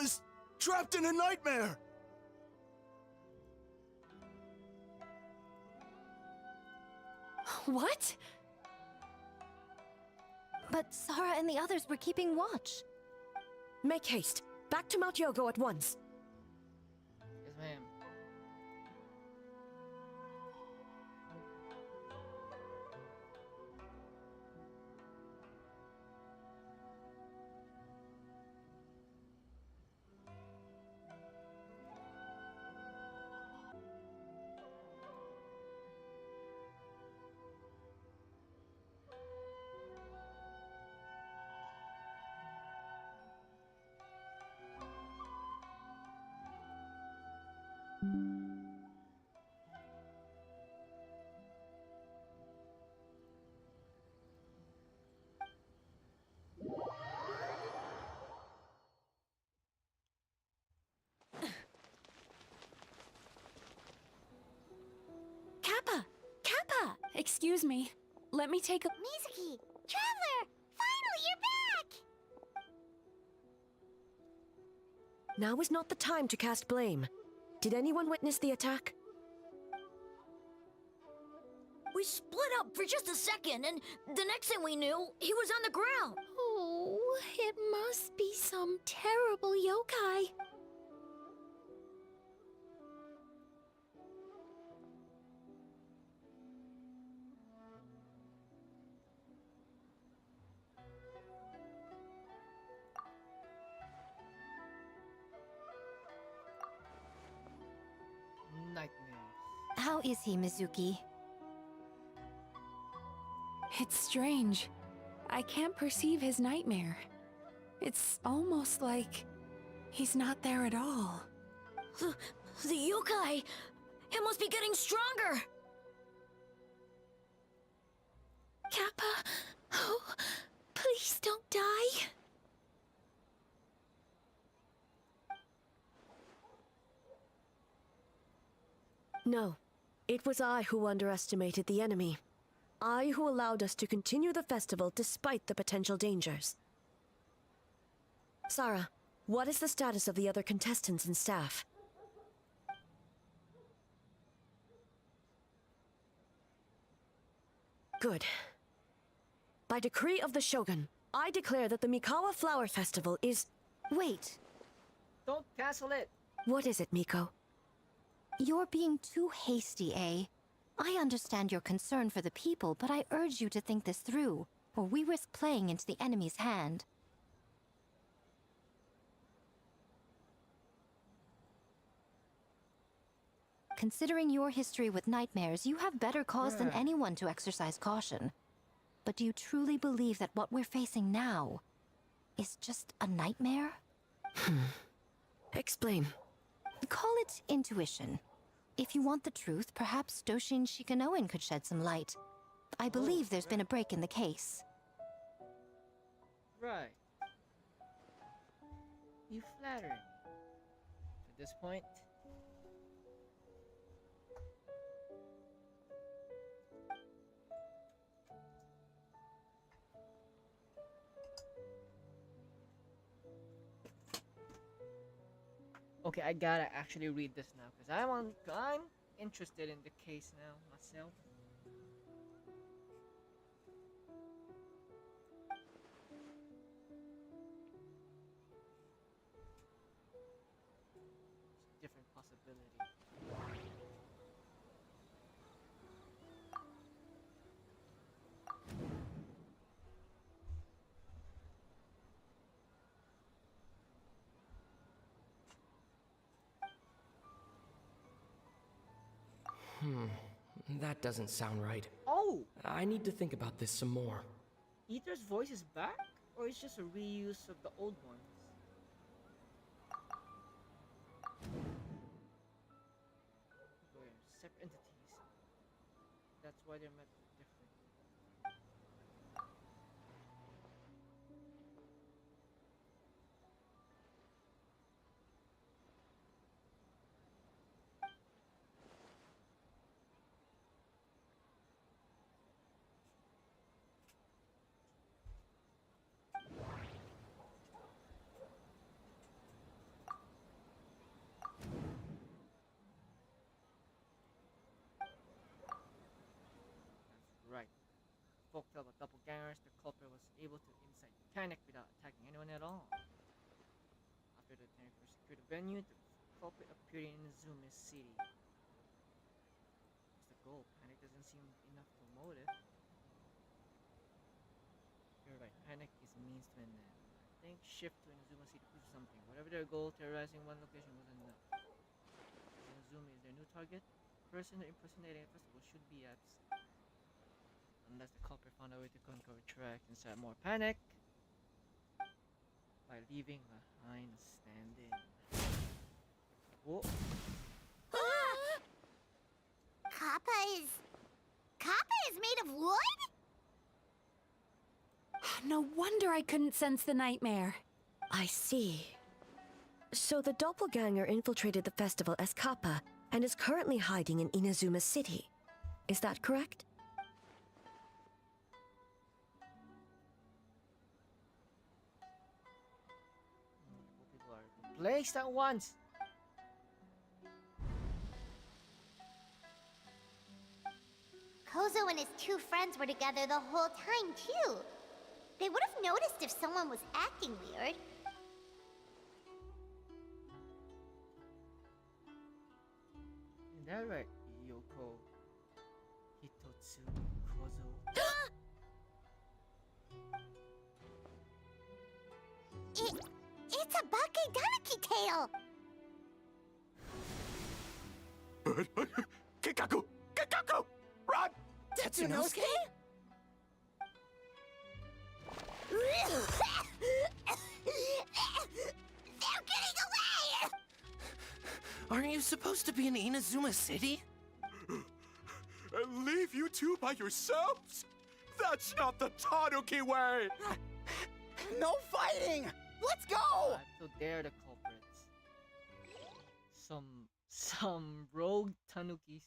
is trapped in a nightmare! What? But Sara and the others were keeping watch. Make haste. Back to Mount Yogo at once. Yes, ma'am. Kappa! Excuse me. Let me take a... Mizuki! Traveler! Finally, you're back! Now is not the time to cast blame. Did anyone witness the attack? We split up for just a second, and the next thing we knew, he was on the ground. Oh, it must be some terrible yokai. Nightmares. How is he, Mizuki? It's strange. I can't perceive his nightmare. It's almost like he's not there at all. The yokai! It must be getting stronger! Kappa, oh, please don't die. No. It was I who underestimated the enemy. I who allowed us to continue the festival despite the potential dangers. Sara, what is the status of the other contestants and staff? Good. By decree of the Shogun, I declare that the Mikawa Flower Festival is... Wait. Don't cancel it. What is it, Miko? You're being too hasty, eh? I understand your concern for the people, but I urge you to think this through, or we risk playing into the enemy's hand. Considering your history with nightmares, you have better cause than anyone to exercise caution. But do you truly believe that what we're facing now is just a nightmare? Explain. Call it intuition. If you want the truth, perhaps Doshin Shikanoin could shed some light. I believe there's been a break in the case. Right. You flatter me. At this point... Okay, I gotta actually read this now because I'm interested in the case now myself. ability. That doesn't sound right. Oh! I need to think about this some more. Ether's voice is back? Or it's just a reuse of the old ones? They're separate entities. That's why they're meant to be different. Right. Folktale about doppelgangers, the culprit was able to incite panic without attacking anyone at all. After the 21st secured the venue, the culprit appeared in Inazuma City. What's the goal? Panic doesn't seem enough to motive. You're right, panic is means to an end. I think shift to Inazuma City proves something. Whatever their goal, terrorizing one location was enough. Inazuma is their new target. The person impersonating a festival should be absent. Unless the culprit found a way to conquer a track and start more panic by leaving behind a stand-in. Whoa. Kappa is made of wood? No wonder I couldn't sense the nightmare. I see. So the doppelganger infiltrated the festival as Kappa and is currently hiding in Inazuma City. Is that correct? People are placed at once. Kozo and his two friends were together the whole time, too. They would have noticed if someone was acting weird. Is that right, Yoko? Hitotsu, Kozo. It's a Bakedanaki tail! Kikaku! Kikaku! Run! Tetsunosuke? They're getting away! Aren't you supposed to be in Inazuma City? And leave you two by yourselves? That's not the Tanuki way! No fighting! Let's go! So they're the culprits. Some rogue tanukis.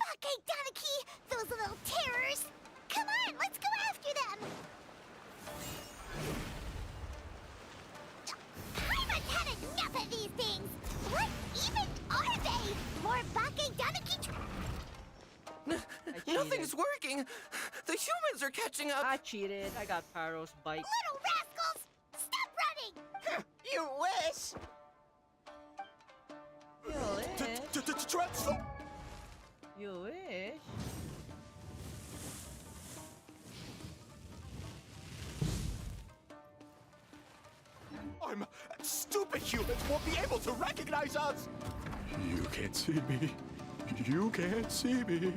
Bakedanaki! Those little terrors! Come on, let's go after them! I've had enough of these things! What even are they? More Bakedanaki? Nothing's working! The humans are catching up! I cheated. I got Pyro's bite. Little rascals! Stop running! You wish! You wish. Transform! You wish. Stupid humans won't be able to recognize us! You can't see me. You can't see me.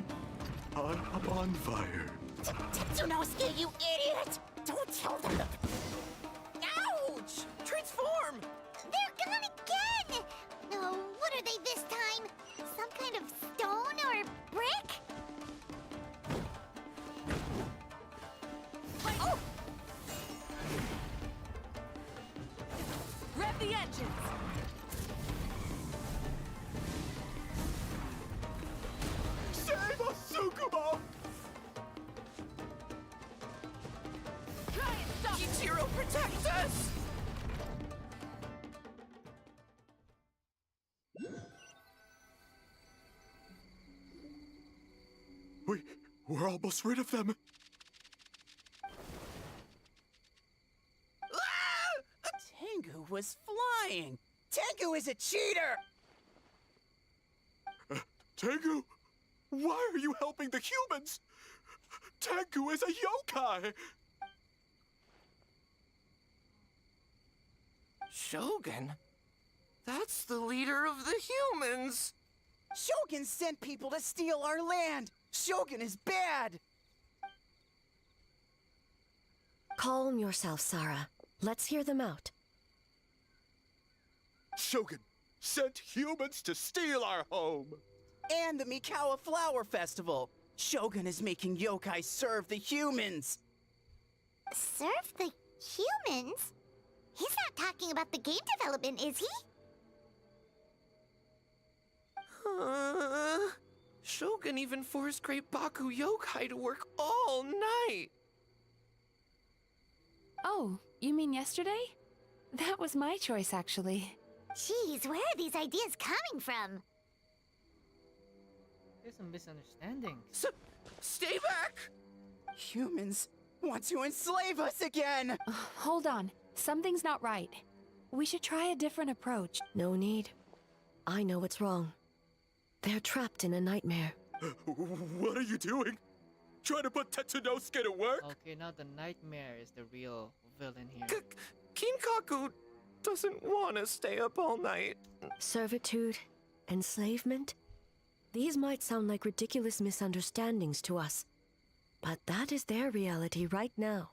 I'm on fire. Tetsunosuke, you idiot! Don't tell them that. Ouch! Transform! They're gone again! No, what are they this time? Some kind of stone or brick? Oh! Rev the engines! Save us, Tsukumo! Try and stop! Ichiro, protect us! We're almost rid of them. Tengu was flying. Tengu is a cheater! Tengu, why are you helping the humans? Tengu is a yokai! Shogun? That's the leader of the humans! Shogun sent people to steal our land! Shogun is bad! Calm yourself, Sarah. Let's hear them out. Shogun sent humans to steal our home! And the Mikawa Flower Festival! Shogun is making yokai serve the humans! Serve the humans? He's not talking about the game development, is he? Shogun even forced Great Baku Yokai to work all night! Oh, you mean yesterday? That was my choice, actually. Jeez, where are these ideas coming from? There's some misunderstanding. Stay back! Humans want to enslave us again! Hold on. Something's not right. We should try a different approach. No need. I know what's wrong. They're trapped in a nightmare. What are you doing? Trying to put Tetsunosuke to work? Okay, now the nightmare is the real villain here. Kinkaku doesn't want to stay up all night. Servitude, enslavement? These might sound like ridiculous misunderstandings to us, but that is their reality right now.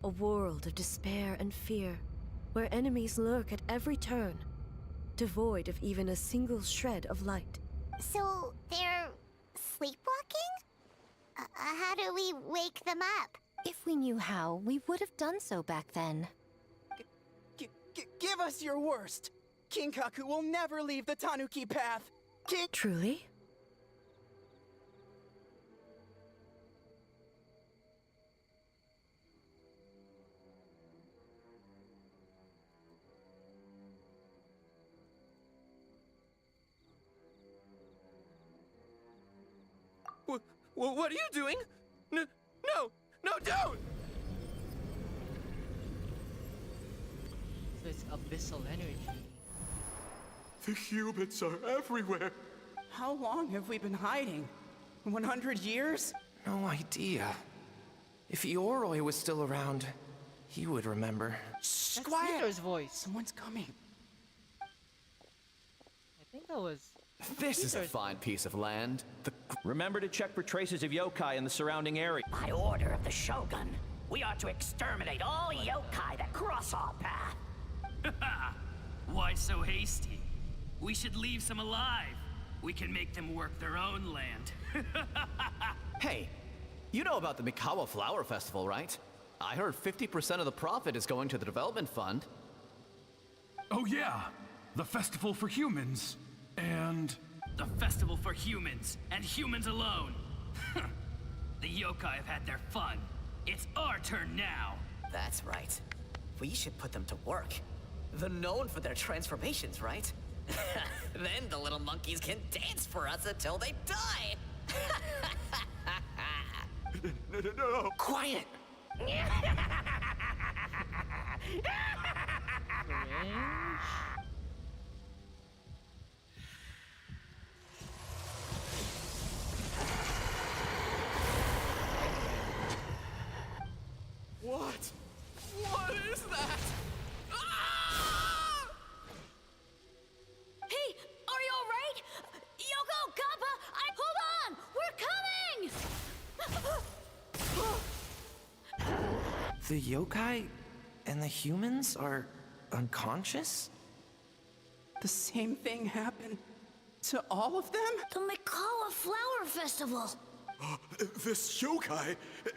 A world of despair and fear, where enemies lurk at every turn, devoid of even a single shred of light. So, they're sleepwalking? How do we wake them up? If we knew how, we would have done so back then. Give us your worst! Kinkaku will never leave the Tanuki path! Truly? What are you doing? No, don't! So it's abyssal energy. The humans are everywhere. How long have we been hiding? 100 years? No idea. If Ioroi was still around, he would remember. Shh, That's quiet! Peter's voice. Someone's coming. I think that was... This is a fine piece of land. Remember to check for traces of yokai in the surrounding area. By order of the Shogun, we are to exterminate all yokai that cross our path. Why so hasty? We should leave some alive. We can make them work their own land. Hey, you know about the Mikawa Flower Festival, right? I heard 50% of the profit is going to the development fund. Oh yeah, the festival for humans. And... The festival for humans, and humans alone. The yokai have had their fun. It's our turn now. That's right. We should put them to work. They're known for their transformations, right? Then the little monkeys can dance for us until they die. No. Quiet! What? What is that? Hey, are you alright? Yoko, Kappa, hold on! We're coming! The yokai and the humans are unconscious? The same thing happened to all of them? The Mikawa Flower Festival! This yokai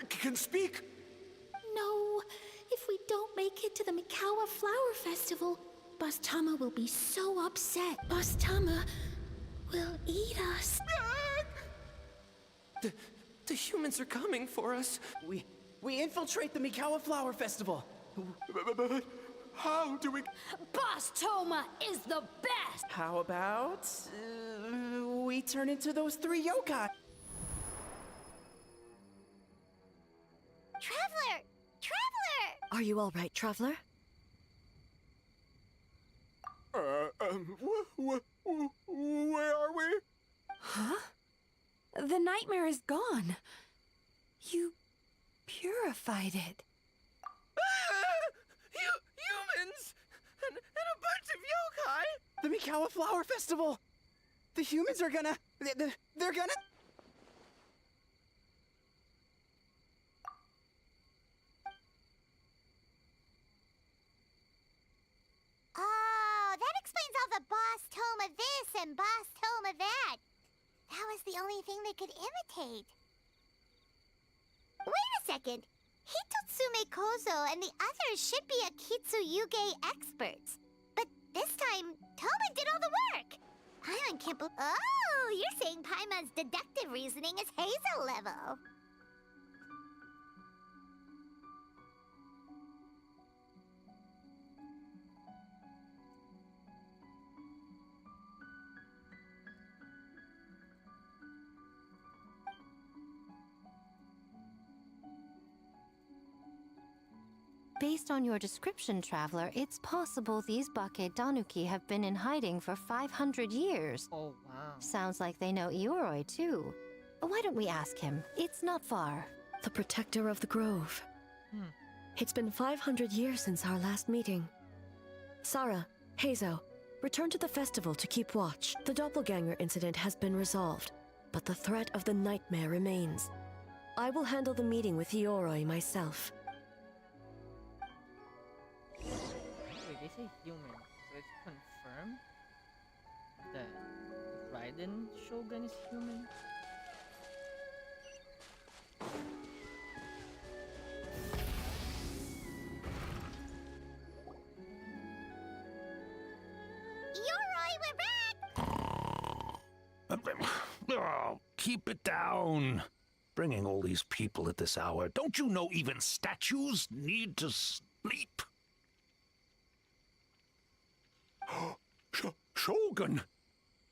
can speak. No, if we don't make it to the Mikawa Flower Festival, Boss Tama will be so upset. Boss Tama will eat us. The humans are coming for us. We infiltrate the Mikawa Flower Festival. But how do we... Boss Toma is the best! How about... we turn into those 3 yokai? Traveler! Traveler! Are you all right, Traveler? Where are we? Huh? The nightmare is gone. You purified it. Humans! And a bunch of yokai! The Mikawa Flower Festival! The humans are gonna... They're gonna... Oh, that explains all the boss tome of this and boss tome of that. That was the only thing they could imitate. Wait a second. Hitotsume Kozo and the others should be Akitsuyuge experts. But this time, Toma did all the work. Paimon can't Oh, you're saying Paimon's deductive reasoning is Hazel level. Based on your description, Traveler, it's possible these Bake Danuki have been in hiding for 500 years. Oh, wow. Sounds like they know Ioroi, too. Why don't we ask him? It's not far. The protector of the grove. It's been 500 years since our last meeting. Sarah, Hazo, return to the festival to keep watch. The doppelganger incident has been resolved, but the threat of the nightmare remains. I will handle the meeting with Ioroi myself. Wait, they say human, so it's confirmed that Raiden Shogun is human? Oh, keep it down. Bringing all these people at this hour. Don't you know even statues need to sleep? Shogun!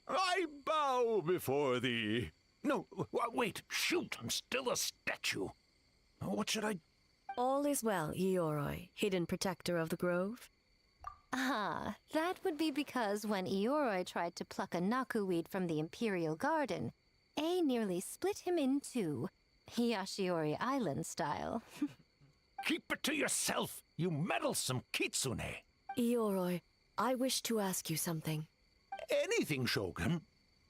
I bow before thee. No, wait, shoot, I'm still a statue. What should I... All is well, Ioroi, hidden protector of the grove. Ah, that would be because when Ioroi tried to pluck a naku weed from the Imperial Garden, A nearly split him in two, Yashiori Island style. Keep it to yourself, you meddlesome kitsune. Ioroi, I wish to ask you something. Anything, Shogun.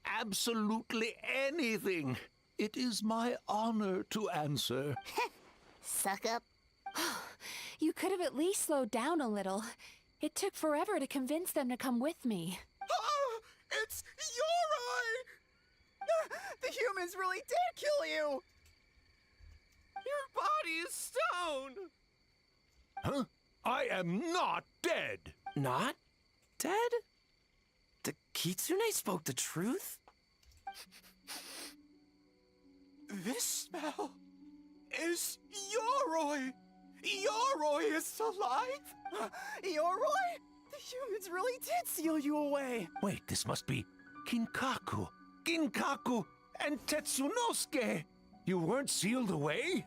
Absolutely anything. It is my honor to answer. Suck up. You could have at least slowed down a little. It took forever to convince them to come with me. Oh, it's Ioroi! The humans really did kill you! Your body is stone! Huh? I am not dead. Not dead? The kitsune spoke the truth? This smell is Ioroi! Ioroi is alive! Ioroi? The humans really did seal you away! Wait, this must be Kinkaku, Ginkaku, and Tetsunosuke. You weren't sealed away?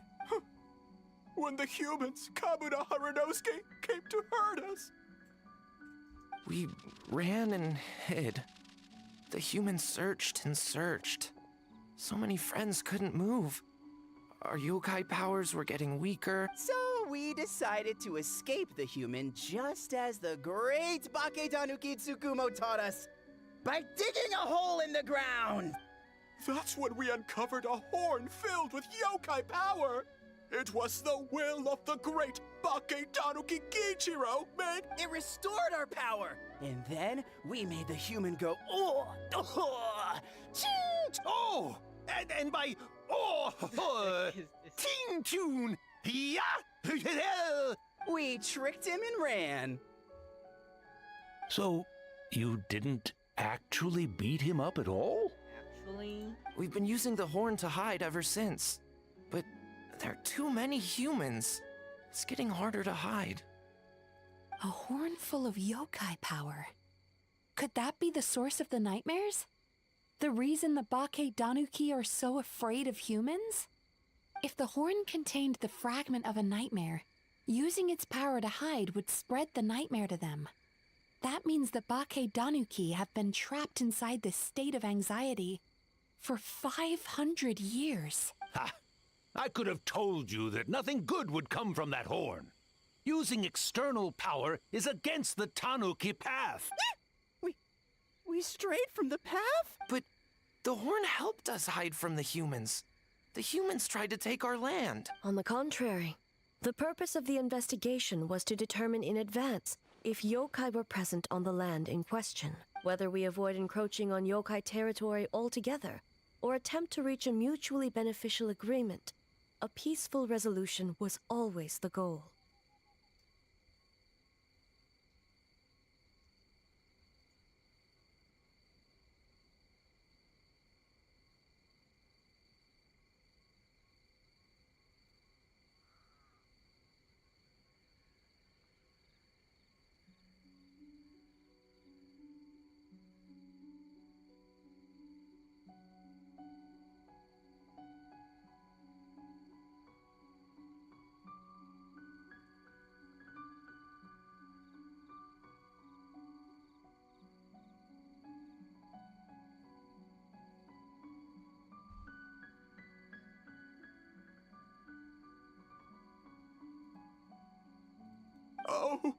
When the humans, Kabuna Harunosuke, came to hurt us. We ran and hid. The humans searched and searched. So many friends couldn't move. Our yokai powers were getting weaker. So we decided to escape the human just as the great Bake Tanuki Tsukumo taught us. By digging a hole in the ground! That's when we uncovered a horn filled with yokai power. It was the will of the great Bake Tanuki Kichiro, man. It restored our power. And then we made the human go, oh, oh, cheat! Oh, and by, oh, Ting Tune, yeah, we tricked him and ran. So, you didn't actually beat him up at all? Actually? We've been using the horn to hide ever since. But there are too many humans. It's getting harder to hide. A horn full of yokai power. Could that be the source of the nightmares? The reason the Bake Danuki are so afraid of humans? If the horn contained the fragment of a nightmare, using its power to hide would spread the nightmare to them. That means the Bake Danuki have been trapped inside this state of anxiety for 500 years. Ha! I could have told you that nothing good would come from that horn. Using external power is against the Tanuki path. We strayed from the path? But the horn helped us hide from the humans. The humans tried to take our land. On the contrary, the purpose of the investigation was to determine in advance if yokai were present on the land in question, whether we avoid encroaching on yokai territory altogether, or attempt to reach a mutually beneficial agreement. A peaceful resolution was always the goal. Oh,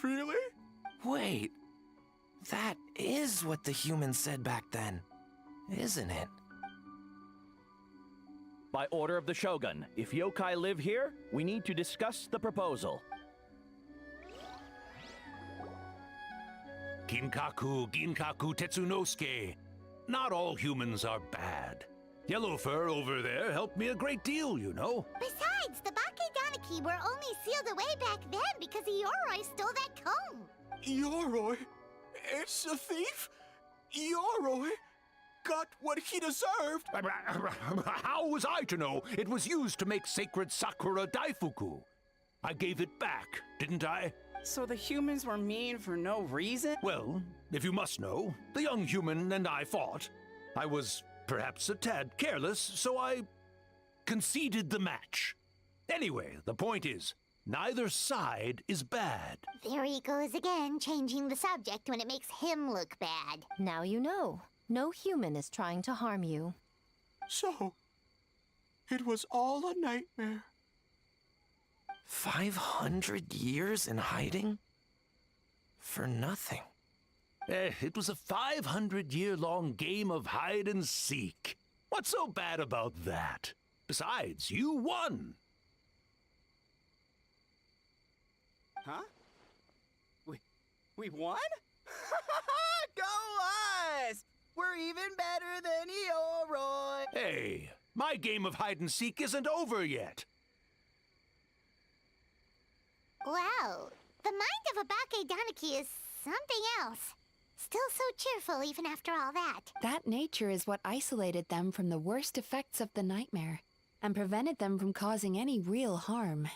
really? Wait, that is what the humans said back then, isn't it? By order of the Shogun, if yokai live here, we need to discuss the proposal. Ginkaku Tetsunosuke. Not all humans are bad. Yellowfur over there helped me a great deal, you know. Besides, the Bakedaniki were only sealed away back then because Yoroi stole that comb. Yoroi? It's a thief? Yoroi got what he deserved. How was I to know it was used to make sacred Sakura Daifuku? I gave it back, didn't I? So the humans were mean for no reason? Well, if you must know, the young human and I fought. I was perhaps a tad careless, so I conceded the match. Anyway, the point is, neither side is bad. There he goes again, changing the subject when it makes him look bad. Now you know. No human is trying to harm you. So, it was all a nightmare. 500 years in hiding? For nothing. It was a 500-year-long game of hide and seek. What's so bad about that? Besides, you won. Huh? We won? Go us! We're even better than Yoroi! Hey, my game of hide and seek isn't over yet. Wow, the mind of a Bakedaniki is something else. Still so cheerful even after all that. That nature is what isolated them from the worst effects of the nightmare and prevented them from causing any real harm.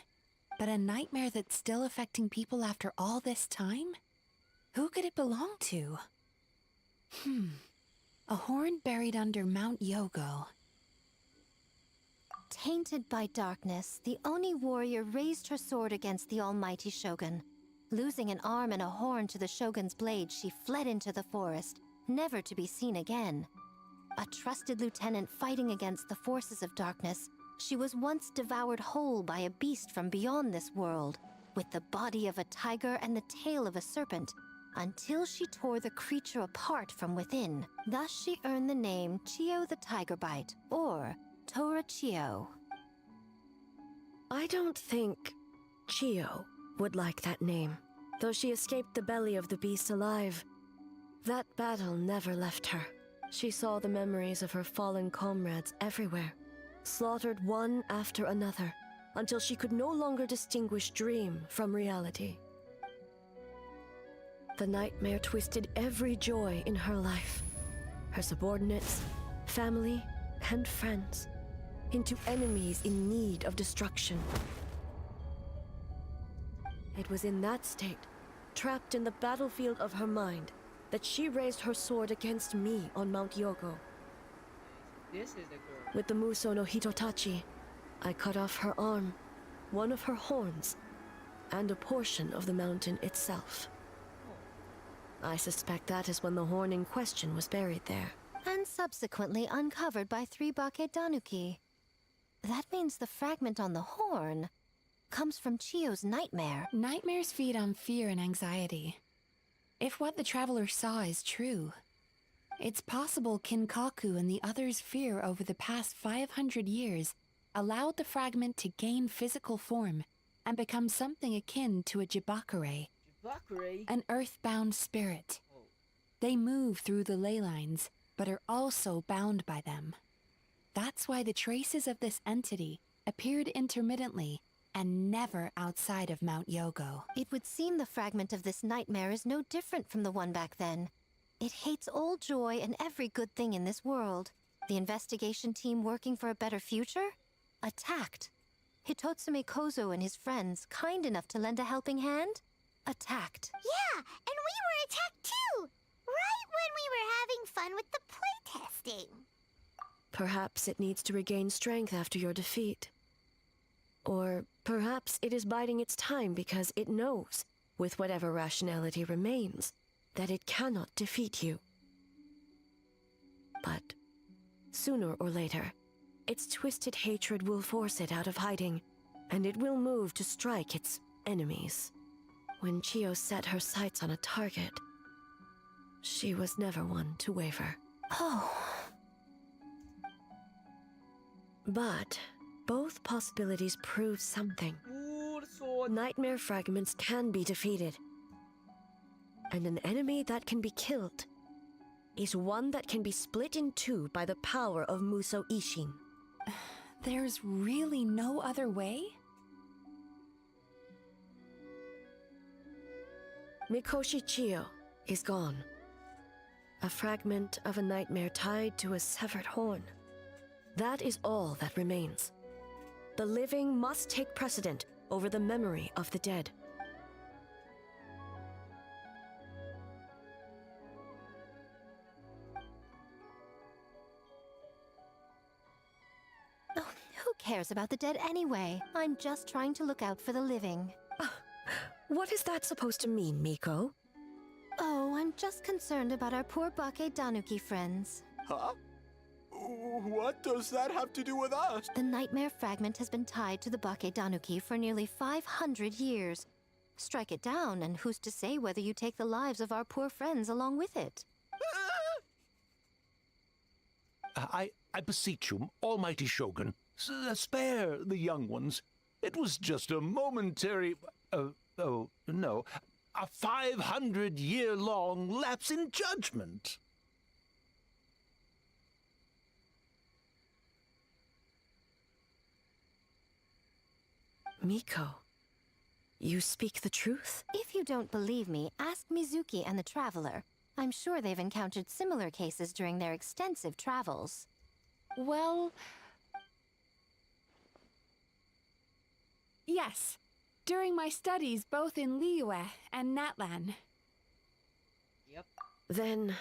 But a nightmare that's still affecting people after all this time? Who could it belong to? A horn buried under Mount Yogo. Tainted by darkness, the Oni warrior raised her sword against the almighty Shogun. Losing an arm and a horn to the Shogun's blade, she fled into the forest, never to be seen again. A trusted lieutenant fighting against the forces of darkness, she was once devoured whole by a beast from beyond this world, with the body of a tiger and the tail of a serpent, until she tore the creature apart from within. Thus she earned the name Chio the Tigerbite, or Tora Chio. I don't think Chio would like that name. Though she escaped the belly of the beast alive, that battle never left her. She saw the memories of her fallen comrades everywhere, slaughtered one after another, until she could no longer distinguish dream from reality. The nightmare twisted every joy in her life, her subordinates, family, and friends, into enemies in need of destruction. It was in that state, trapped in the battlefield of her mind, that she raised her sword against me on Mount Yogo. This is the girl. With the Muso no Hitotachi, I cut off her arm, one of her horns, and a portion of the mountain itself. Oh, I suspect that is when the horn in question was buried there. And subsequently uncovered by 3 Baketanuki. That means the fragment on the horn comes from Chio's nightmare. Nightmares feed on fear and anxiety. If what the traveler saw is true, it's possible Kinkaku and the others' fear over the past 500 years allowed the fragment to gain physical form and become something akin to a jibakure, an earthbound spirit. They move through the ley lines, but are also bound by them. That's why the traces of this entity appeared intermittently and never outside of Mount Yogo. It would seem the fragment of this nightmare is no different from the one back then. It hates all joy and every good thing in this world. The investigation team working for a better future? Attacked. Hitotsume Kozo and his friends, kind enough to lend a helping hand? Attacked. Yeah, and we were attacked too! Right when we were having fun with the playtesting. Perhaps it needs to regain strength after your defeat. Or perhaps it is biding its time because it knows, with whatever rationality remains, that it cannot defeat you. But sooner or later, its twisted hatred will force it out of hiding, and it will move to strike its enemies. When Chio set her sights on a target, she was never one to waver. Oh. But both possibilities prove something. Nightmare fragments can be defeated. And an enemy that can be killed is one that can be split in two by the power of Muso Ishin. There's really no other way? Mikoshi Chio is gone. A fragment of a nightmare tied to a severed horn. That is all that remains. The living must take precedent over the memory of the dead. Oh, who cares about the dead anyway? I'm just trying to look out for the living. What is that supposed to mean, Miko? Oh, I'm just concerned about our poor Baketanuki friends. Huh? What does that have to do with us? The nightmare fragment has been tied to the Baketanuki for nearly 500 years. Strike it down, and who's to say whether you take the lives of our poor friends along with it? I beseech you, almighty Shogun, spare the young ones. It was just a momentary... no, a 500-year-long lapse in judgment. Miko, you speak the truth? If you don't believe me, ask Mizuki and the Traveler. I'm sure they've encountered similar cases during their extensive travels. Well... yes. During my studies both in Liyue and Natlan. Yep. Then,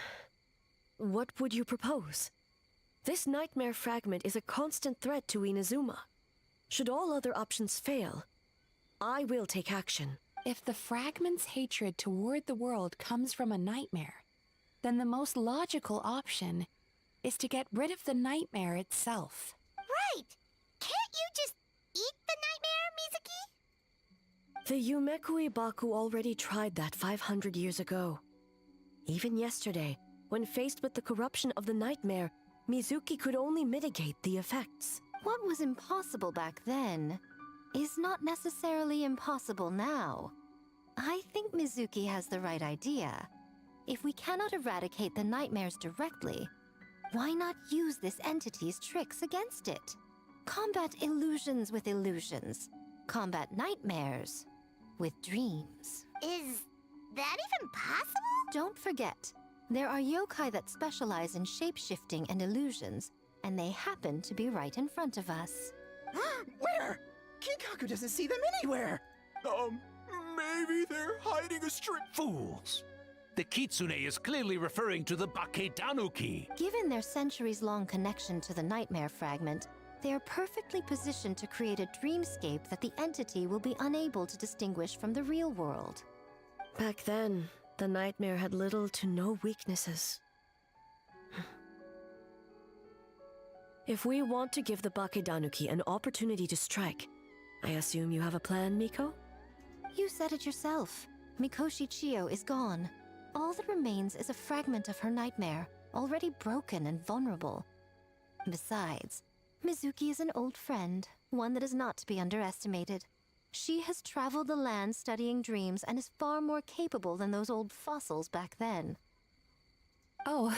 what would you propose? This nightmare fragment is a constant threat to Inazuma. Should all other options fail, I will take action. If the fragment's hatred toward the world comes from a nightmare, then the most logical option is to get rid of the nightmare itself. Right! Can't you just eat the nightmare, Mizuki? The Yumekui Baku already tried that 500 years ago. Even yesterday, when faced with the corruption of the nightmare, Mizuki could only mitigate the effects. What was impossible back then is not necessarily impossible now. I think Mizuki has the right idea. If we cannot eradicate the nightmares directly, why not use this entity's tricks against it? Combat illusions with illusions. Combat nightmares with dreams. Is that even possible? Don't forget, there are yokai that specialize in shape-shifting and illusions, and they happen to be right in front of us. Where? Kinkaku doesn't see them anywhere! Maybe they're hiding a string. Fools! The kitsune is clearly referring to the Baketanuki. Given their centuries-long connection to the nightmare fragment, they are perfectly positioned to create a dreamscape that the entity will be unable to distinguish from the real world. Back then, The nightmare had little to no weaknesses. If we want to give the Bakedanuki an opportunity to strike, I assume you have a plan, Miko? You said it yourself. Mikoshi Chiyo is gone. All that remains is a fragment of her nightmare, already broken and vulnerable. Besides, Mizuki is an old friend, one that is not to be underestimated. She has traveled the land studying dreams and is far more capable than those old fossils back then. Oh,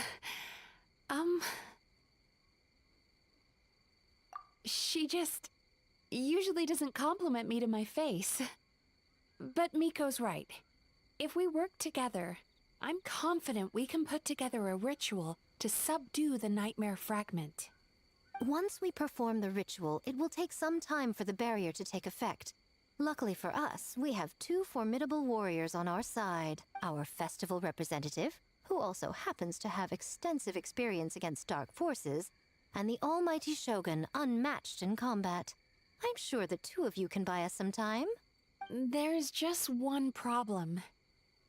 she just usually doesn't compliment me to my face. But Miko's right. If we work together, I'm confident we can put together a ritual to subdue the nightmare fragment. Once we perform the ritual, it will take some time for the barrier to take effect. Luckily for us, we have two formidable warriors on our side. Our festival representative, who also happens to have extensive experience against dark forces, and the almighty Shogun, unmatched in combat. I'm sure the two of you can buy us some time. There's just one problem.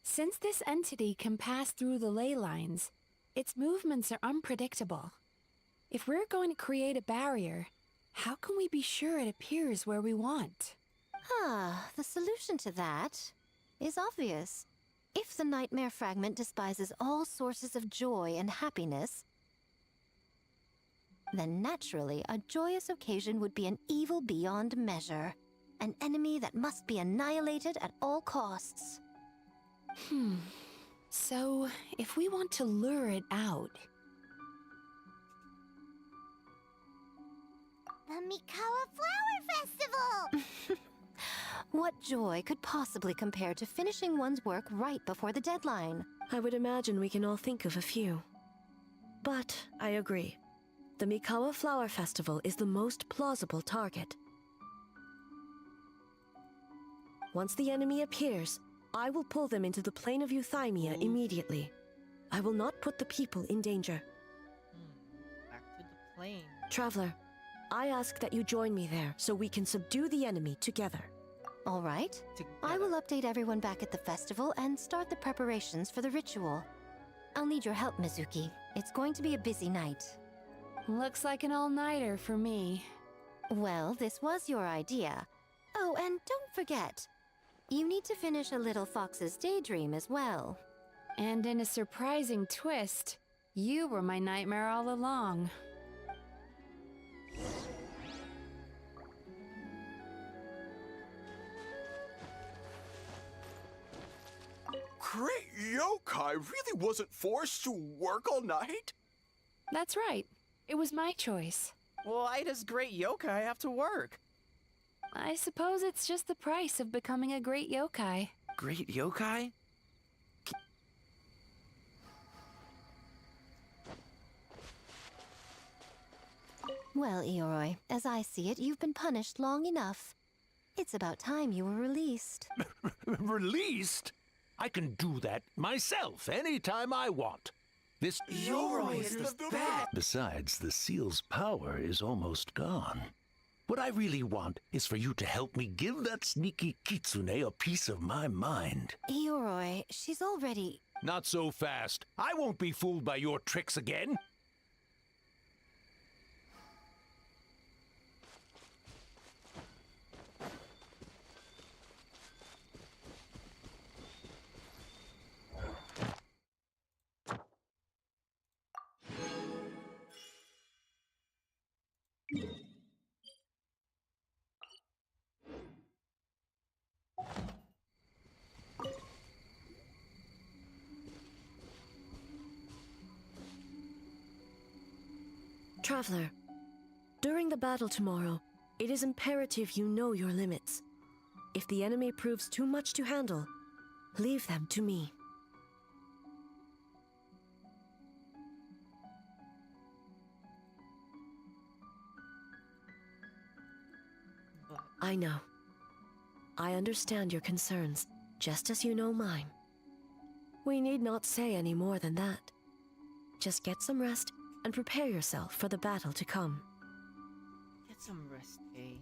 Since this entity can pass through the ley lines, its movements are unpredictable. If we're going to create a barrier, how can we be sure it appears where we want? The solution to that is obvious. If the nightmare fragment despises all sources of joy and happiness, then naturally a joyous occasion would be an evil beyond measure. An enemy that must be annihilated at all costs. So, if we want to lure it out... The Mikawa Flower Festival! What joy could possibly compare to finishing one's work right before the deadline? I would imagine we can all think of a few. But I agree. The Mikawa Flower Festival is the most plausible target. Once the enemy appears, I will pull them into the plane of Euthymia immediately. I will not put the people in danger. Back to the plane. Traveler, I ask that you join me there so we can subdue the enemy together. All right. I will update everyone back at the festival and start the preparations for the ritual. I'll need your help, Mizuki. It's going to be a busy night. Looks like an all-nighter for me. Well, this was your idea. Oh, and don't forget, you need to finish a little fox's daydream as well. And in a surprising twist, you were my nightmare all along. Great yokai really wasn't forced to work all night? That's right. It was my choice. Why does great yokai have to work? I suppose it's just the price of becoming a great yokai. Great yokai? Well, Ioroi, as I see it, you've been punished long enough. It's about time you were released. Released? I can do that myself anytime I want. This Ioroi is the best. Besides, the seal's power is almost gone. What I really want is for you to help me give that sneaky kitsune a piece of my mind. Ioroi, she's already... Not so fast. I won't be fooled by your tricks again. Traveler, during the battle tomorrow, it is imperative you know your limits. If the enemy proves too much to handle, leave them to me. I know. I understand your concerns, just as you know mine. We need not say any more than that. Just get some rest and prepare yourself for the battle to come. Get some rest, eh?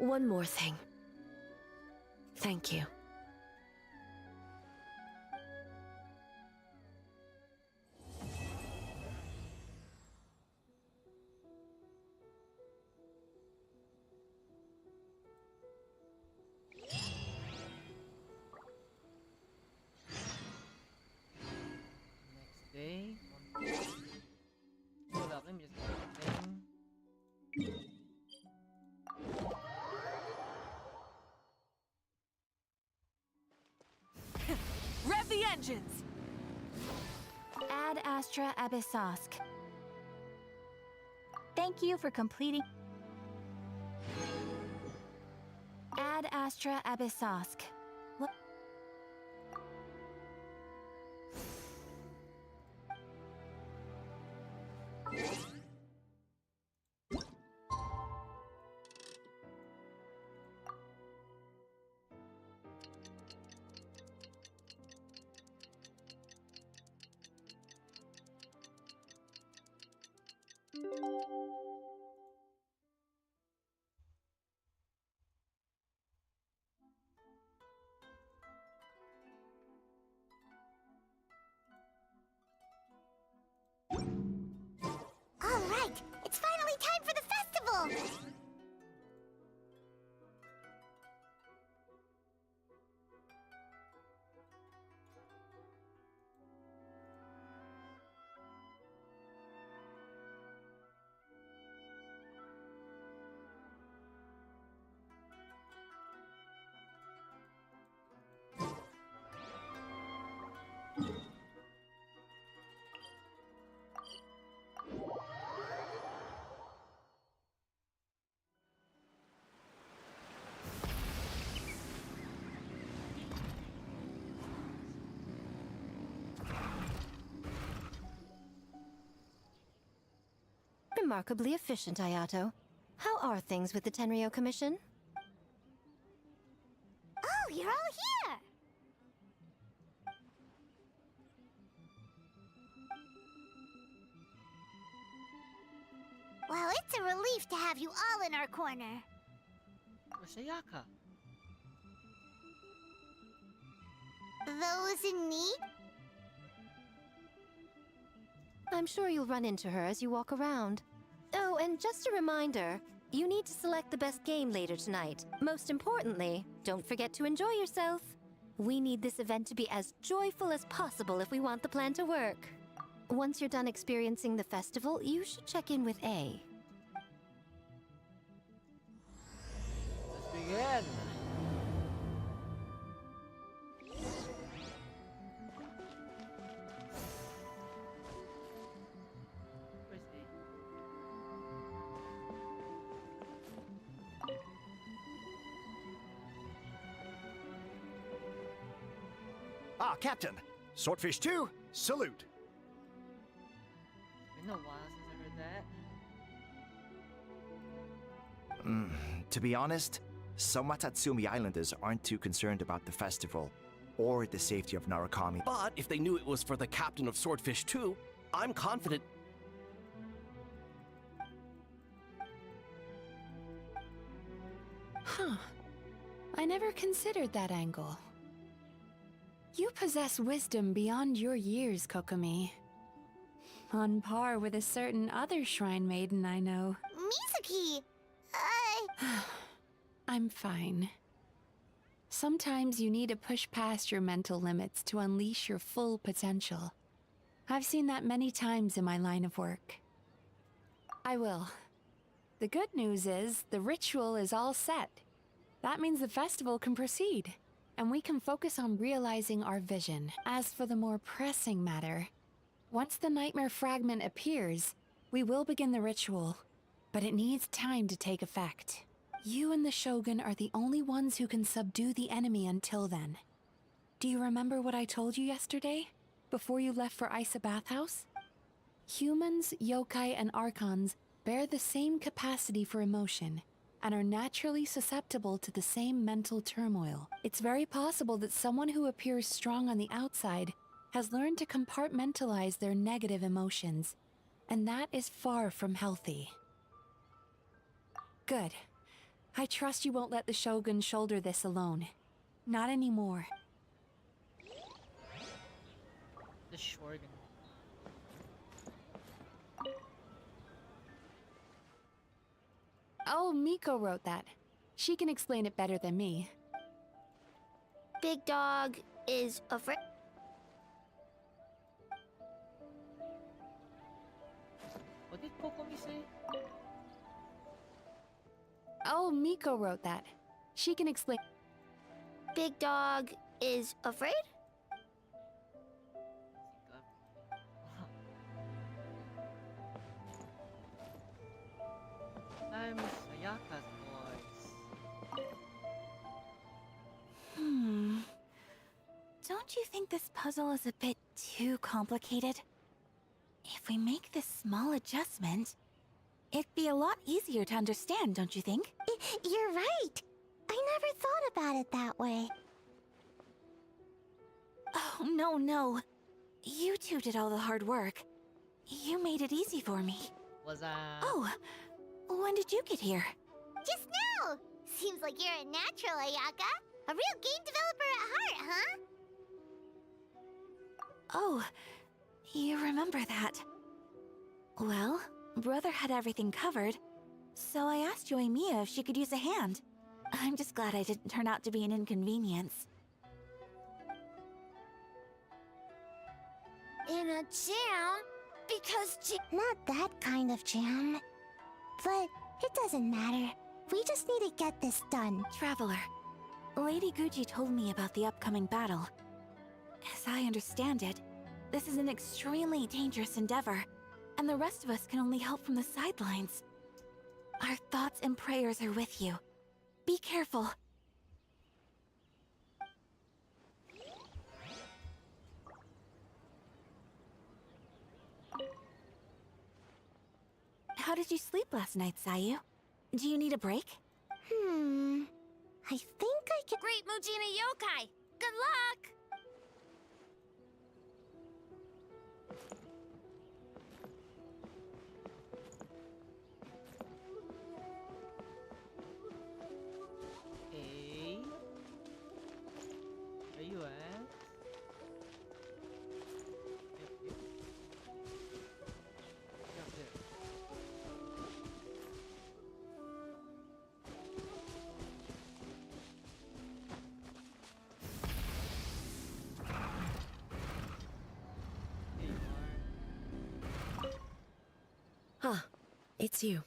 One more thing. Thank you. engines! Ad Astra Abyssosk. Thank you for completing. Ad Astra Abyssosk. What? All right, it's finally time for the festival! Remarkably efficient, Ayato. How are things with the Tenryo Commission? Oh, you're all here! Well, it's a relief to have you all in our corner. Where's Ayaka? Those in need? I'm sure you'll run into her as you walk around. Oh, and just a reminder, you need to select the best game later tonight. Most importantly, don't forget to enjoy yourself. We need this event to be as joyful as possible if we want the plan to work. Once you're done experiencing the festival, you should check in with A. Let's begin. Where's A? Ah, Captain! Swordfish 2, salute! It's been a while since I heard that. To be honest, some Watatsumi Islanders aren't too concerned about the festival or the safety of Narukami. But if they knew it was for the captain of Swordfish 2, I'm confident. Huh. I never considered that angle. You possess wisdom beyond your years, Kokomi. On par with a certain other shrine maiden I know. Mizuki! I'm fine. Sometimes you need to push past your mental limits to unleash your full potential. I've seen that many times in my line of work. I will. The good news is, the ritual is all set. That means the festival can proceed, and we can focus on realizing our vision. As for the more pressing matter, once the nightmare fragment appears, we will begin the ritual, but it needs time to take effect. You and the Shogun are the only ones who can subdue the enemy until then. Do you remember what I told you yesterday, before you left for Isa Bathhouse? Humans, yokai, and archons bear the same capacity for emotion, and are naturally susceptible to the same mental turmoil. It's very possible that someone who appears strong on the outside has learned to compartmentalize their negative emotions, and that is far from healthy. Good. I trust you won't let the Shogun shoulder this alone. Not anymore. The Shogun. Oh, Miko wrote that. She can explain it better than me. Big Dog is afraid. What did Kokomi say? Oh, Miko wrote that. She can explain. Big Dog is afraid? I'm Sayaka's voice. Don't you think this puzzle is a bit too complicated? If we make this small adjustment, it'd be a lot easier to understand, don't you think? You're right. I never thought about it that way. Oh, no. You two did all the hard work. You made it easy for me. Was I? Oh, when did you get here? Just now! Seems like you're a natural, Ayaka. A real game developer at heart, huh? Oh, you remember that. Well, Brother had everything covered, so I asked Yoimiya if she could use a hand. I'm just glad I didn't turn out to be an inconvenience. In a jam? Because Not that kind of jam. But it doesn't matter. We just need to get this done. Traveler, Lady Guji told me about the upcoming battle. As I understand it, this is an extremely dangerous endeavor, and the rest of us can only help from the sidelines. Our thoughts and prayers are with you. Be careful. How did you sleep last night, Sayu? Do you need a break? I think I can. Great Mujina Yokai! Good luck! Hey. Where you at? Yep. Up there. Ah, it's you.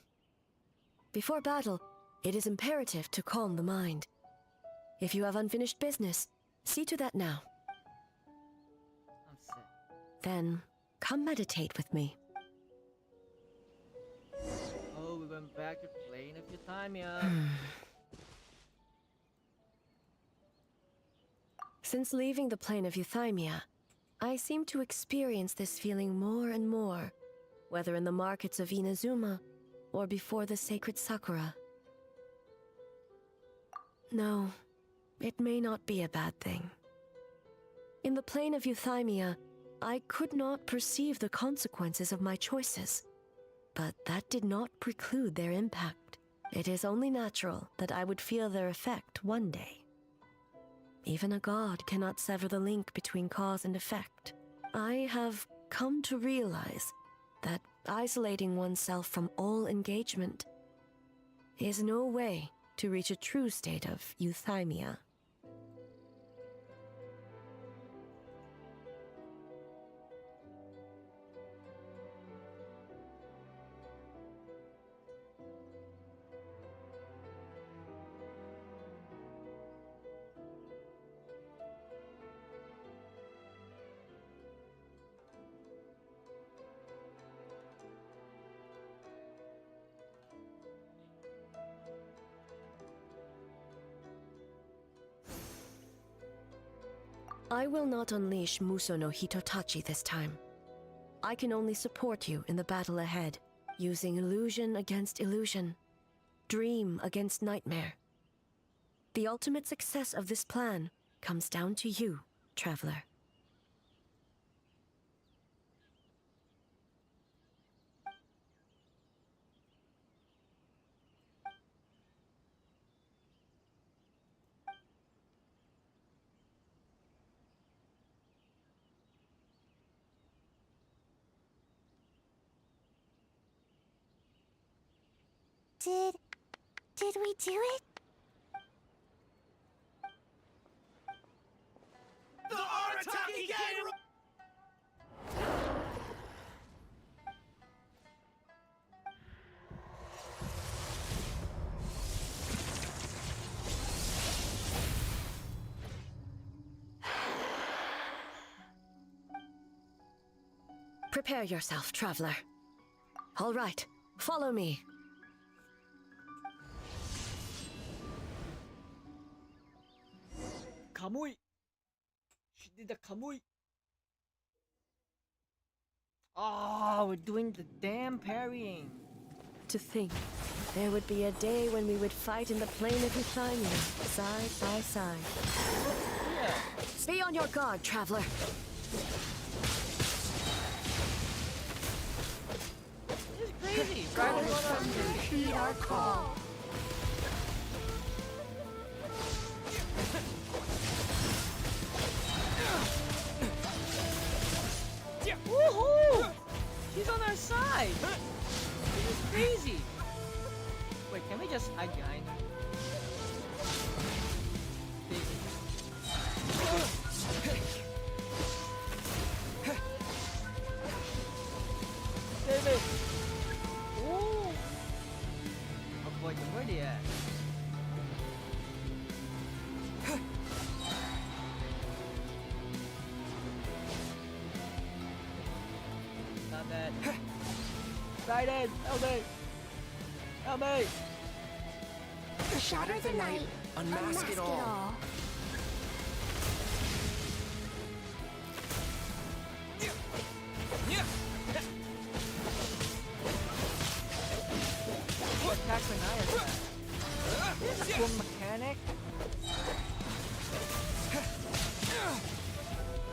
Before battle, it is imperative to calm the mind. If you have unfinished business, see to that now. I'm sick. Then, come meditate with me. Oh, we went back to playing a few times, yeah. Since leaving the plane of Euthymia, I seem to experience this feeling more and more, whether in the markets of Inazuma or before the sacred Sakura. No, it may not be a bad thing. In the plane of Euthymia, I could not perceive the consequences of my choices, but that did not preclude their impact. It is only natural that I would feel their effect one day. Even a god cannot sever the link between cause and effect. I have come to realize that isolating oneself from all engagement is no way to reach a true state of euthymia. I will not unleash Muso no Hitotachi this time. I can only support you in the battle ahead, using illusion against illusion, dream against nightmare. The ultimate success of this plan comes down to you, traveler. Did we do it? The Arataki Gang! Prepare yourself, traveler. All right, follow me. kamui. She did the kamui. Oh, we're doing the damn parrying. To think, there would be a day when we would fight in the plain of Euthymia, side by side. Yeah. Be on your guard, traveler. This is crazy. Right Heed our call. Woohoo! She's on our side. This is crazy. Wait, can we just hide behind her? David! Ooh! Avoid them, where they at? Not bad. Raiden! Help me! Help me! Shatter the night. Unmask it all. Attack when I attack. This is a cool mechanic.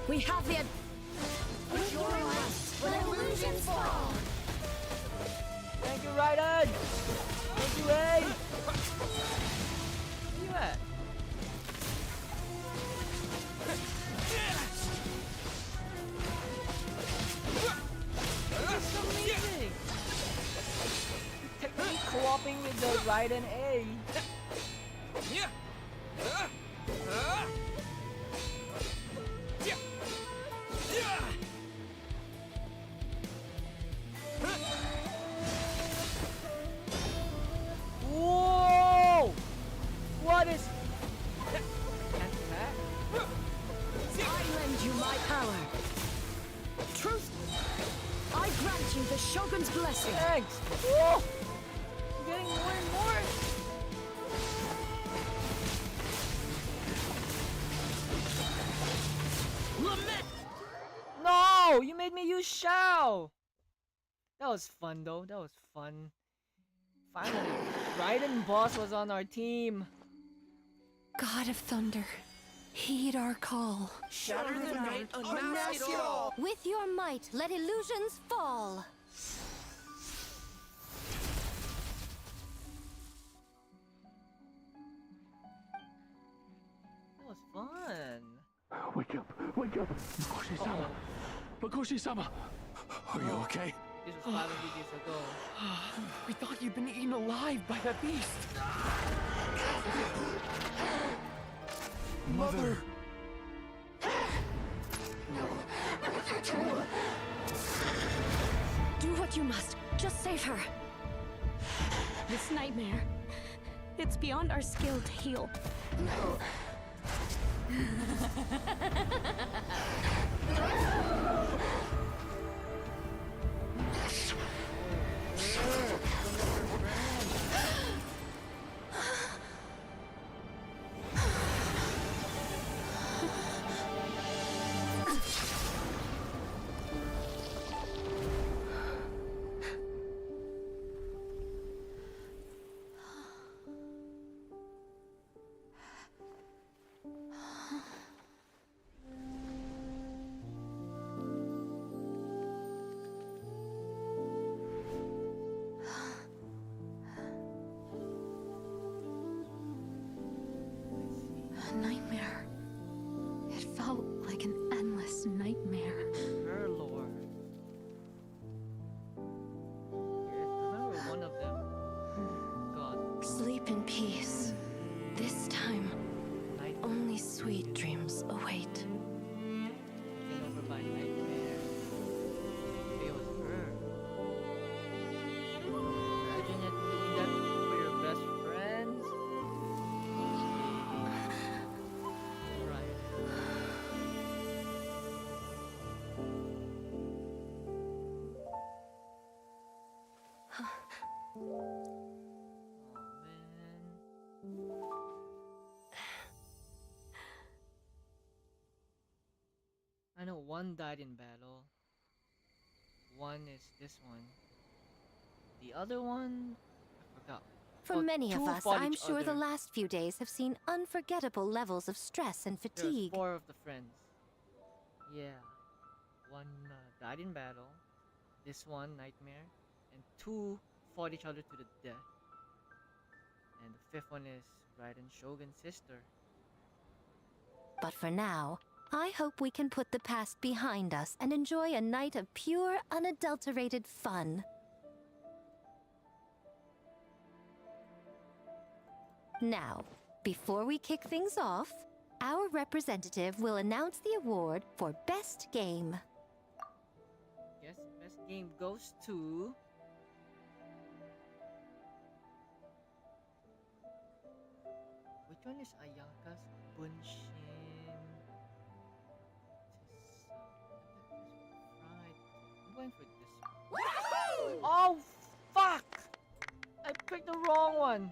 We have the... With your might, when illusions fall. Thank you, Raiden! Thank you, A! Where you at? This is amazing! Technically co-oping with the Raiden A. Whoa! What is... I lend you my power. Truth, I grant you the Shogun's blessing. Thanks! Whoa! I'm getting more and more! Lament! No! You made me use Shao! That was fun though, that was fun. Finally, Raiden boss was on our team. God of Thunder, heed our call. Shatter the night, unmask it all. With your might, let illusions fall. That was fun. Wake up! Wake up! Makoshi-sama! Makoshi-sama! Are you okay? This was 500 years ago. We thought you'd been eaten alive by that beast. Mother! Do what you must. Just save her. This nightmare, it's beyond our skill to heal. A nightmare. It felt like an endless nightmare. Her lord. Remember one of them. God. Sleep in peace. This time, only sweet dreams await. Taken over by nightmare. It was her. Imagine it doing that for your best friends. one died in battle. One is this one. The other one, I forgot. For Oh, many of two us, fought I'm each sure the other. last few days have seen unforgettable levels of stress and There's fatigue. 4 of the friends. Yeah. One died in battle. This one, Nightmare. And 2 fought each other to the death. And the 5th one is Raiden Shogun's sister. But for now, I hope we can put the past behind us and enjoy a night of pure, unadulterated fun. Now, before we kick things off, our representative will announce the award for Best Game. Yes, best game goes to... Which one is Ayaka's Bunshin? I'm going for this one. Oh, fuck! I picked the wrong one.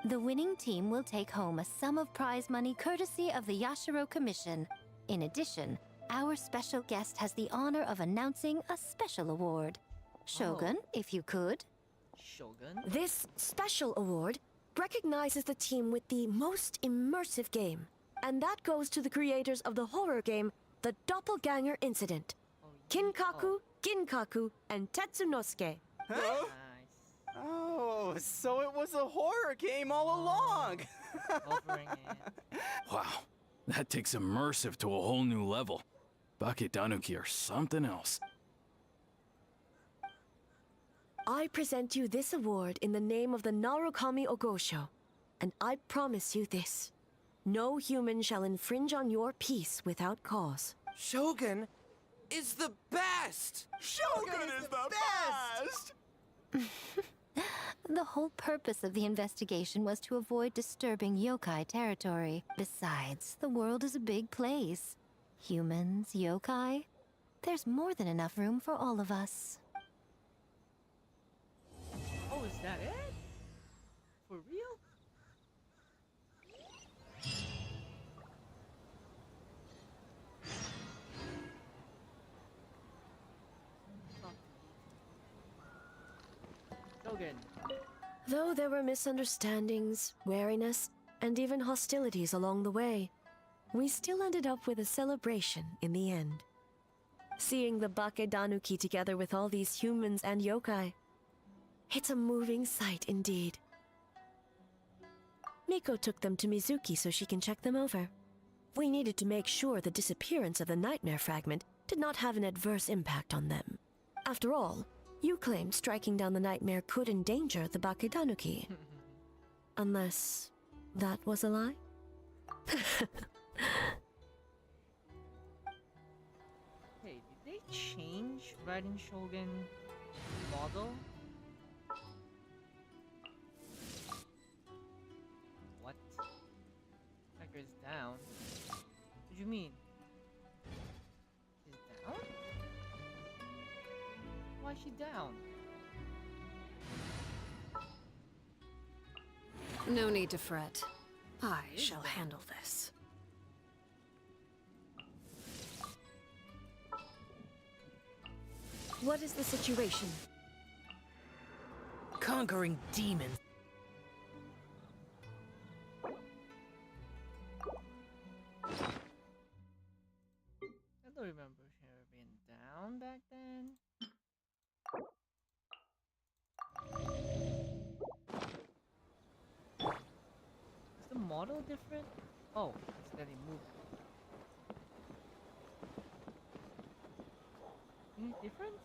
The winning team will take home a sum of prize money courtesy of the Yashiro Commission. In addition, our special guest has the honor of announcing a special award. Shogun, if you could. Shogun? This special award recognizes the team with the most immersive game, and that goes to the creators of the horror game, The Doppelganger Incident. Kinkaku, Ginkaku, and Tetsunosuke. Huh? Oh, so it was a horror game all along! Wow, that takes immersive to a whole new level. Baketanuki are something else. I present you this award in the name of the Narukami Ogosho, and I promise you this. No human shall infringe on your peace without cause. Shogun is the best! Shogun is the best! The whole purpose of the investigation was to avoid disturbing yokai territory. Besides, the world is a big place. Humans, yokai, there's more than enough room for all of us. Oh, is that it? For real? Shogun. Though there were misunderstandings, wariness, and even hostilities along the way, we still ended up with a celebration in the end. Seeing the Bakedanuki together with all these humans and yokai, it's a moving sight indeed. Miko took them to Mizuki so she can check them over. We needed to make sure the disappearance of the nightmare fragment did not have an adverse impact on them. After all, you claimed striking down the nightmare could endanger the Bakedanuki. Unless that was a lie? Hey, did they change Raiden Shogun model? What? Tiger is down. What do you mean? She's down? Why is she down? No need to fret. I shall handle this. What is the situation? Conquering demons. I don't remember her being down back then. Is the model different? Oh, it's that it moved. Any difference?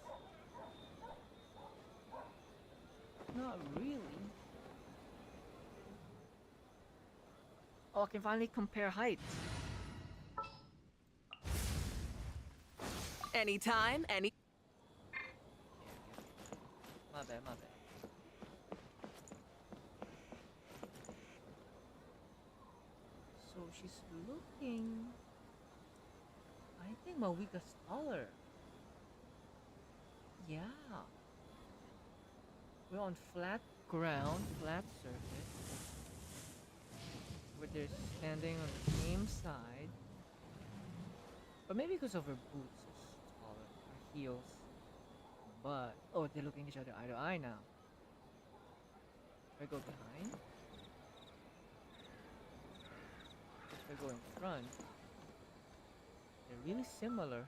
Not really. Oh, I can finally compare heights. Anytime, any... My bad, my bad. So she's looking... I think Mavuika's taller. Yeah. We're on flat ground, flat surface. where they're standing on the same side. But maybe because of her boots is taller, her heels. But oh, they're looking each other eye to eye now. If I go behind, if I go in front, they're really similar.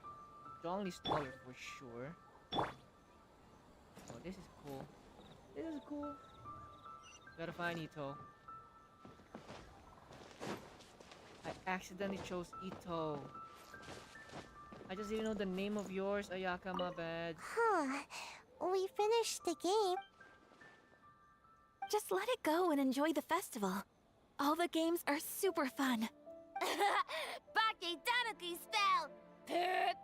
Zhongli's taller for sure. Oh, this is cool. This is cool. Gotta find Ito. I accidentally chose Ito. I just didn't know the name of yours, Ayaka, my bad. Huh. We finished the game. Just let it go and enjoy the festival. All the games are super fun. Bake Tanuki style! Pip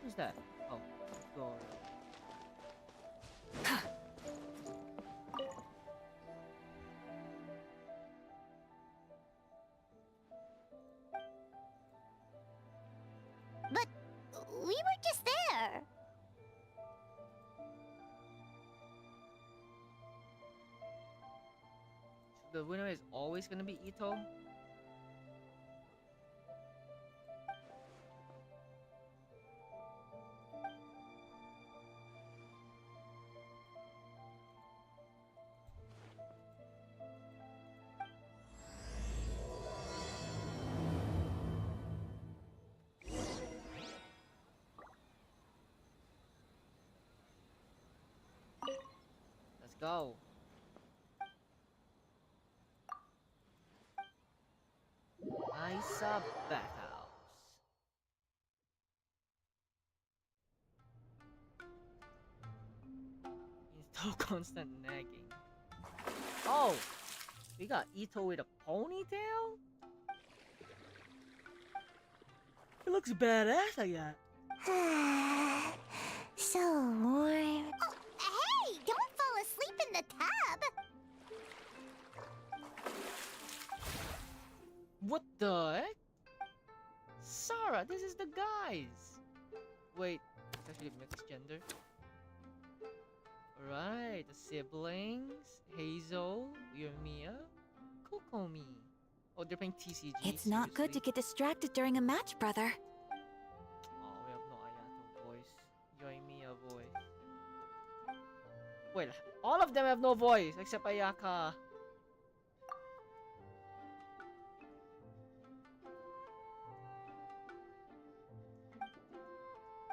Who's that? Oh, God. But we were just there. The winner is always gonna be Ito? Let's go. Isa Bathhouse. Install constant nagging. Oh! We got Ito with a ponytail? It looks badass, I got. So warm. Oh, hey! Don't fall asleep in the tub! What the heck? Sarah, this is the guys! Wait, it's actually mixed gender. Alright, the siblings. Hazel, Yomiya, Kokomi. Oh, they're playing TCG. It's not good to get distracted during a match, brother. Oh, we have no Ayato voice. Yoimiya voice. Wait, all of them have no voice except Ayaka.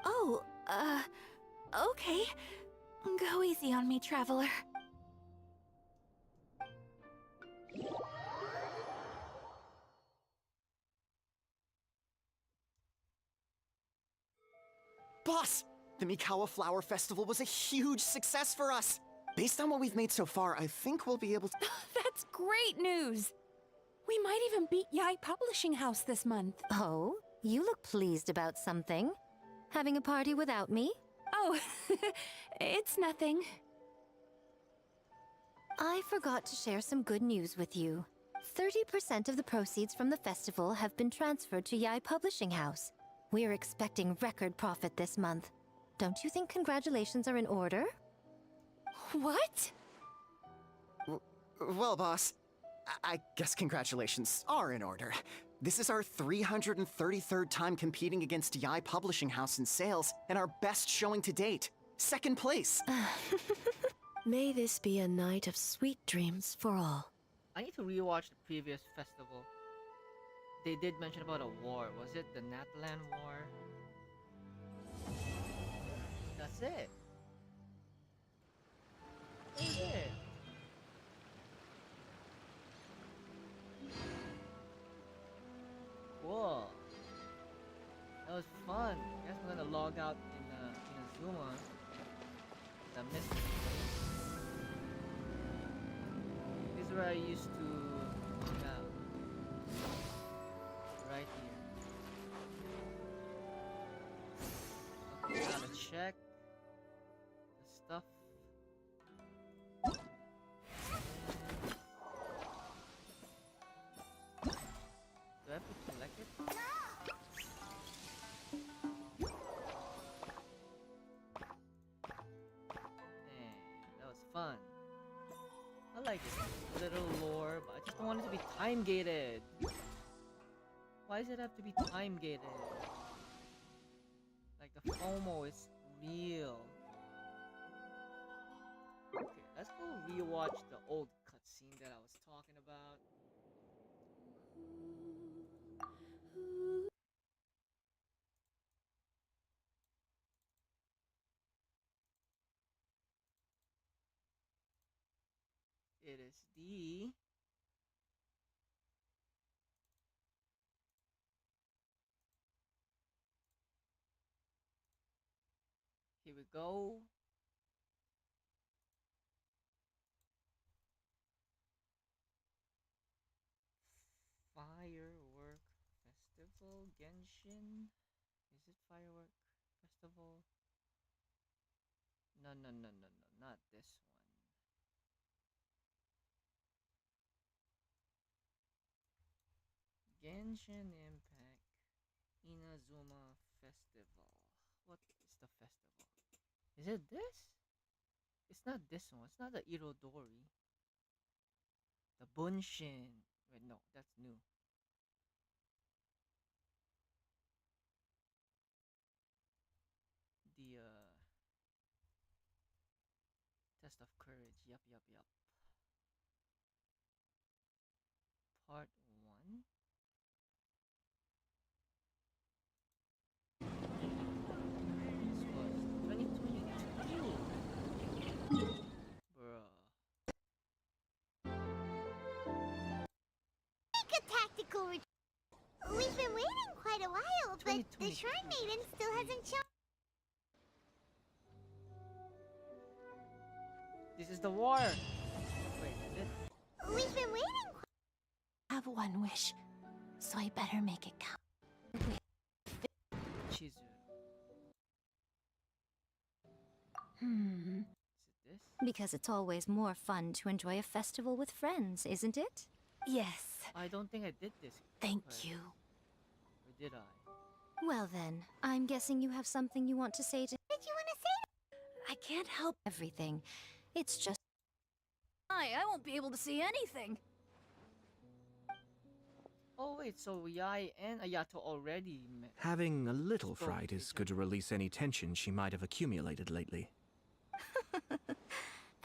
Oh, okay. Go easy on me, traveler. Boss! The Mikawa Flower Festival was a huge success for us! Based on what we've made so far, I think we'll be able to— That's great news! We might even beat Yai Publishing House this month. Oh, you look pleased about something. Having a party without me? Oh, it's nothing. I forgot to share some good news with you. 30% of the proceeds from the festival have been transferred to Yai Publishing House. We are expecting record profit this month. Don't you think congratulations are in order? What? Well, boss, I guess congratulations are in order. This is our 333rd time competing against Yai Publishing House in sales, and our best showing to date. Second place! May this be a night of sweet dreams for all. I need to rewatch the previous festival. They did mention about a war. Was it the Natlan War? That's it. That's it. Cool. That was fun. I guess we're gonna log out in Azuma. I missed it. This is where I used to hang out. Right here. Okay, gotta check the stuff. Do I have to collect it? That was fun. little lore, but I just don't want it to be time gated. Why does it have to be time gated? Like the FOMO is real. Okay, let's go rewatch the old cutscene that I was talking about. It is the here we go. Firework Festival Genshin. Is it Firework Festival? No, no, no, no, no, not this one. Genshin Impact Inazuma Festival. What is the festival? Is it this? It's not this one. It's not the Irodori. The Bunshin. Wait, no, that's new. The Test of Courage. Yup, yup, yup. Part 1. This was 2022. Bruh. Make a tactical retreat. We've been waiting quite a while, but the Shrine Maiden still hasn't shown. This is the war. Wait, is it? We've been waiting. I have one wish, so I better make it count. Chizu. Is it this? Because it's always more fun to enjoy a festival with friends, isn't it? Yes. I don't think I did this. Thank you. Or did I? Well then, I'm guessing you have something you want to say to— What did you want to say? I can't help everything. It's just— I won't be able to see anything. Oh wait, so Yai and Ayato already met. Having a little fright is good to release any tension she might have accumulated lately.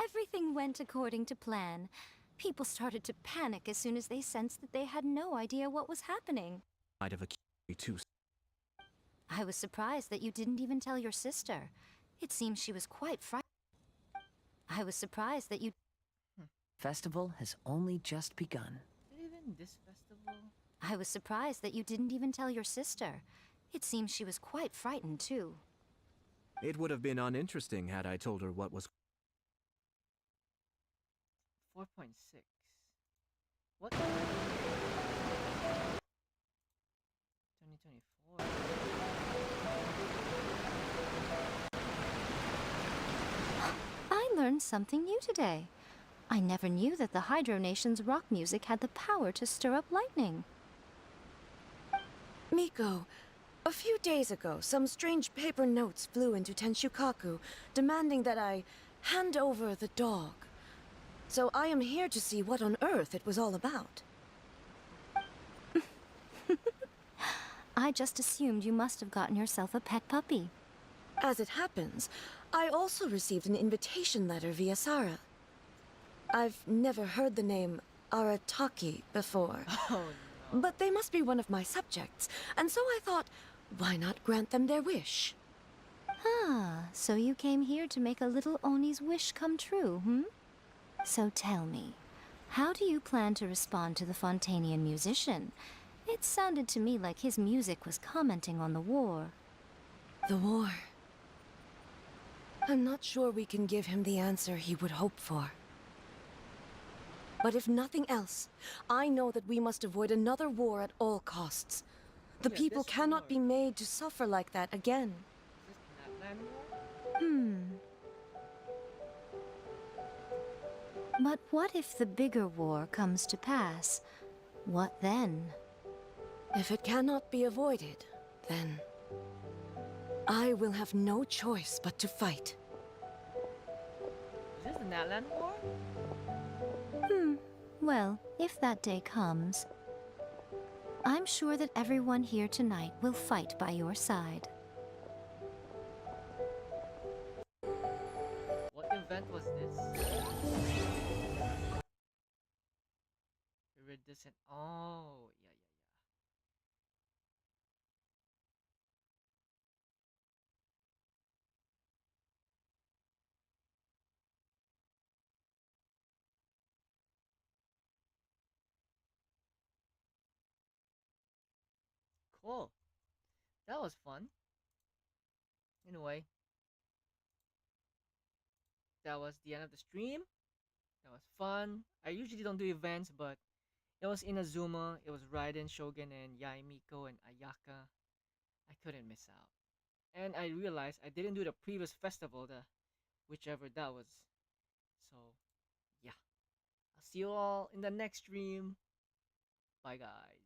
Everything went according to plan. People started to panic as soon as they sensed that they had no idea what was happening. Might have accumulated too. I was surprised that you didn't even tell your sister. It seems she was quite frightened. I was surprised that you— Festival has only just begun. Is it even this festival? I was surprised that you didn't even tell your sister. It seems she was quite frightened too. It would have been uninteresting had I told her what was. 4.6. What? 2024. I learned something new today. I never knew that the Hydro Nation's rock music had the power to stir up lightning. Miko, a few days ago, some strange paper notes flew into Tenshukaku, demanding that I hand over the dog. So I am here to see what on earth it was all about. I just assumed you must have gotten yourself a pet puppy. As it happens, I also received an invitation letter via Sara. I've never heard the name Arataki before. Oh, but they must be one of my subjects, and so I thought, why not grant them their wish? Ah, so you came here to make a little Oni's wish come true, hmm? So tell me, how do you plan to respond to the Fontanian musician? It sounded to me like his music was commenting on the war. The war. I'm not sure we can give him the answer he would hope for. But if nothing else, I know that we must avoid another war at all costs. The people cannot be made to suffer like that again. But what if the bigger war comes to pass? What then? If it cannot be avoided, then I will have no choice but to fight. Is this the Natlan War? Well, if that day comes, I'm sure that everyone here tonight will fight by your side. What event was this? Iridescent. Oh, yeah, yeah. Cool. That was fun. Anyway, that was the end of the stream. That was fun. I usually don't do events, but it was Inazuma, it was Raiden, Shogun, and Yaimiko and Ayaka. I couldn't miss out. And I realized I didn't do the previous festival, the whichever that was. So, yeah. I'll see you all in the next stream. Bye, guys.